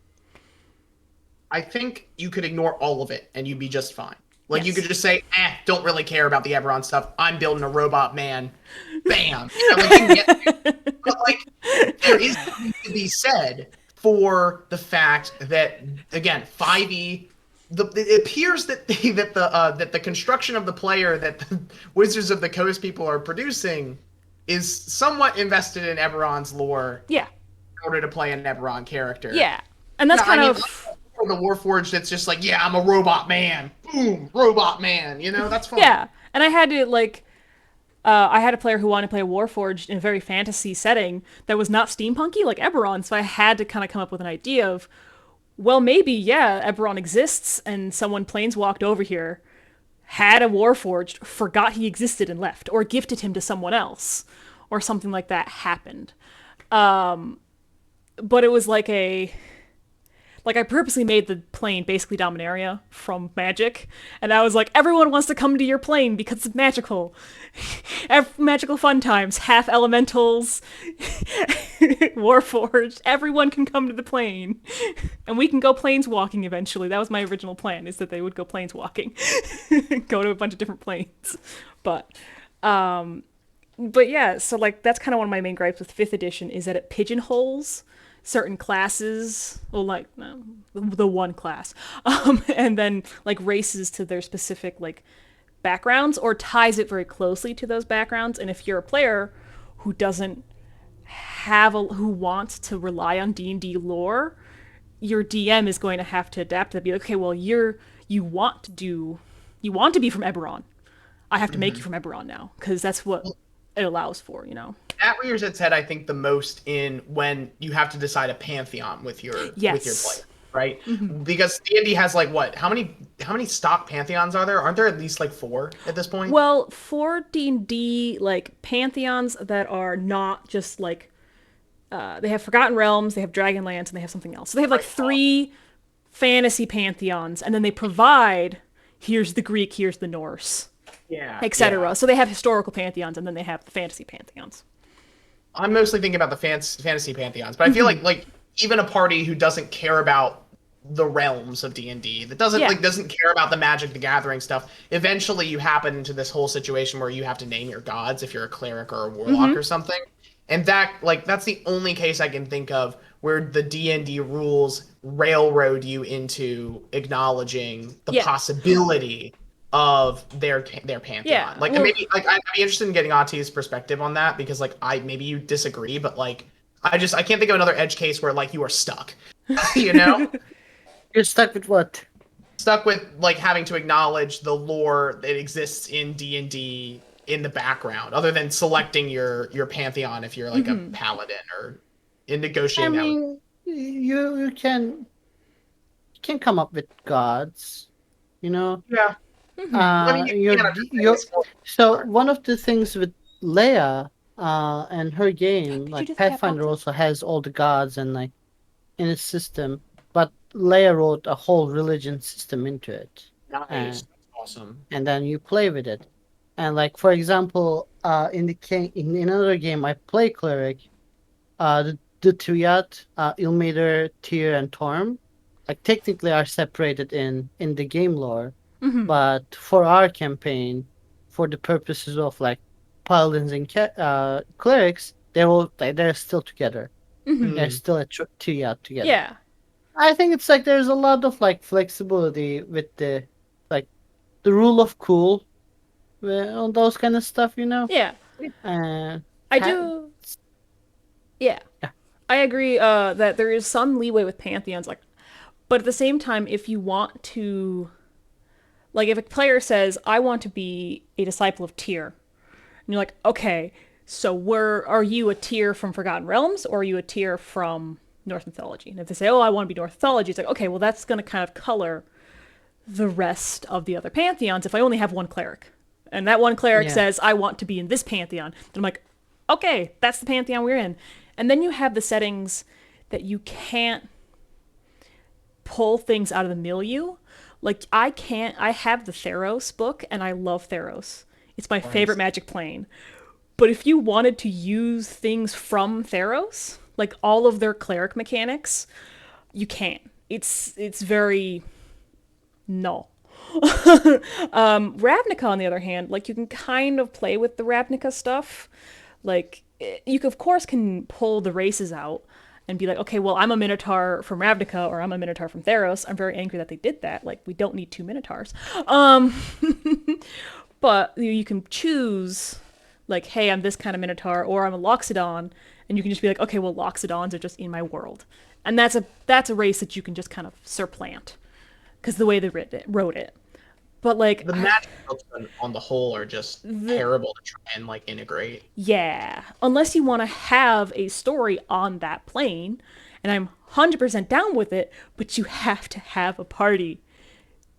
I think you could ignore all of it and you'd be just fine. Like, you Yes. could just say, don't really care about the Eberron stuff. I'm building a robot man. Bam. You know, like, you can get there. But, like, there is something to be said for the fact that, again, 5e, it appears that the construction of the player that the Wizards of the Coast people are producing is somewhat invested in Eberron's lore Yeah. in order to play an Eberron character. Yeah. And that's kind of... For the Warforged, it's just like, yeah, I'm a robot man. Boom, robot man. You know, that's fun. Yeah. And I had to, like... I had a player who wanted to play a Warforged in a very fantasy setting that was not steampunky like Eberron, so I had to kind of come up with an idea of, well, maybe, yeah, Eberron exists, and someone planeswalked over here, had a Warforged, forgot he existed and left, or gifted him to someone else, or something like that happened. But it was like I purposely made the plane basically Dominaria from Magic, and I was like, everyone wants to come to your plane because it's magical. Magical fun times, half elementals, Warforged, everyone can come to the plane. And we can go planeswalking eventually. That was my original plan, is that they would go planeswalking. Go to a bunch of different planes. But yeah, so like that's kind of one of my main gripes with 5th edition, is that it pigeonholes certain classes, well, like the one class, and then like races to their specific like backgrounds, or ties it very closely to those backgrounds. And if you're a player who doesn't who wants to rely on D&D lore, your DM is going to have to adapt to be like, okay, well, you want to be from Eberron. I have to make you from Eberron now, because that's what it allows for, you know. That rears its head, I think, the most in when you have to decide a pantheon with your player, right? Mm-hmm. Because D&D has like what? How many stock pantheons are there? Aren't there at least like 4 at this point? Well, for D&D, like pantheons that are not just like they have Forgotten Realms, they have Dragonlance, and they have something else. So they have like 3 fantasy pantheons, and then they provide, here's the Greek, here's the Norse, etc. Yeah. So they have historical pantheons, and then they have the fantasy pantheons. I'm mostly thinking about the fantasy pantheons, but I feel like even a party who doesn't care about the realms of D&D, that doesn't care about the Magic the Gathering stuff, eventually you happen into this whole situation where you have to name your gods if you're a cleric or a warlock or something. And that's the only case I can think of where the D&D rules railroad you into acknowledging the possibility of their pantheon. Yeah, like, well, maybe like I'd be interested in getting Ati's perspective on that, because like maybe you disagree, but like I can't think of another edge case where like you are stuck. You know? You're stuck with what? Stuck with like having to acknowledge the lore that exists in D&D in the background, other than selecting your pantheon if you're like a paladin or in negotiating. I mean, you can you can come up with gods, you know. Yeah. I mean, you You're can understand you're it's more so hard. one of the things with Leia, and her game, Did you like do the cat Pathfinder boxes? also has all the gods and like in its system, but Leia wrote a whole religion system into it, Nice. That's awesome. and then you play with it. And like for example, in another game I play cleric, the Tuyat, Ilmater, Tyr, and Torm, like technically are separated in the game lore, but for our campaign, for the purposes of like paladins and clerics, they're still together. They're Mm. still a Tuyat together. Yeah. I think it's like there's a lot of like flexibility with the like the rule of cool, on those kind of stuff, you know. Yeah. Uh, I ha- do. Yeah. yeah, I agree that there is some leeway with pantheons, like, but at the same time, if you want to, like, if a player says, "I want to be a disciple of Tyr," and you're like, "Okay, so are you a Tyr from Forgotten Realms, or are you a Tyr from Norse mythology?" And if they say, "Oh, I want to be Norse mythology," it's like, okay, well, that's going to kind of color the rest of the other pantheons. If I only have one cleric, and that one cleric yeah, says, "I want to be in this pantheon," then I'm like, okay, that's the pantheon we're in. And then you have the settings that you can't pull things out of the milieu. Like I have the Theros book and I love Theros. It's my favorite magic plane. But if you wanted to use things from Theros, like all of their cleric mechanics, you can't. It's very no. Ravnica, on the other hand, like you can kind of play with the Ravnica stuff. Like you of course can pull the races out and be like, okay, well, I'm a Minotaur from Ravnica or I'm a Minotaur from Theros. I'm very angry that they did that. Like we don't need two Minotaurs. Um, but you can choose like, hey, I'm this kind of Minotaur or I'm a Loxodon, and you can just be like, okay, well, Loxodons are just in my world, and that's a race that you can just kind of supplant because the way they wrote it. But like, The magic books on the whole are just terrible to try and like integrate. yeah, unless you want to have a story on that plane, and I'm 100% down with it, but you have to have a party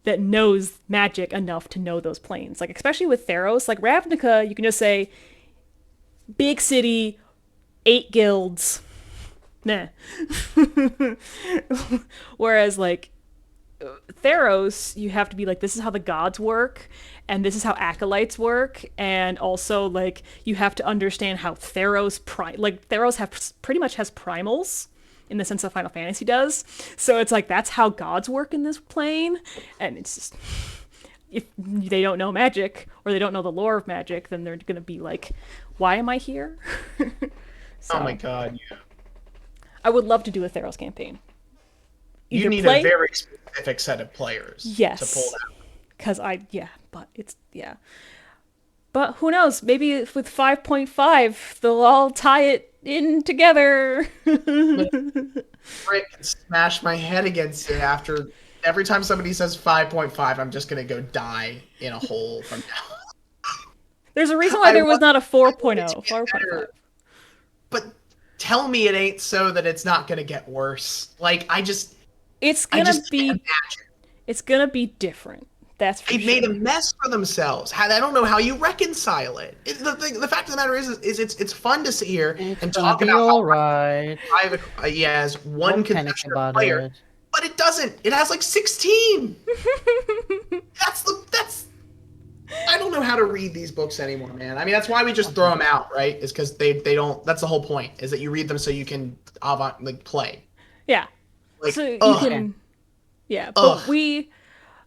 that knows magic enough to know those planes. Like, especially with Theros, like Ravnica, you can just say, big city, 8 guilds, nah. Whereas, like, Theros, you have to be like, this is how the gods work, and this is how acolytes work, and also like you have to understand how Theros have pretty much has primals in the sense that Final Fantasy does. So it's like that's how gods work in this plane, and it's just if they don't know magic or they don't know the lore of magic, then they're gonna be like, why am I here? Oh my So god, I would love to do a Theros campaign. you Either need play, a very specific set of players to pull yes, that. because but who knows, maybe with 5.5 they'll all tie it in together. Brick and smash my head against it after every time somebody says 5.5, I'm just gonna go die in a hole from now. There's a reason why I there was want, not a I want it to 4.0 get 4.5. better, but tell me it ain't so that it's not gonna get worse. Like It's I gonna just can't be imagine. it's gonna be different, that's for They've made a sure. mess for themselves. I don't know how you reconcile it. The fact of the matter is it's fun to sit here it's and gonna talk be about how all right. private he has one Don't panic concession about player, it. but it doesn't. It has like 16. That's I don't know how to read these books anymore, man. I mean, that's why we just throw them out, right? Is because they don't. That's the whole point. Is that you read them so you can like play. Yeah. Like, So you ugh, can yeah, but ugh.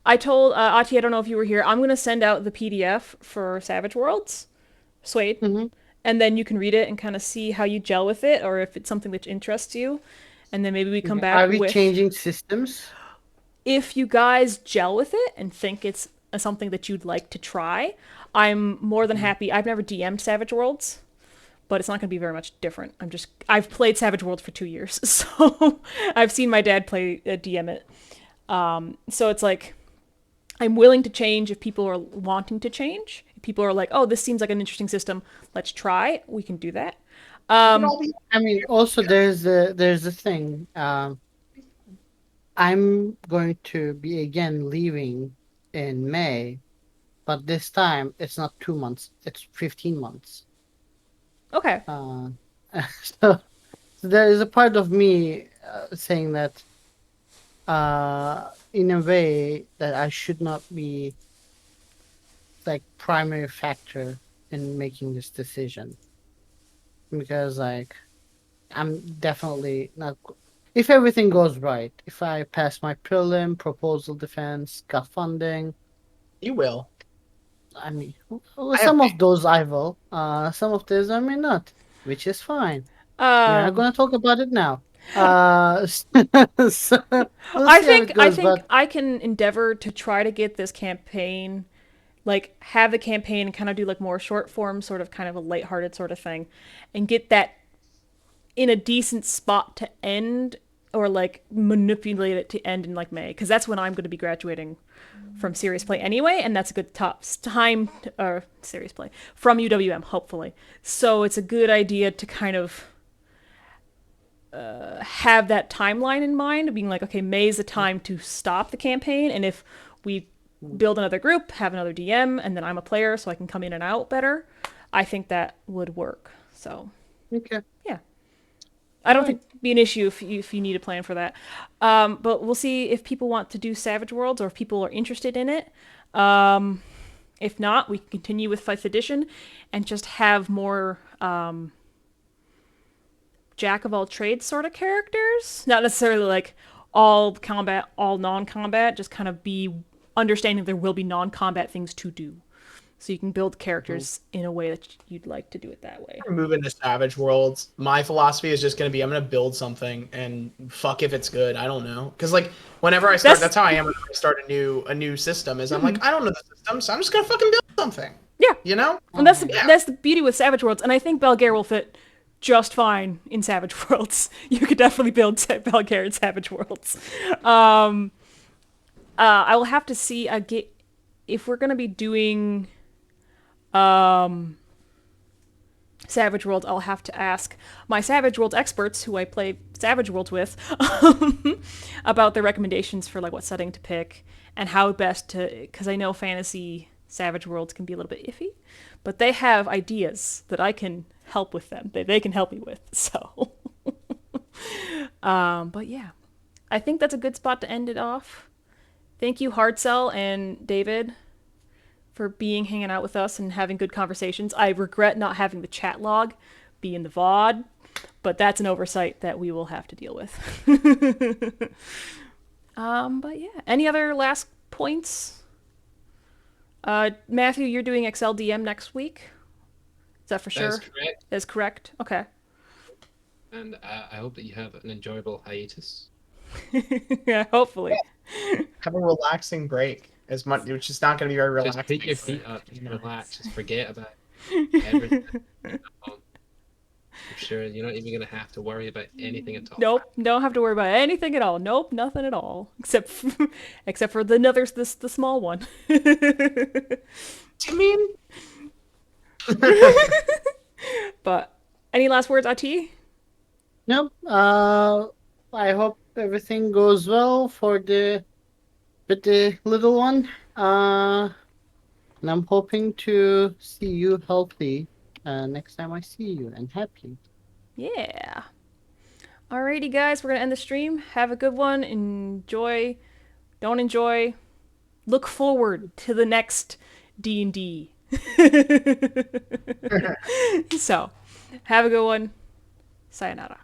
I told Ati, I don't know if you were here, I'm gonna send out the PDF for Savage Worlds, Suede, Hmm. and then you can read it and kind of see how you gel with it or if it's something that interests you, and then maybe we come back Are we with, changing systems? if you guys gel with it and think it's something that you'd like to try. I'm more than happy. I've never DM'd Savage Worlds, but it's not going to be very much different. I've played Savage Worlds for 2 years, so I've seen my dad play DM it. So it's like I'm willing to change if people are wanting to change. If people are like, oh, this seems like an interesting system, let's try. We can do that. We can all be I mean, also there's the thing. I'm going to be again leaving in May, but this time it's not 2 months, it's 15 months. Okay. Uh, so, so there is a part of me saying that in a way that I should not be like primary factor in making this decision because like I'm definitely not. If everything goes right, if I pass my prelim, proposal defense, got funding, You will. I mean, I have some of faith. those I will. Some of those I may not, which is fine. We're not Um, gonna talk about it now. So we'll I see how think it I goes. think But I can endeavor to try to get this campaign, like have the campaign and kind of do like more short form, sort of kind of a lighthearted sort of thing, and get that in a decent spot to end, or like manipulate it to end in like May, because that's when I'm going to be graduating from serious play anyway, and that's a good top time serious play from UWM hopefully. So it's a good idea to kind of have that timeline in mind, being like, okay, May is the time to stop the campaign, and if we build another group, have another DM, and then I'm a player, so I can come in and out better, I think that would work. So okay, yeah, I don't fine. think it'd be an issue if you need a plan for that. But we'll see if people want to do Savage Worlds or if people are interested in it. If not, we can continue with 5th edition and just have more jack of all trades sort of characters. Not necessarily like all combat, all non combat, just kind of be understanding there will be non combat things to do. So you can build characters in a way that you'd like to do it that way. Move into Savage Worlds. My philosophy is just going to be I'm going to build something and fuck if it's good. I don't know. Because, like, whenever I start, That's that's how I am whenever I start a new system, is I'm like, I don't know the system, so I'm just going to fucking build something. yeah, You know? and that's Yeah. that's the beauty with Savage Worlds, and I think Belgair will fit just fine in Savage Worlds. You could definitely build Belgair in Savage Worlds. I will have to see if we're gonna be doing Savage Worlds. I'll have to ask my Savage Worlds experts, who I play Savage Worlds with, about their recommendations for like what setting to pick and how best to. Because I know fantasy Savage Worlds can be a little bit iffy, but they have ideas that I can help with them. They can help me with. So, but yeah, I think that's a good spot to end it off. Thank you, Hardcell and David, for hanging out with us and having good conversations. I regret not having the chat log be in the VOD, but that's an oversight that we will have to deal with. But yeah, any other last points? Matthew, you're doing XLDM next week. Is that for That is sure? correct. That is correct. Okay. And I hope that you have an enjoyable hiatus. Yeah, hopefully. Have a relaxing break, as much, which is not going to be very Just relaxing. put your feet up, just Nice. relax, just forget about everything. I'm sure you're not even going to have to worry about anything at all. Nope, don't have to worry about anything at all. Nope, nothing at all, except for the small one. I mean, But any last words, Ati? Nope. I hope everything goes well for the with the little one. And I'm hoping to see you healthy next time I see you and happy. Yeah. Alrighty, guys, we're gonna end the stream. Have a good one. Enjoy. Don't enjoy. Look forward to the next D&D. So, have a good one. Sayonara.